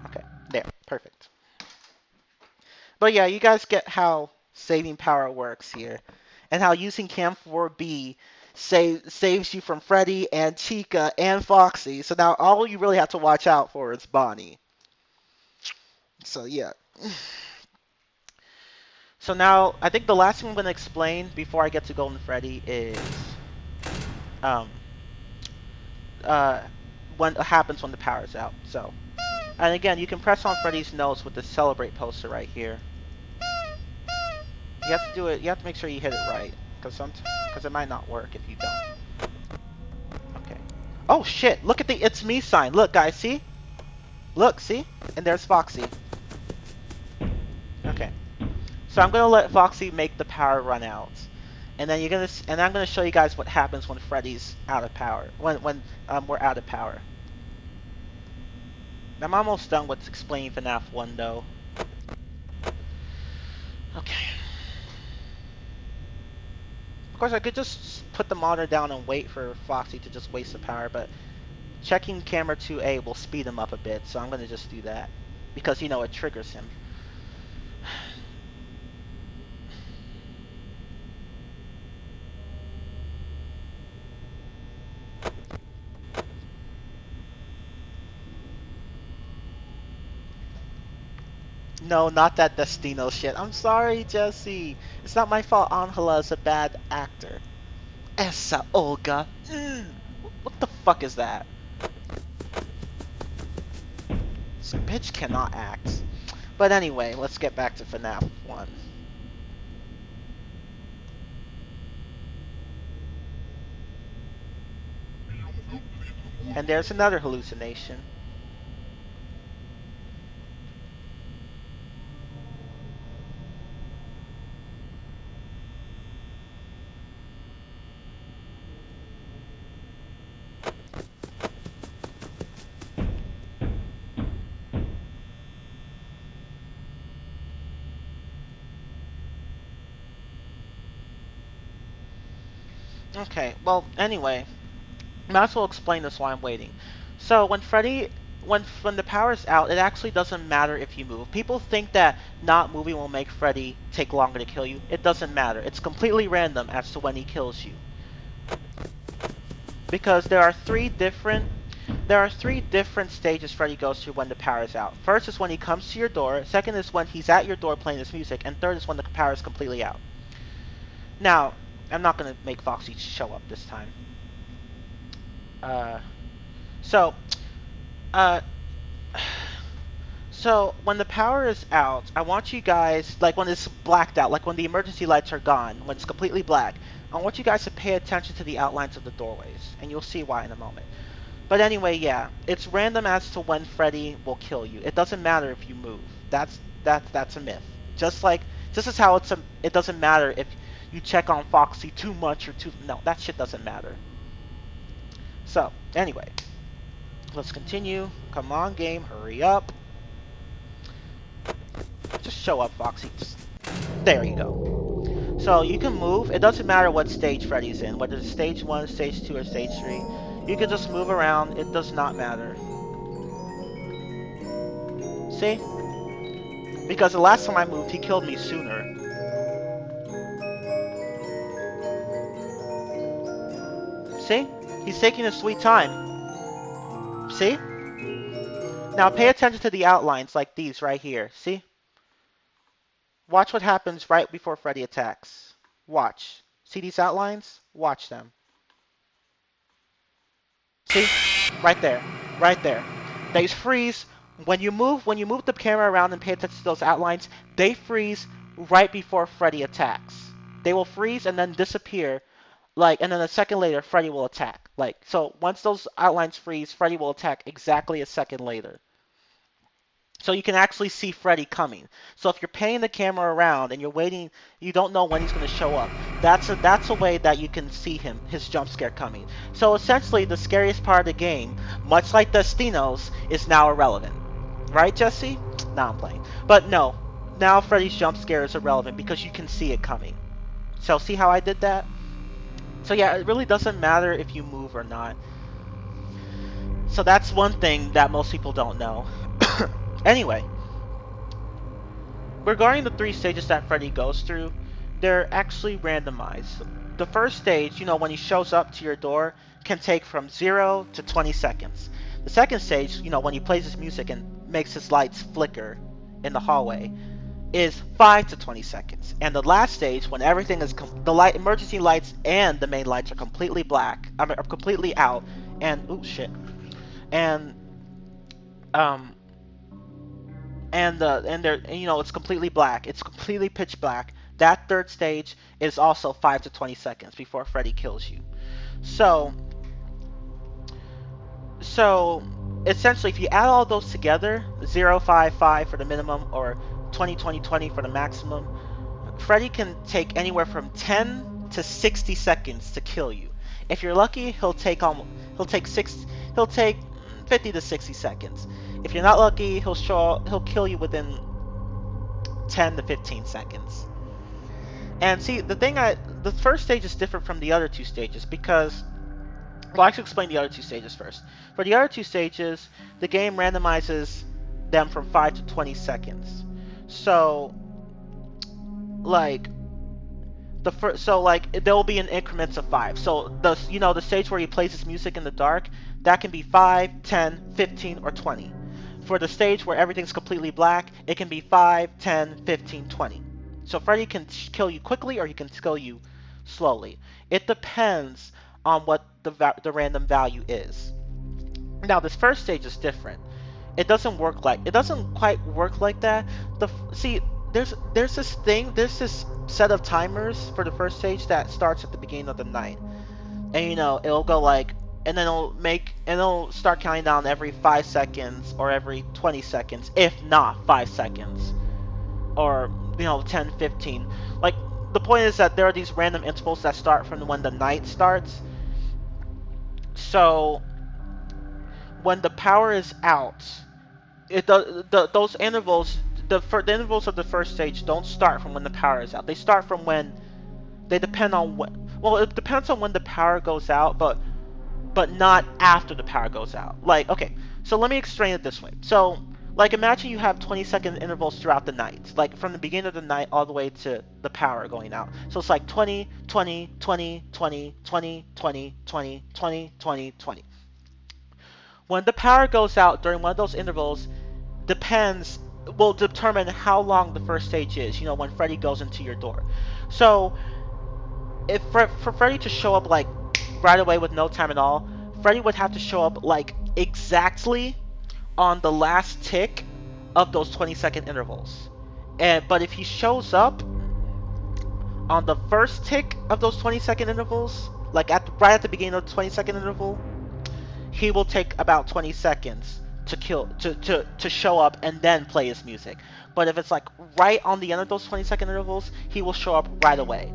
Okay, there, perfect. But yeah, you guys get how saving power works here. And how using Cam 4B saves you from Freddy and Chica and Foxy. So now all you really have to watch out for is Bonnie. So yeah. So now, I think the last thing I'm going to explain before I get to Golden Freddy is what happens when the power's out. So, and again, you can press on Freddy's nose with the Celebrate poster right here. You have to do it. You have to make sure you hit it right, because it might not work if you don't. Okay. Oh shit! Look at the "It's me" sign. Look, guys, see? Look, see? And there's Foxy. Okay. So I'm gonna let Foxy make the power run out, and then I'm gonna show you guys what happens when Freddy's out of power. When we're out of power. I'm almost done with explaining FNAF 1 though. Okay. Of course, I could just put the monitor down and wait for Foxy to just waste the power, but checking camera 2A will speed him up a bit, so I'm gonna just do that because you know it triggers him. No, not that Destino shit. I'm sorry, Jesse. It's not my fault Angela is a bad actor. Essa Olga. What the fuck is that? This bitch cannot act. But anyway, let's get back to FNAF 1. And there's another hallucination. Okay, well, anyway, might as well explain this while I'm waiting. So when the power's out, it actually doesn't matter if you move. People think that not moving will make Freddy take longer to kill you. It doesn't matter. It's completely random as to when he kills you. Because there are three different there are three different stages Freddy goes through when the power is out. First is when he comes to your door, second is when he's at your door playing his music, and third is when the power is completely out. Now, I'm not going to make Foxy show up this time. Uh, so, uh, so when the power is out, I want you guys, like when it's blacked out, like when the emergency lights are gone, when it's completely black, I want you guys to pay attention to the outlines of the doorways, and you'll see why in a moment. But anyway, yeah, it's random as to when Freddy will kill you. It doesn't matter if you move. That's a myth. Just as how it doesn't matter if you check on Foxy too much or too no, that shit doesn't matter. So, anyway, let's continue. Come on, game, hurry up. Just show up, Foxy. There you go. So you can move. It doesn't matter what stage Freddy's in, whether it's stage 1, stage 2, or stage 3. You can just move around. It does not matter. See? Because the last time I moved, he killed me sooner. See? He's taking his sweet time. See? Now pay attention to the outlines like these right here. See? Watch what happens right before Freddy attacks. Watch. See these outlines? Watch them. See? Right there. Right there. They freeze. When you move the camera around and pay attention to those outlines, they freeze right before Freddy attacks. They will freeze and then disappear. And then a second later, Freddy will attack. So once those outlines freeze, Freddy will attack exactly a second later. So you can actually see Freddy coming. So if you're paying the camera around and you're waiting, you don't know when he's going to show up. That's a way that you can see his jump scare coming. So essentially, the scariest part of the game, much like Destino's, is now irrelevant. Right, Jesse? Now I'm playing. But no, now Freddy's jump scare is irrelevant because you can see it coming. So see how I did that? So yeah, it really doesn't matter if you move or not. So that's one thing that most people don't know. Anyway, regarding the three stages that Freddy goes through, they're actually randomized. The first stage, when he shows up to your door, can take from 0 to 20 seconds. The second stage, when he plays his music and makes his lights flicker in the hallway, is 5 to 20 seconds. And the last stage, when everything is emergency lights and the main lights are completely black, are completely out, and it's completely black. It's completely pitch black. That third stage is also 5 to 20 seconds before Freddy kills you. So essentially, if you add all those together, 0, 5, 5 for the minimum, or 20, 20, 20 for the maximum, Freddy can take anywhere from 10 to 60 seconds to kill you. If you're lucky, he'll take 50 to 60 seconds. If you're not lucky, he'll kill you within 10 to 15 seconds. And see, the first stage is different from the other two stages because, well, I should explain the other two stages first. For the other two stages, the game randomizes them from 5 to 20 seconds. So, there will be in increments of 5. So the stage where he plays his music in the dark, that can be 5, 10, 15, or 20. For the stage where everything's completely black, it can be 5, 10, 15, 20. So Freddy can kill you quickly or he can kill you slowly. It depends on what the random value is. Now this first stage is different. It doesn't quite work like that. There's this set of timers for the first stage that starts at the beginning of the night. And it'll go and then it'll start counting down every 5 seconds or every 20 seconds, if not 5 seconds. Or 10, 15. The point is that there are these random intervals that start from when the night starts. So when the power is out, those intervals, the intervals of the first stage don't start from when the power is out. They start from it depends on when the power goes out, but not after the power goes out. Okay, so let me explain it this way. So, imagine you have 20-second intervals throughout the night, from the beginning of the night all the way to the power going out. So it's 20, 20, 20, 20, 20, 20, 20, 20, 20, 20. When the power goes out during one of those intervals, depends will determine how long the first stage is. You know, when Freddy goes into your door. So if for Freddy to show up like right away with no time at all, Freddy would have to show up like exactly on the last tick of those 20-second intervals. But if he shows up on the first tick of those 20-second intervals, like right at the beginning of the 20-second interval, he will take about 20 seconds to show up and then play his music. But if it's like right on the end of those 20-second intervals, he will show up right away.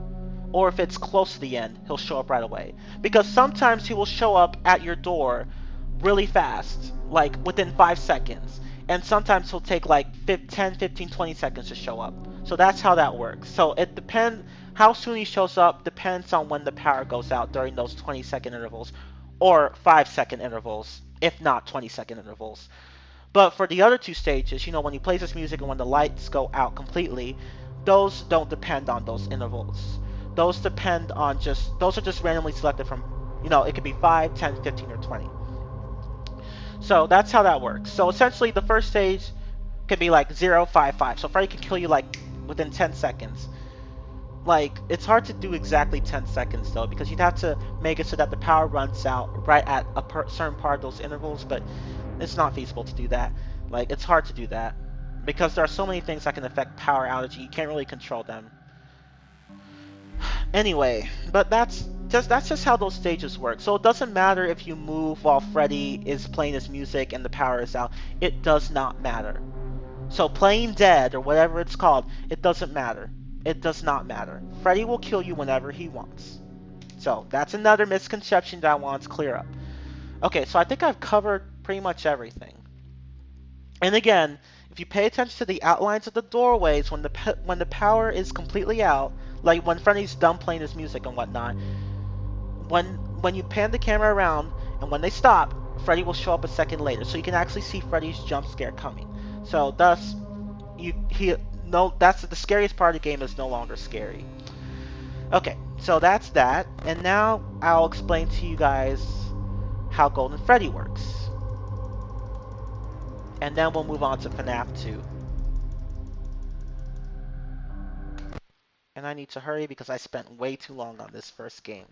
Or if it's close to the end, he'll show up right away. Because sometimes he will show up at your door really fast, like within 5 seconds. And sometimes he'll take like 10, 15, 20 seconds to show up. So that's how that works. So it depends, how soon he shows up depends on when the power goes out during those 20-second intervals or 5-second intervals, if not 20-second intervals. But for the other two stages, you know, when he plays his music and when the lights go out completely, those don't depend on those intervals. Those depend on those are just randomly selected from, you know, it could be 5, 10, 15, or 20. So that's how that works. So essentially the first stage could be like 0, 5, 5. So Freddy can kill you like within 10 seconds. Like, it's hard to do exactly 10 seconds though, because you'd have to make it so that the power runs out right at a certain part of those intervals, but it's not feasible to do that. Like, it's hard to do that because there are so many things that can affect power outage. You can't really control them. Anyway, but that's just how those stages work. So it doesn't matter if you move while Freddy is playing his music and the power is out. It does not matter. So playing dead or whatever it's called, it doesn't matter. It does not matter. Freddy will kill you whenever he wants. So that's another misconception that I want to clear up. Okay, so I think I've covered pretty much everything. And again, if you pay attention to the outlines of the doorways when the power is completely out, like when Freddy's done playing his music and whatnot, when you pan the camera around and when they stop, Freddy will show up a second later, so you can actually see Freddy's jump scare coming. So thus, that's the scariest part of the game is no longer scary. Okay, so that's that, and now I'll explain to you guys how Golden Freddy works. And then we'll move on to FNAF 2. And I need to hurry because I spent way too long on this first game.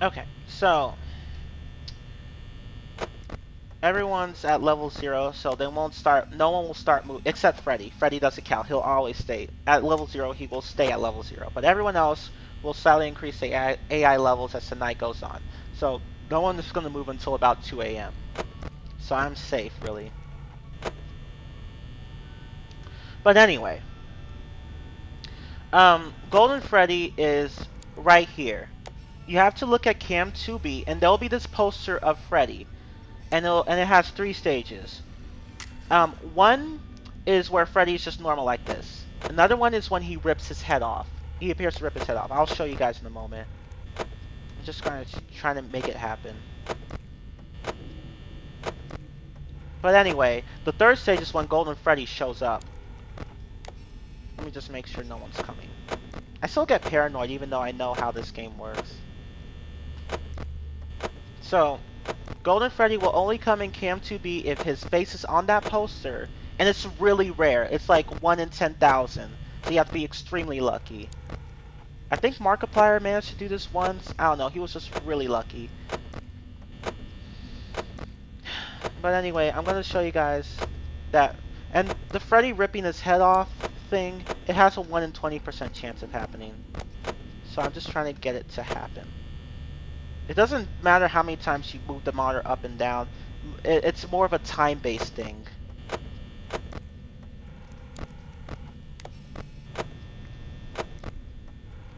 Okay, so everyone's at level 0, so they won't start. No one will start moving except Freddy. Freddy doesn't count. He'll always stay at level 0. He will stay at level 0. But everyone else will slightly increase the AI levels as the night goes on. So no one is going to move until about 2 a.m. So I'm safe, really. But anyway, Golden Freddy is right here. You have to look at Cam 2B, and there'll be this poster of Freddy, and it has 3 stages. One is where Freddy's just normal like this. Another one is when he rips his head off. He appears to rip his head off. I'll show you guys in a moment. I'm just trying to make it happen. But anyway, the third stage is when Golden Freddy shows up. Let me just make sure no one's coming. I still get paranoid even though I know how this game works. So, Golden Freddy will only come in Cam 2B if his face is on that poster, and it's really rare. It's like 1 in 10,000, so you have to be extremely lucky. I think Markiplier managed to do this once. I don't know, he was just really lucky. But anyway, I'm going to show you guys that. And the Freddy ripping his head off thing, it has a 1 in 20% chance of happening. So I'm just trying to get it to happen. It doesn't matter how many times you move the monitor up and down. It's more of a time-based thing.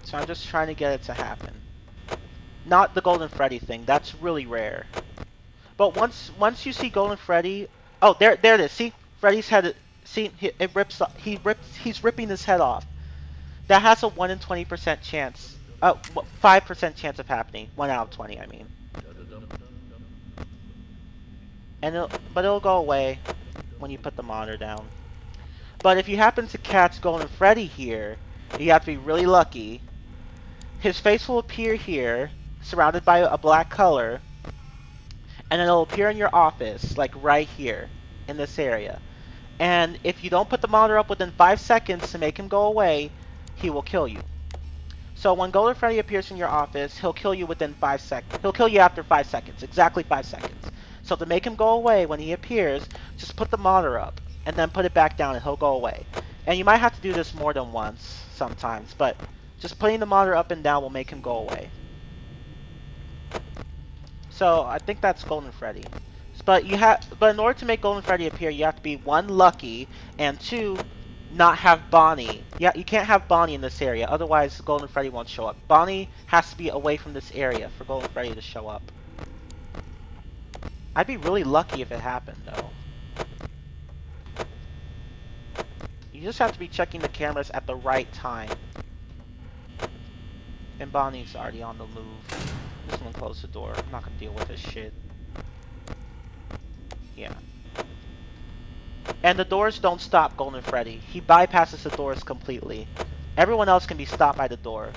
So I'm just trying to get it to happen. Not the Golden Freddy thing. That's really rare. But once you see Golden Freddy, oh, there it is. See, Freddy's head. See, he's ripping his head off. That has a 1 in 20% chance. 5% chance of happening. 1 out of 20, I mean. but it'll go away when you put the monitor down. But if you happen to catch Golden Freddy here, you have to be really lucky. His face will appear here, surrounded by a black color, and then it'll appear in your office, like right here, in this area. And if you don't put the monitor up within 5 seconds to make him go away, he will kill you. So when Golden Freddy appears in your office, he'll kill you within 5 seconds. He'll kill you after 5 seconds, exactly 5 seconds. So to make him go away when he appears, just put the monitor up and then put it back down and he'll go away. And you might have to do this more than once sometimes, but just putting the monitor up and down will make him go away. So I think that's Golden Freddy. But in order to make Golden Freddy appear, you have to be one, lucky, and two, not have Bonnie. Yeah, you can't have Bonnie in this area, otherwise Golden Freddy won't show up. Bonnie has to be away from this area for Golden Freddy to show up. I'd be really lucky if it happened, though. You just have to be checking the cameras at the right time. And Bonnie's already on the move. Just gonna close the door. I'm not gonna deal with this shit. Yeah. And the doors don't stop Golden Freddy. He bypasses the doors completely. Everyone else can be stopped by the door.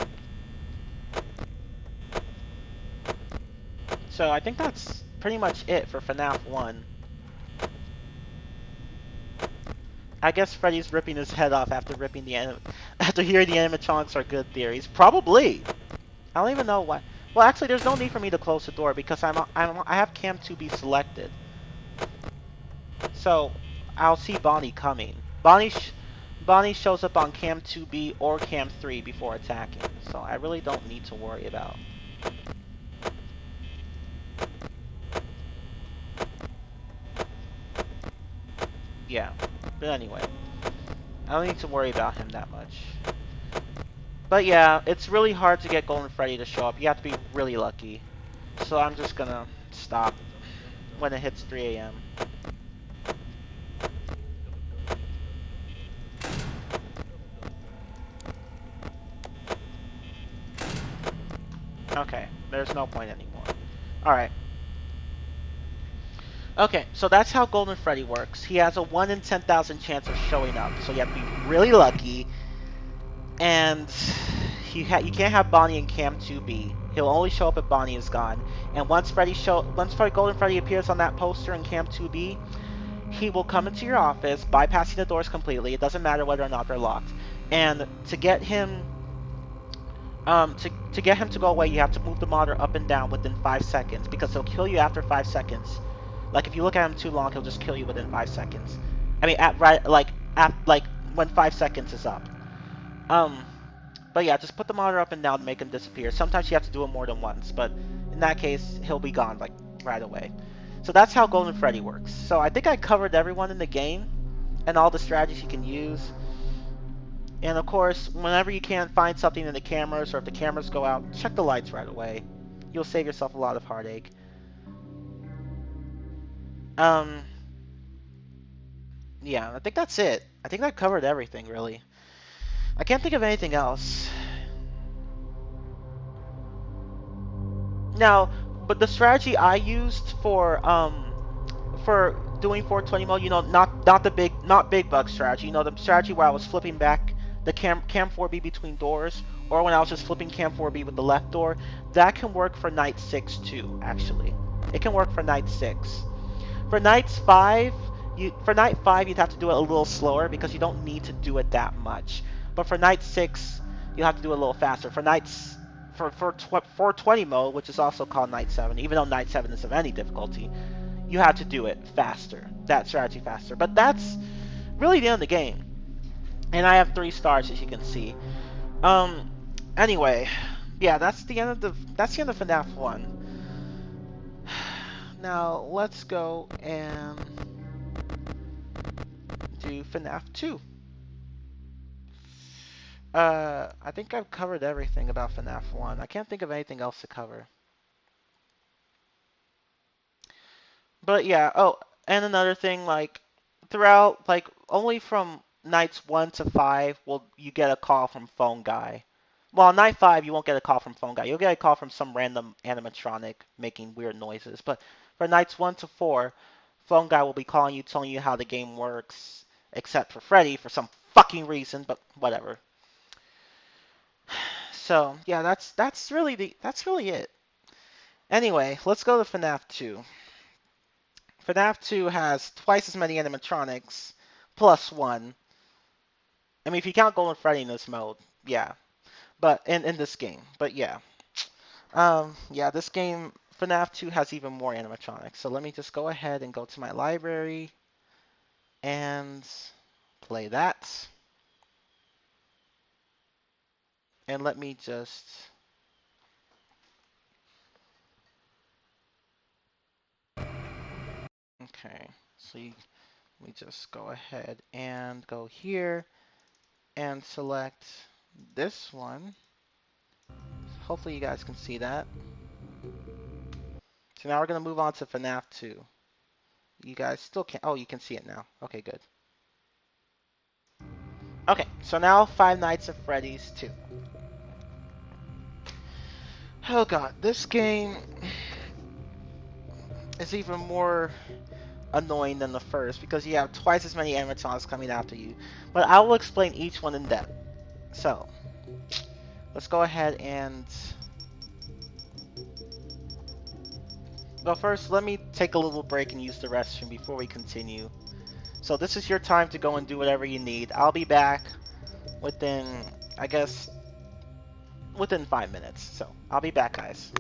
So I think that's pretty much it for FNAF 1. I guess Freddy's ripping his head off after after hearing the animatronics are good theories. Probably. I don't even know why. Well, actually, there's no need for me to close the door because I have Cam 2B selected. So I'll see Bonnie coming. Bonnie shows up on Cam 2B or Cam 3 before attacking, so I really don't need to worry about. Yeah, but anyway, I don't need to worry about him that much. But yeah, it's really hard to get Golden Freddy to show up. You have to be really lucky. So I'm just gonna stop when it hits 3 a.m. Okay, there's no point anymore. Alright. Okay, so that's how Golden Freddy works. He has a 1 in 10,000 chance of showing up, so you have to be really lucky. And you can't have Bonnie and Cam 2B. He'll only show up if Bonnie is gone. And once Golden Freddy appears on that poster in Cam 2B, he will come into your office, bypassing the doors completely. It doesn't matter whether or not they're locked. And to get him to get him to go away, you have to move the monitor up and down within 5 seconds, because he'll kill you after 5 seconds. Like if you look at him too long, he'll just kill you within 5 seconds. I mean, like when 5 seconds is up. But yeah, just put the monitor up and down to make him disappear. Sometimes you have to do it more than once, but in that case, he'll be gone like right away. So that's how Golden Freddy works. So I think I covered everyone in the game and all the strategies you can use. And of course, whenever you can't find something in the cameras, or if the cameras go out, check the lights right away. You'll save yourself a lot of heartache. Yeah, I think that's it. I think I covered everything, really. I can't think of anything else. Now, but the strategy I used for doing 420 mode, you know, not big bug strategy, you know, the strategy where I was flipping back the cam 4B between doors, or when I was just flipping cam 4B with the left door, that can work for night 6 too, actually. It can work for night 6. For night 5, you'd have to do it a little slower because you don't need to do it that much. But for night 6, you'll have to do it a little faster. For 420 mode, which is also called night 7, even though night 7 is of any difficulty, you have to do it faster. That strategy faster. But that's really the end of the game. And I have 3 stars, as you can see. Anyway, yeah, that's the end of FNAF 1. Now let's go and do FNAF 2. I think I've covered everything about FNAF 1. I can't think of anything else to cover. But yeah, oh, and another thing, like, throughout, like, only from nights 1 to 5 will you get a call from phone guy. Well, night 5, you won't get a call from phone guy. You'll get a call from some random animatronic making weird noises. But for nights 1 to 4, phone guy will be calling you, telling you how the game works, except for Freddy for some fucking reason. But whatever. So yeah, that's really it. Anyway, let's go to FNAF 2. FNAF 2 has twice as many animatronics, plus one. I mean, if you count Golden Freddy in this mode, yeah. But in this game, but yeah. Yeah, this game, FNAF 2 has even more animatronics. So let me just go ahead and go to my library and play that. And let me just... Okay, so let me just go ahead and go here and select this one. Hopefully you guys can see that. So now we're going to move on to FNAF 2. You guys still can't... Oh, you can see it now. Okay, good. Okay, so now Five Nights at Freddy's 2. Oh god, this game is even more annoying than the first because you have twice as many animatronics coming after you. But I will explain each one in depth. So, let's go ahead and... Well, first, let me take a little break and use the restroom before we continue. So this is your time to go and do whatever you need. I'll be back within, I guess, within 5 minutes. So, I'll be back, guys.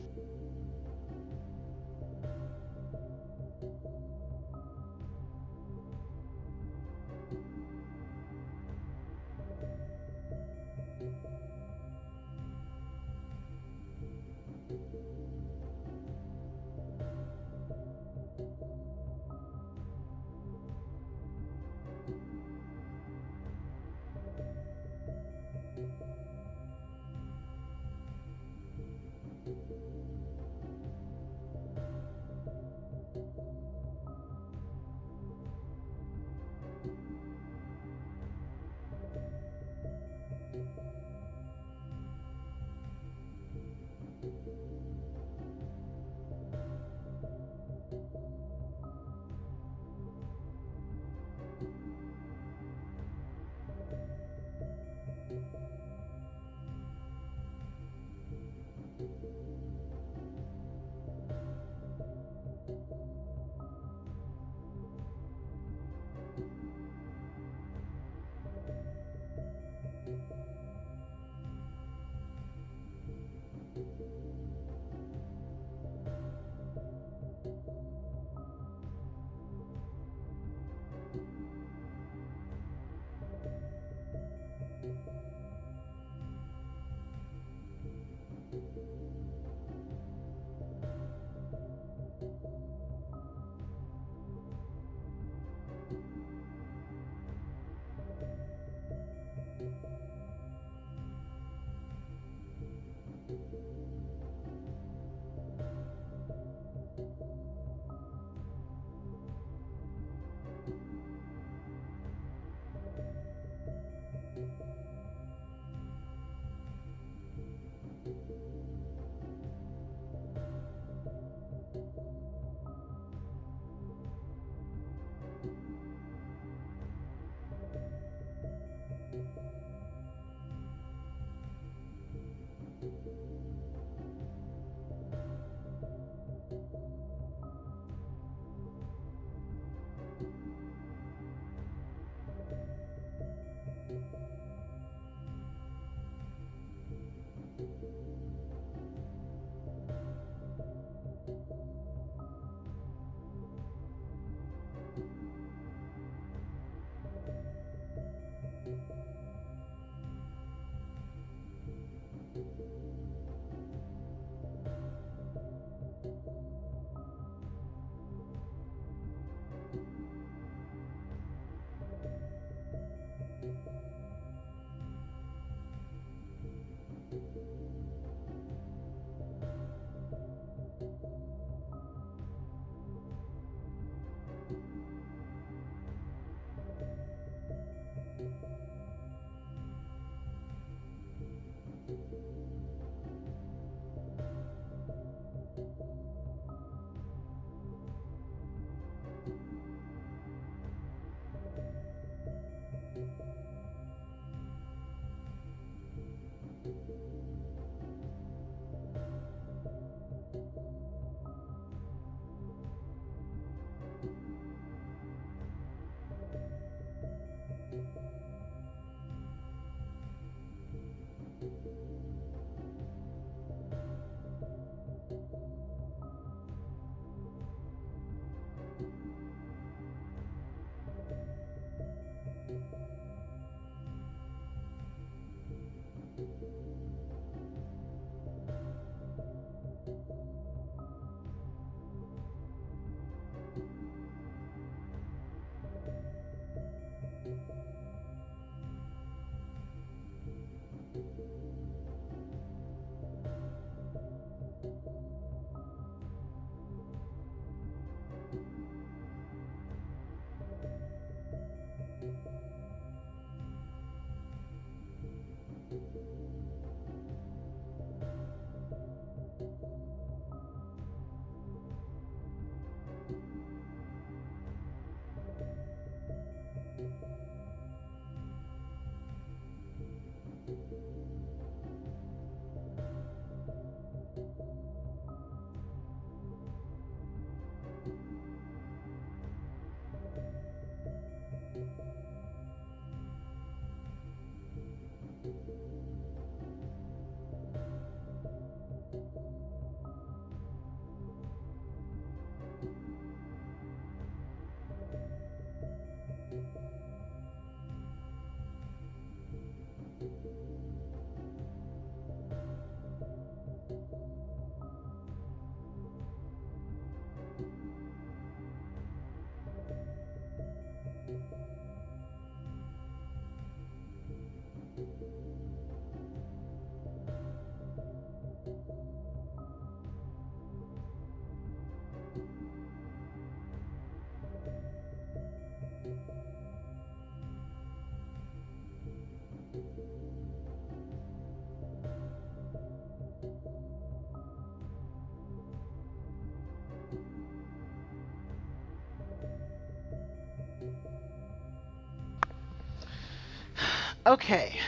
Okay.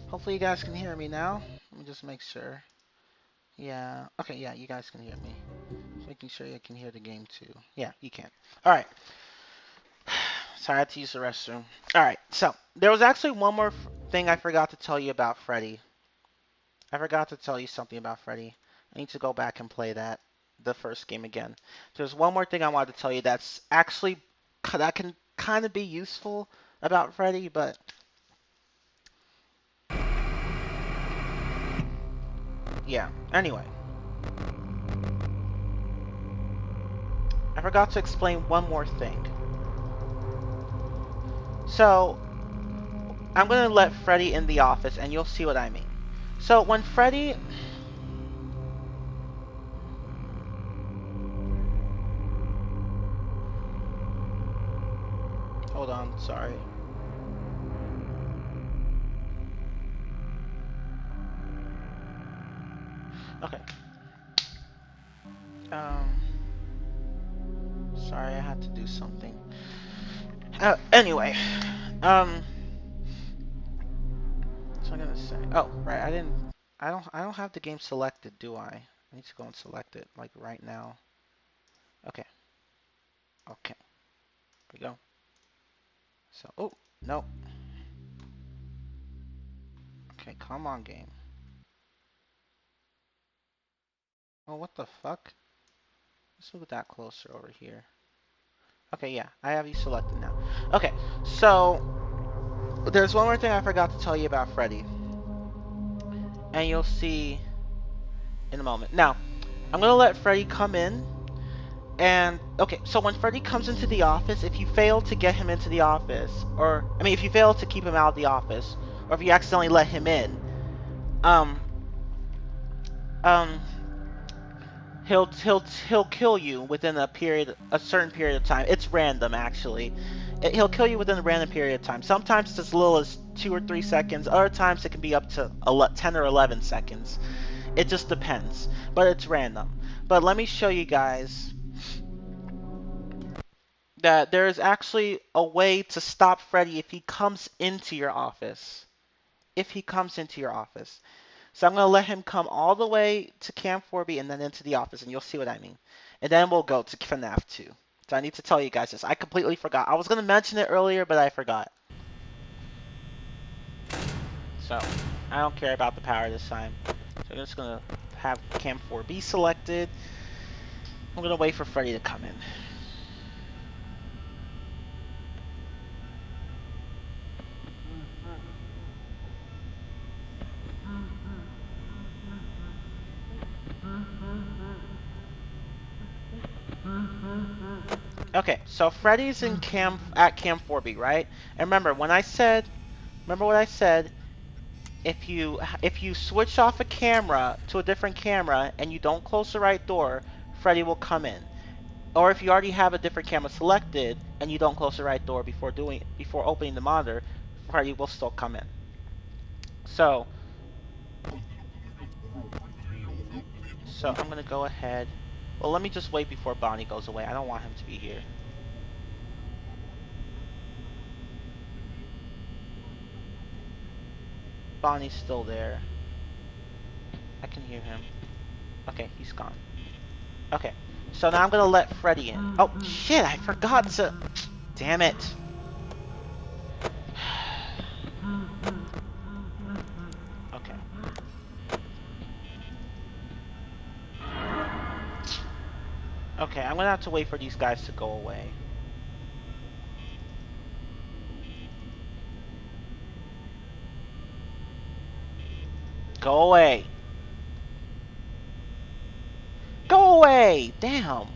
Hopefully you guys can hear me now. Let me just make sure. Yeah. Okay, yeah, you guys can hear me. Just making sure you can hear the game too. Yeah, you can. Alright. Sorry, I had to use the restroom. Alright, so there was actually one more thing I forgot to tell you about Freddy. I forgot to tell you something about Freddy. I need to go back and play the first game again. There's one more thing I wanted to tell you that's actually that can kind of be useful about Freddy, but yeah. Anyway, I forgot to explain one more thing. So, I'm gonna let Freddy in the office, and you'll see what I mean. So when Freddy, hold on, sorry. Okay. Um, sorry, I had to do something. Anyway, so I'm gonna say, oh, right, I don't have the game selected, do I? I need to go and select it, like right now. Okay, okay, here we go. So, oh, no. Okay, come on, game. Oh, what the fuck? Let's move that closer over here. Okay, yeah, I have you selected now. Okay, so there's one more thing I forgot to tell you about Freddy, and you'll see in a moment. Now, I'm gonna let Freddy come in, and okay, so when Freddy comes into the office, if you fail to get him into the office, or I mean, if you fail to keep him out of the office, or if you accidentally let him in, um, um, he'll kill you within a certain period of time. It's random actually. He'll kill you within a random period of time. Sometimes it's as little as 2 or 3 seconds. Other times it can be up to 10 or 11 seconds. It just depends, but it's random. But let me show you guys that there is actually a way to stop Freddy if he comes into your office. If he comes into your office. So I'm going to let him come all the way to Camp 4B and then into the office, and you'll see what I mean. And then we'll go to FNAF 2. So I need to tell you guys this. I completely forgot. I was going to mention it earlier, but I forgot. So I don't care about the power this time. So I'm just going to have cam 4B selected. I'm gonna wait for Freddy to come in. Okay, so Freddy's in at cam 4B, right? And remember what I said? If you switch off a camera to a different camera and you don't close the right door, Freddy will come in. Or if you already have a different camera selected and you don't close the right door before opening the monitor, Freddy will still come in. So I'm gonna go ahead. Well, let me just wait before Bonnie goes away. I don't want him to be here. Bonnie's still there. I can hear him. Okay, he's gone. Okay, so now I'm gonna let Freddy in. Oh shit! I forgot to. Damn it. Okay. Okay, I'm gonna have to wait for these guys to go away. Go away. Go away! Damn.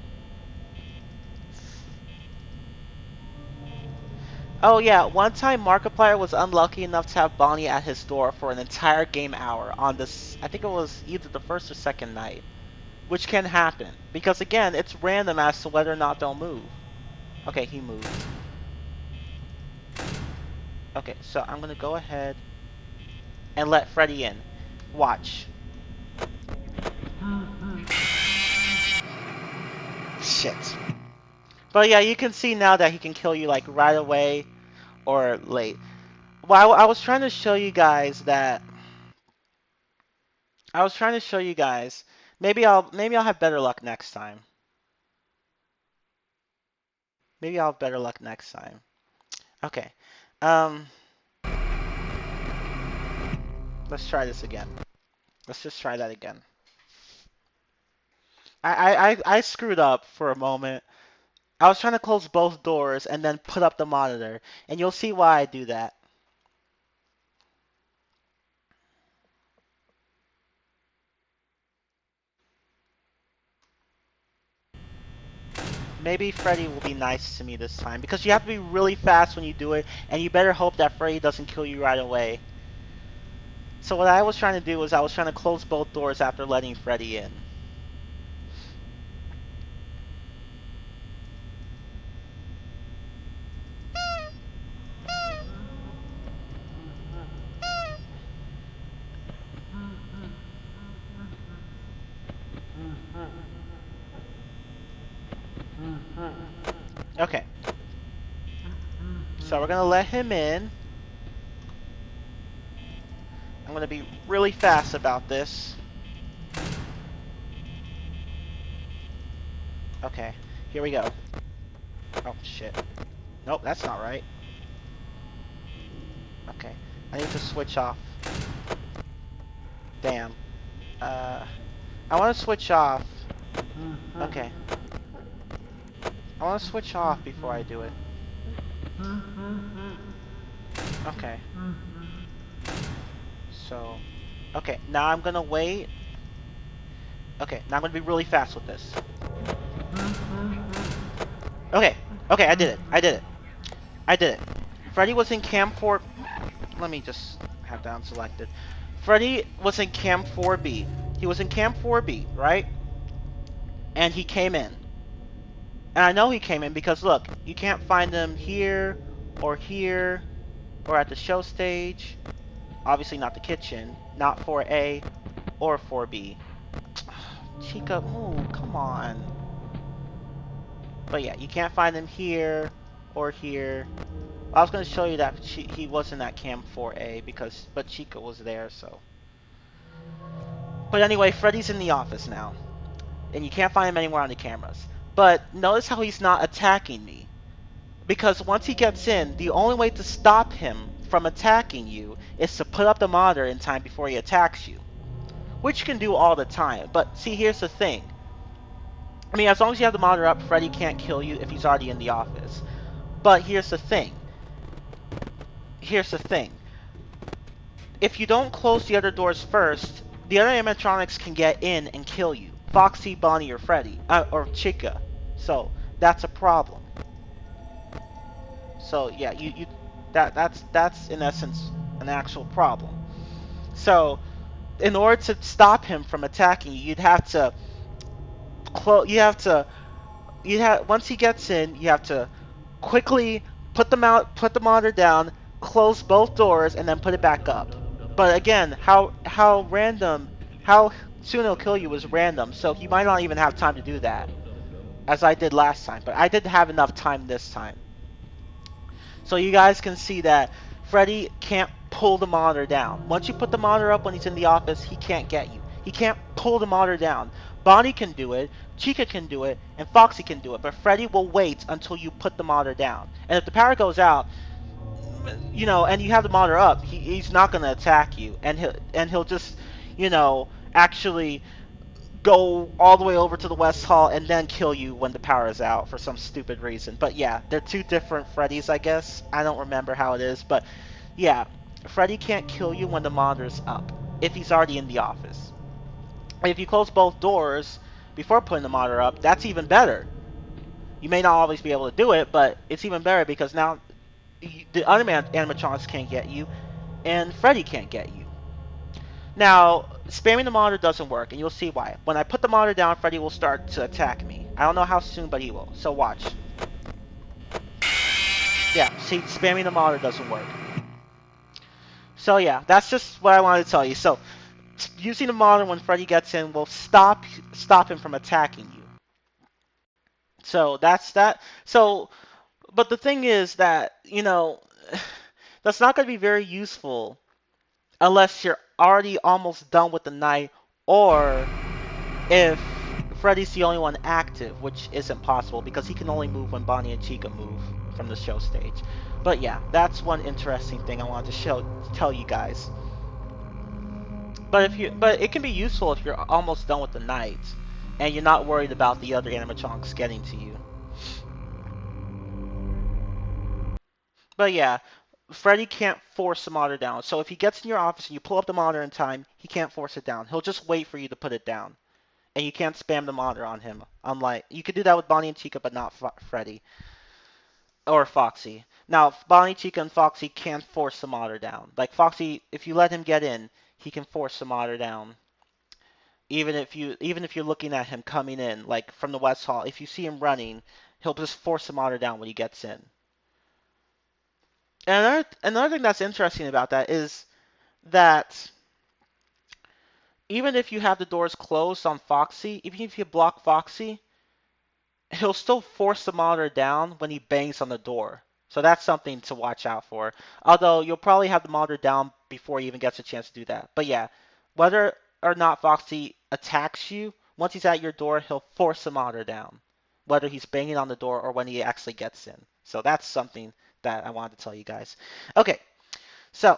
Oh yeah, one time Markiplier was unlucky enough to have Bonnie at his door for an entire game hour on this, I think it was either the first or second night. Which can happen, because again, it's random as to whether or not they'll move. Okay, he moved. Okay, so I'm gonna go ahead and let Freddy in. Watch. Shit. But yeah, you can see now that he can kill you like right away or late. Well, I was trying to show you guys that. I was trying to show you guys. Maybe I'll have better luck next time. Maybe I'll have better luck next time. Okay. Um. Let's try this again. Let's just try that again. I screwed up for a moment. I was trying to close both doors and then put up the monitor, and you'll see why I do that. Maybe Freddy will be nice to me this time, because you have to be really fast when you do it, and you better hope that Freddy doesn't kill you right away. So what I was trying to do was I was trying to close both doors after letting Freddy in. Okay. So we're gonna let him in. I'm gonna be really fast about this. Okay, here we go. Oh shit. Nope, that's not right. Okay, I need to switch off. Damn. I want to switch off. Okay. I want to switch off before I do it. Okay. So, okay, now I'm gonna wait. Okay, now I'm gonna be really fast with this. Okay, okay, I did it. I did it. I did it. Freddy was in cam 4. Let me just have that unselected. Freddy was in cam 4B. He was in cam 4B, right? And he came in. And I know he came in because look, you can't find him here or at the show stage. Obviously not the kitchen, not 4A or 4B. Chica, move, come on. But yeah, you can't find him here or here. I was going to show you that he wasn't at cam 4A but Chica was there, so. But anyway, Freddy's in the office now. And you can't find him anywhere on the cameras. But notice how he's not attacking me. Because once he gets in, the only way to stop him from attacking you is to put up the monitor in time before he attacks you. which you can do all the time. But see, here's the thing. I mean, as long as you have the monitor up, Freddy can't kill you if he's already in the office. But here's the thing. Here's the thing. If you don't close the other doors first, the other animatronics can get in and kill you. Foxy, Bonnie, or Freddy, or Chica. So that's a problem. So yeah, that's in essence an actual problem. So in order to stop him from attacking you, you'd have to close. You have once he gets in, you have to quickly put the monitor down, close both doors, and then put it back up. But again, how soon he'll kill you is random, so you might not even have time to do that, as I did last time. But I did have enough time this time. So you guys can see that Freddy can't pull the monitor down. Once you put the monitor up when he's in the office, he can't get you. He can't pull the monitor down. Bonnie can do it, Chica can do it, and Foxy can do it, but Freddy will wait until you put the monitor down. And if the power goes out, and you have the monitor up, he's not going to attack you, and he'll just, actually go all the way over to the West Hall and then kill you when the power is out for some stupid reason. But yeah, they're two different Freddys, I guess. I don't remember how it is, but yeah, Freddy can't kill you when the monitor's up if he's already in the office. And if you close both doors before putting the monitor up, that's even better. You may not always be able to do it, but it's even better because now the other animatronics can't get you, and Freddy can't get you. Now, spamming the monitor doesn't work, and you'll see why. When I put the monitor down, Freddy will start to attack me. I don't know how soon, but he will. So watch. Yeah, see, spamming the monitor doesn't work. So yeah, that's just what I wanted to tell you. So, using the monitor when Freddy gets in will stop him from attacking you. So that's that. So, but the thing is that, that's not going to be very useful unless you're already almost done with the night, or if Freddy's the only one active, which isn't possible because he can only move when Bonnie and Chica move from the show stage. But yeah, that's one interesting thing I wanted to tell you guys. But it can be useful if you're almost done with the night and you're not worried about the other animatronics getting to you. But yeah, Freddy can't force the monitor down. So if he gets in your office and you pull up the monitor in time, he can't force it down. He'll just wait for you to put it down. And you can't spam the monitor on him. Unlike you could do that with Bonnie and Chica, but not Freddy or Foxy. Now, Bonnie, Chica, and Foxy can't force the monitor down. Like Foxy, if you let him get in, he can force the monitor down. Even if you're looking at him coming in, like from the West Hall, if you see him running, he'll just force the monitor down when he gets in. And another thing that's interesting about that is that even if you have the doors closed on Foxy, even if you block Foxy, he'll still force the monitor down when he bangs on the door. So that's something to watch out for. Although you'll probably have the monitor down before he even gets a chance to do that. But yeah, whether or not Foxy attacks you, once he's at your door, he'll force the monitor down. Whether he's banging on the door or when he actually gets in. So that's something that I wanted to tell you guys. Okay, so,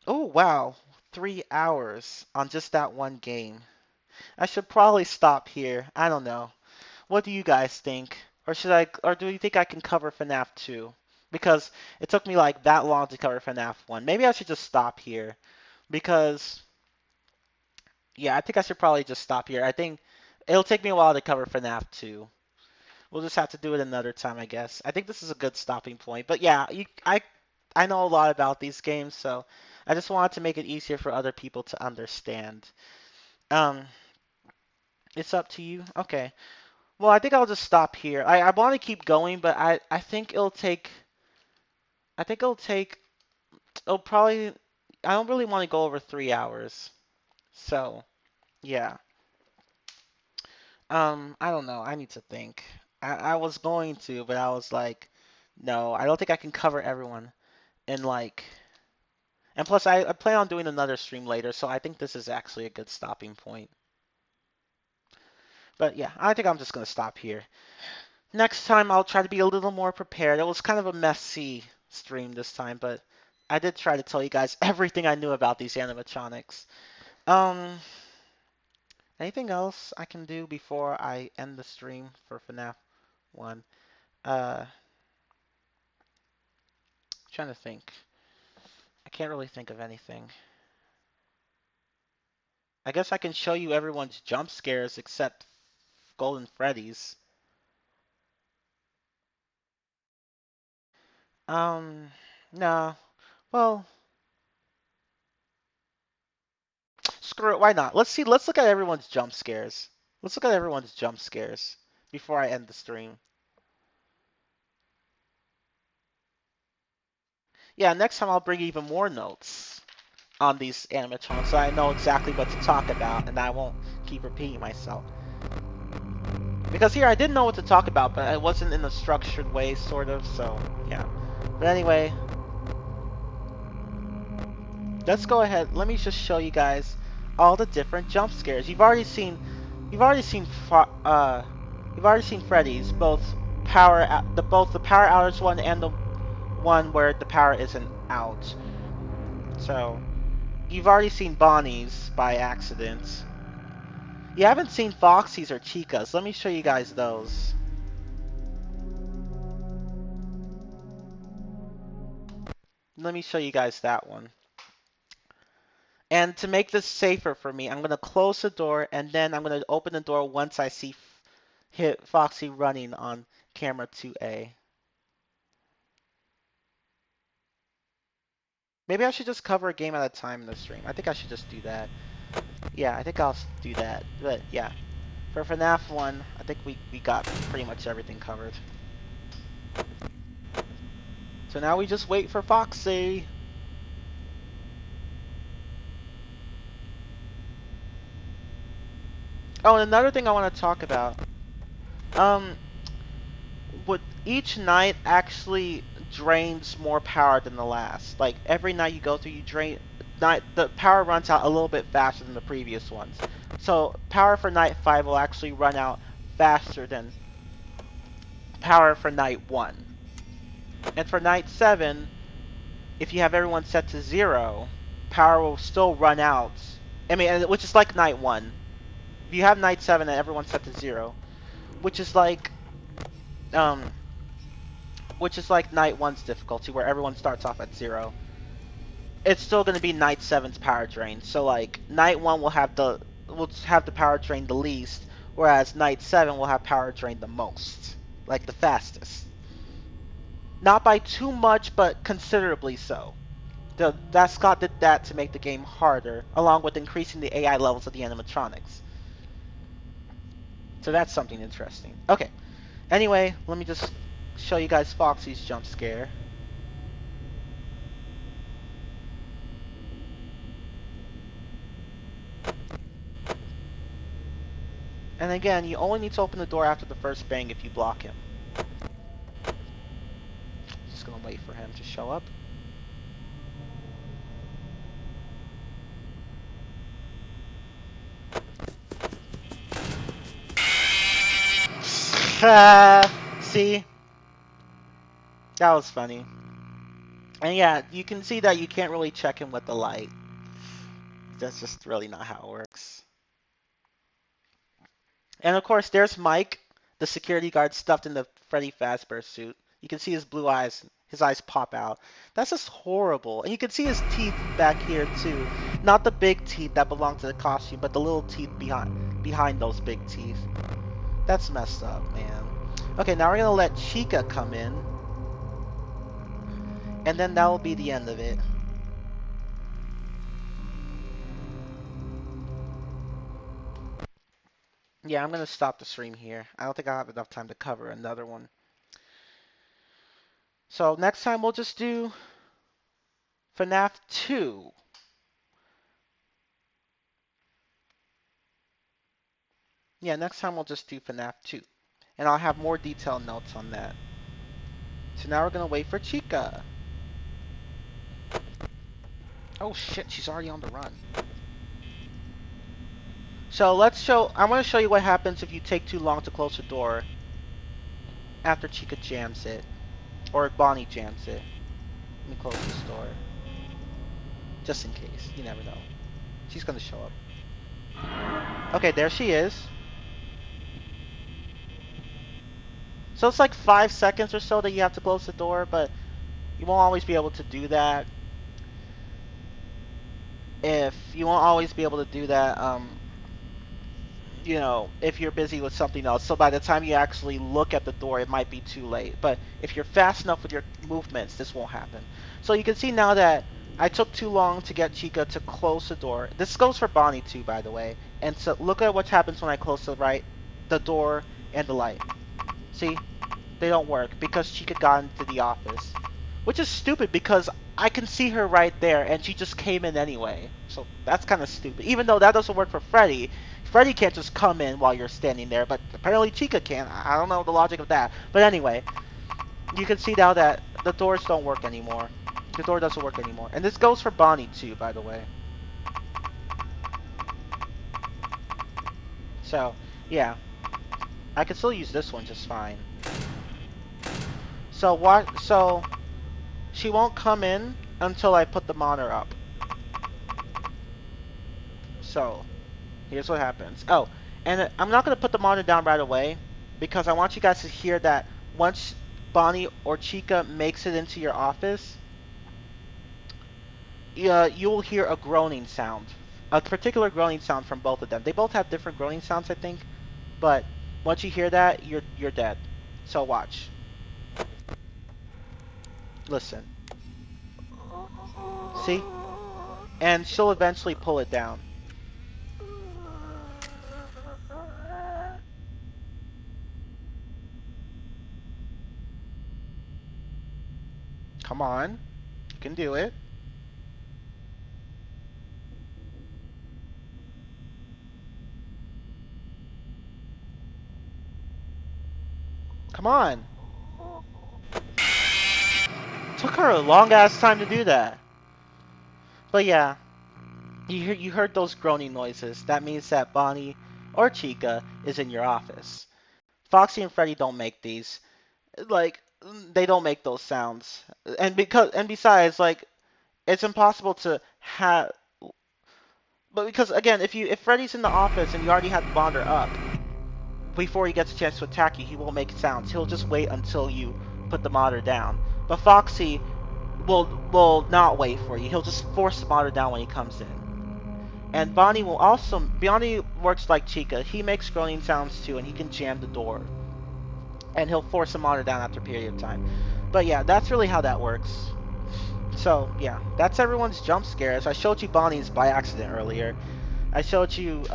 oh wow, 3 hours on just that one game. I should probably stop here. I don't know. What do you guys think? Or do you think I can cover FNAF 2? Because it took me like that long to cover FNAF 1. Maybe I should just stop here. Because, yeah, I think I should probably just stop here. I think it'll take me a while to cover FNAF 2. We'll just have to do it another time, I guess. I think this is a good stopping point. But yeah, I know a lot about these games, so I just wanted to make it easier for other people to understand. Um, it's up to you. Okay. Well, I think I'll just stop here. I want to keep going, but I think it'll take. I think it'll take. It'll probably. I don't really want to go over 3 hours. So, yeah. I don't know. I need to think. I was going to, but I was like, no, I don't think I can cover everyone. And like, and plus, I plan on doing another stream later, so I think this is actually a good stopping point. But yeah, I think I'm just gonna stop here. Next time I'll try to be a little more prepared. It was kind of a messy stream this time, but I did try to tell you guys everything I knew about these animatronics. Um, Anything else I can do before I end the stream for FNAF 1? Uh, trying to think. I can't really think of anything. I guess I can show you everyone's jump scares except Golden Freddy's. Um, no. Well, screw it. Why not? Let's see. Let's look at everyone's jump scares. Let's look at everyone's jump scares before I end the stream. Yeah, next time I'll bring even more notes on these animatronics so I know exactly what to talk about and I won't keep repeating myself. Because here I didn't know what to talk about, but it wasn't in a structured way, sort of, so yeah. But anyway, let's go ahead. Let me just show you guys all the different jump scares. You've already seen Freddy's, both the power outage one and the one where the power isn't out. So you've already seen Bonnie's by accident. You haven't seen Foxy's or Chica's. Let me show you guys those. Let me show you guys that one. And to make this safer for me, I'm going to close the door and then I'm going to open the door once I see hit Foxy running on camera 2A. Maybe I should just cover a game at a time in the stream. I think I should just do that. Yeah, I think I'll do that. But yeah, for FNAF 1, I think we got pretty much everything covered. So now we just wait for Foxy. Oh, and another thing I want to talk about. Would each night actually drains more power than the last. Like every night you go through, the power runs out a little bit faster than the previous ones. So power for night 5 will actually run out faster than power for night 1. And for night 7, if you have everyone set to 0, power will still run out. I mean, which is like night 1. If you have night 7 and everyone's set to 0, which is like um night 1's difficulty, where everyone starts off at 0. It's still going to be night 7's power drain. So like night 1 will have the power drain the least, whereas night 7 will have power drain the most, like the fastest. Not by too much, but considerably so. That Scott did that to make the game harder, along with increasing the AI levels of the animatronics. So that's something interesting. Okay. Anyway, let me just show you guys Foxy's jump scare. And again, you only need to open the door after the first bang if you block him. Just gonna wait for him to show up. See? That was funny. And yeah, you can see that you can't really check him with the light. That's just really not how it works. And of course, there's Mike, the security guard stuffed in the Freddy Fazbear suit. You can see his blue eyes. His eyes pop out. That's just horrible. And you can see his teeth back here too. Not the big teeth that belong to the costume, but the little teeth behind those big teeth. That's messed up, man. Okay, now we're gonna let Chica come in. And then that will be the end of it. Yeah, I'm gonna stop the stream here. I don't think I'll have enough time to cover another one. So next time we'll just do FNAF 2. Yeah, next time we'll just do FNAF 2. And I'll have more detailed notes on that. So now we're gonna wait for Chica. Oh shit, she's already on the run. So I'm gonna show you what happens if you take too long to close the door after Chica jams it. Or Bonnie jams it. Let me close this door. Just in case, you never know. She's gonna show up. Okay, there she is. So it's like 5 seconds or so that you have to close the door, but you won't always be able to do that. If you won't always be able to do that, you know, if you're busy with something else. So by the time you actually look at the door, it might be too late. But if you're fast enough with your movements, this won't happen. So you can see now that I took too long to get Chica to close the door. This goes for Bonnie too, by the way. And so look at what happens when I close the door and the light. See? They don't work because Chica got into the office. Which is stupid because I can see her right there and she just came in anyway. So that's kind of stupid. Even though that doesn't work for Freddy. Freddy can't just come in while you're standing there, but apparently Chica can. I don't know the logic of that. But anyway, you can see now that the doors don't work anymore. The door doesn't work anymore. And this goes for Bonnie too, by the way. So, yeah. I can still use this one just fine. So what? So she won't come in until I put the monitor up. So, here's what happens. Oh, and I'm not going to put the monitor down right away because I want you guys to hear that once Bonnie or Chica makes it into your office, you will hear a groaning sound. A particular groaning sound from both of them. They both have different groaning sounds, I think, but once you hear that, you're dead. So watch. Listen. See? And she'll eventually pull it down. Come on. You can do it. Come on. Took her a long ass time to do that. But yeah, you heard those groaning noises. That means that Bonnie or Chica is in your office. Foxy and Freddy don't make these. Like they don't make those sounds. And besides, like it's impossible to have. But because again, if Freddy's in the office and you already had the bonder up before he gets a chance to attack you, he won't make sounds. He'll just wait until you put the monitor down. But Foxy will not wait for you. He'll just force the monitor down when he comes in. And Bonnie works like Chica. He makes groaning sounds too, and he can jam the door. And he'll force the monitor down after a period of time. But yeah, that's really how that works. So yeah, that's everyone's jump scares. I showed you Bonnie's by accident earlier. I showed you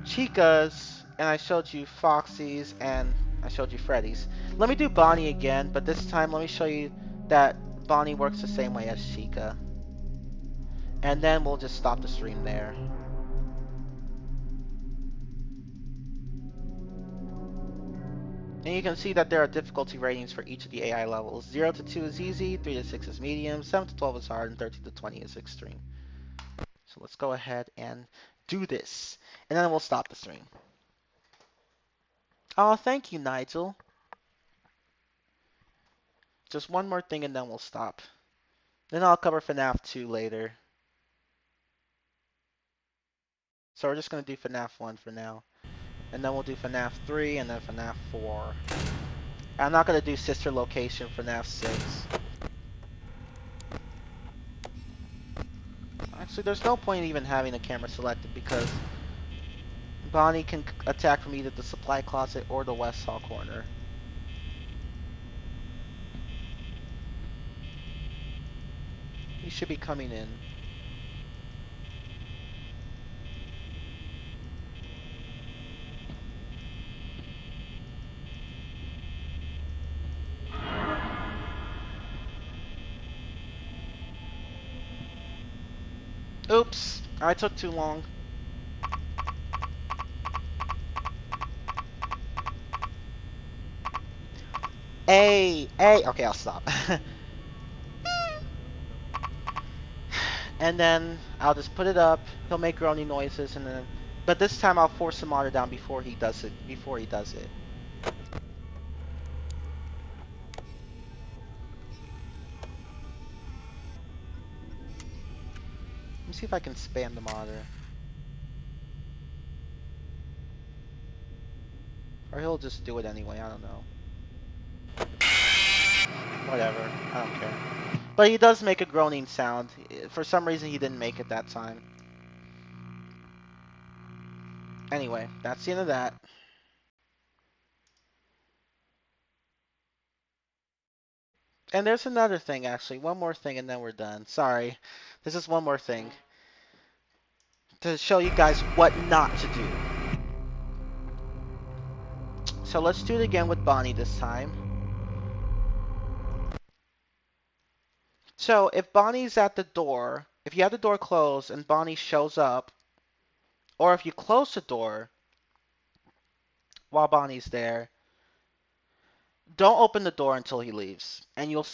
Chica's, and I showed you Foxy's, and I showed you Freddy's. Let me do Bonnie again, but this time let me show you that Bonnie works the same way as Chica. And then we'll just stop the stream there. And you can see that there are difficulty ratings for each of the AI levels. 0 to 2 is easy, 3 to 6 is medium, 7 to 12 is hard, and 13 to 20 is extreme. So let's go ahead and do this. And then we'll stop the stream. Oh, thank you, Nigel. Just one more thing and then we'll stop. Then I'll cover FNAF 2 later. So we're just going to do FNAF 1 for now. And then we'll do FNAF 3 and then FNAF 4. I'm not going to do sister location FNAF 6. Actually, there's no point in even having the camera selected because Bonnie can attack from either the supply closet or the West Hall corner. He should be coming in. Oops, I took too long. Hey, okay, I'll stop. And then I'll just put it up. He'll make groaning noises, and then, but this time I'll force the monitor down before he does it. You see see if I can spam the monitor. Or he'll just do it anyway, I don't know. Whatever, I don't care. But he does make a groaning sound. For some reason he didn't make it that time. Anyway, that's the end of that. And there's another thing, actually. One more thing, and then we're done. Sorry. This is one more thing. To show you guys what not to do. So let's do it again with Bonnie this time. So if Bonnie's at the door, if you have the door closed and Bonnie shows up, or if you close the door while Bonnie's there, don't open the door until he leaves. And you'll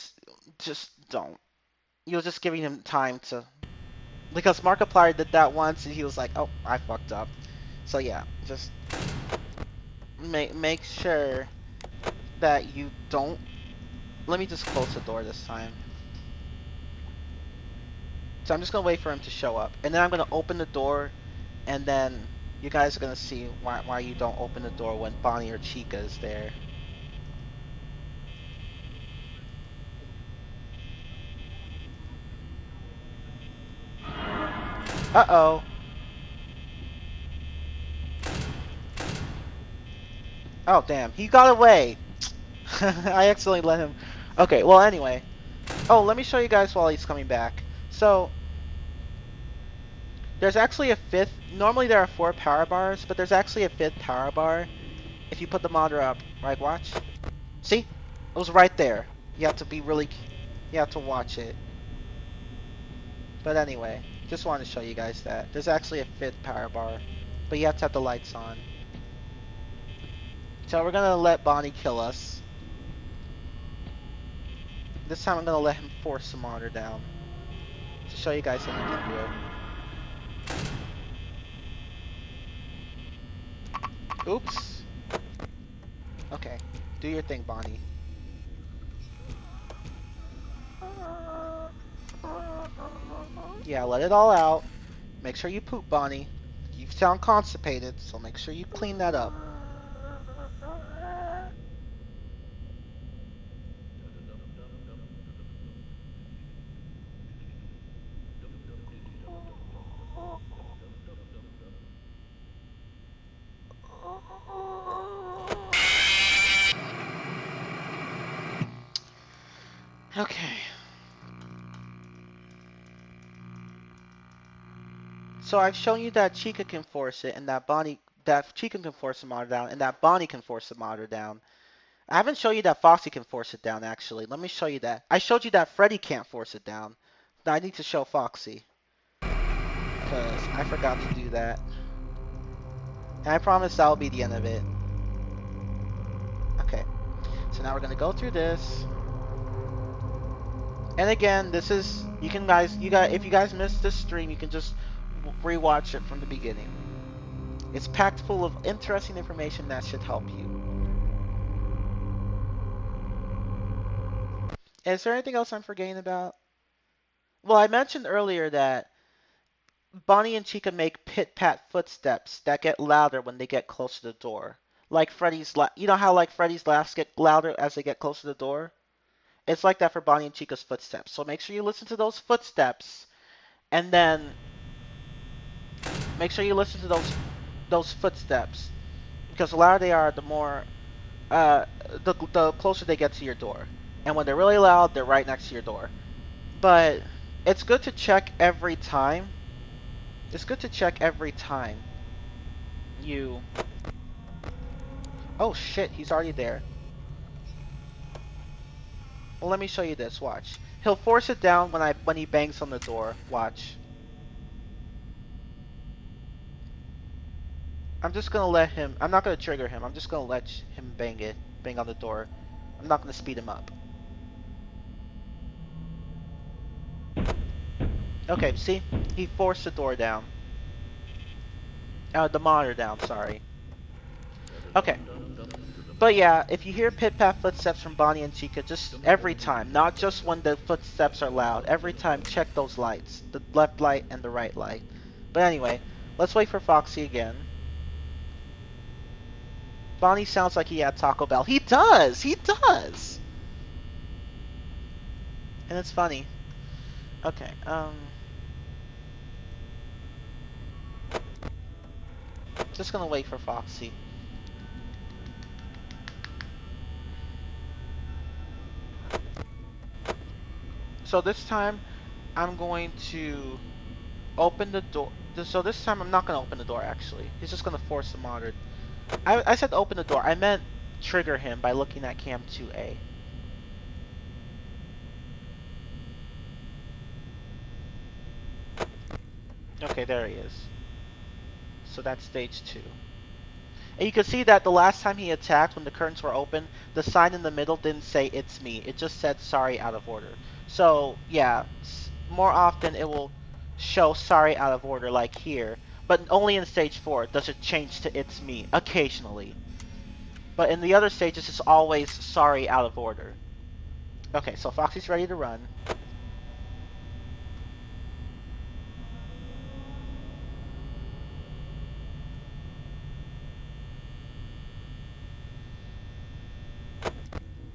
just don't. You're just giving him time to... Because Markiplier did that once and he was like, oh, I fucked up. So yeah, just make sure that you don't... Let me just close the door this time. So I'm just going to wait for him to show up. And then I'm going to open the door, and then you guys are going to see why you don't open the door when Bonnie or Chica is there. Uh-oh. Oh, damn. He got away. I accidentally let him... Okay, well, anyway. Oh, let me show you guys while he's coming back. So, there's actually a fifth... Normally there are 4 power bars, but there's actually a 5th power bar if you put the monitor up. Right, watch. See? It was right there. You have to be really... You have to watch it. But anyway, just wanted to show you guys that. There's actually a 5th power bar, but you have to have the lights on. So we're gonna let Bonnie kill us. This time I'm gonna let him force the monitor down. To show you guys how you can do it. Oops. Okay, do your thing, Bonnie. Yeah, let it all out. Make sure you poop, Bonnie. You sound constipated, so make sure you clean that up. Okay. So I've shown you that Chica can force it, and that Chica can force the monitor down, and that Bonnie can force the monitor down. I haven't shown you that Foxy can force it down, actually. Let me show you that. I showed you that Freddy can't force it down. Now I need to show Foxy. Because I forgot to do that. And I promise that'll be the end of it. Okay. So now we're going to go through this. And again, this is... if you guys missed this stream, you can just rewatch it from the beginning. It's packed full of interesting information that should help you. Is there anything else I'm forgetting about? Well, I mentioned earlier that Bonnie and Chica make pit-pat footsteps that get louder when they get close to the door. Like Freddy's you know how like Freddy's laughs get louder as they get close to the door? It's like that for Bonnie and Chica's footsteps. So make sure you listen to those footsteps, and then make sure you listen to those footsteps, because the louder they are, the more the closer they get to your door. And when they're really loud, they're right next to your door. But it's good to check every time. It's good to check every time you... Oh shit, he's already there. Well, let me show you this, watch. He'll force it down when he bangs on the door, watch. I'm just gonna let him, I'm not gonna trigger him, I'm just gonna let him bang on the door. I'm not gonna speed him up. Okay, see? He forced the door down. The monitor down, sorry. Okay. But yeah, if you hear pit pat footsteps from Bonnie and Chica, just every time, not just when the footsteps are loud, every time check those lights, the left light and the right light. But anyway, let's wait for Foxy again. Bonnie sounds like he had Taco Bell. He does! He does! And it's funny. Okay, just gonna wait for Foxy. So this time, I'm going to open the door. So this time, I'm not gonna open the door, actually. He's just gonna force the monitor. I said open the door. I meant trigger him by looking at cam 2A. Okay, there he is. So that's stage 2. And you can see that the last time he attacked, when the curtains were open, the sign in the middle didn't say "it's me." It just said "sorry, out of order." So yeah, more often it will show "sorry, out of order" like here, but only in stage 4 does it change to "it's me" occasionally. But in the other stages, it's always "sorry, out of order." Okay, so Foxy's ready to run.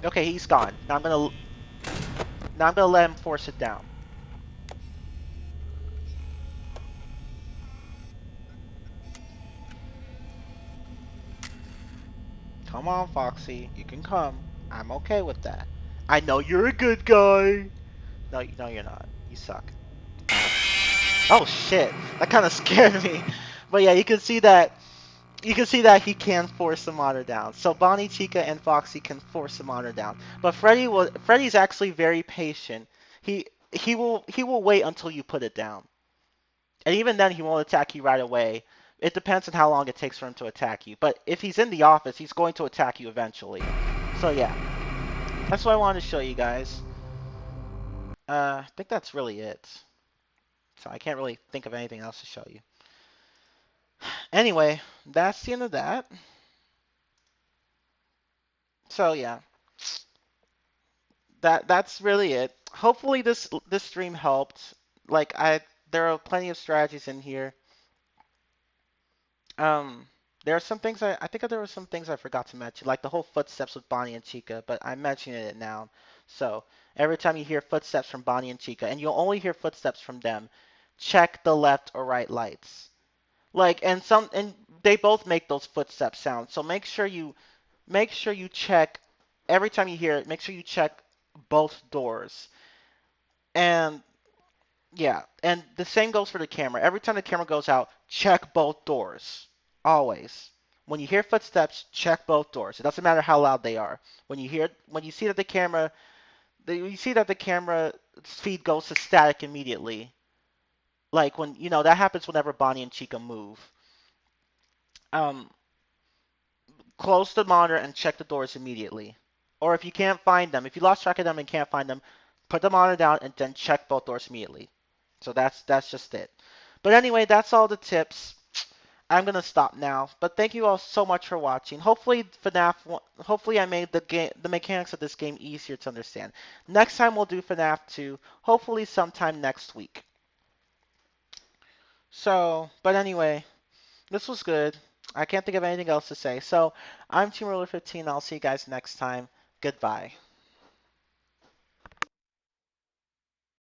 Okay, he's gone. Now I'm gonna let him force it down. Come on, Foxy. You can come. I'm okay with that. I know you're a good guy. No, no, you're not. You suck. Oh shit, that kind of scared me. But yeah, you can see that. You can see that he can force the monitor down. So Bonnie, Chica, and Foxy can force the monitor down. But Freddy's actually very patient. He will wait until you put it down, and even then he won't attack you right away. It depends on how long it takes for him to attack you. But if he's in the office, he's going to attack you eventually. So yeah, that's what I wanted to show you guys. I think that's really it. So I can't really think of anything else to show you. Anyway, that's the end of that. So yeah, that's really it. Hopefully this stream helped. There are plenty of strategies in here. Um, there are some things I think there were some things I forgot to mention, like the whole footsteps with Bonnie and Chica, but I'm mentioning it now. So every time you hear footsteps from Bonnie and Chica, and you'll only hear footsteps from them, check the left or right lights. And they both make those footstep sounds. So make sure you check every time you hear it. Make sure you check both doors. And yeah, and the same goes for the camera. Every time the camera goes out, check both doors. Always. When you hear footsteps, check both doors. It doesn't matter how loud they are. When you see that the camera feed goes to static immediately. Like when that happens whenever Bonnie and Chica move. Um, Close the monitor and check the doors immediately. Or if you can't find them, if you lost track of them and can't find them, put the monitor down and then check both doors immediately. So that's just it. But anyway, that's all the tips. I'm gonna stop now. But thank you all so much for watching. Hopefully I made the mechanics of this game easier to understand. Next time we'll do FNAF 2, hopefully sometime next week. So, but anyway, this was good. I can't think of anything else to say. So, I'm Team Ruler 15. I'll see you guys next time. Goodbye.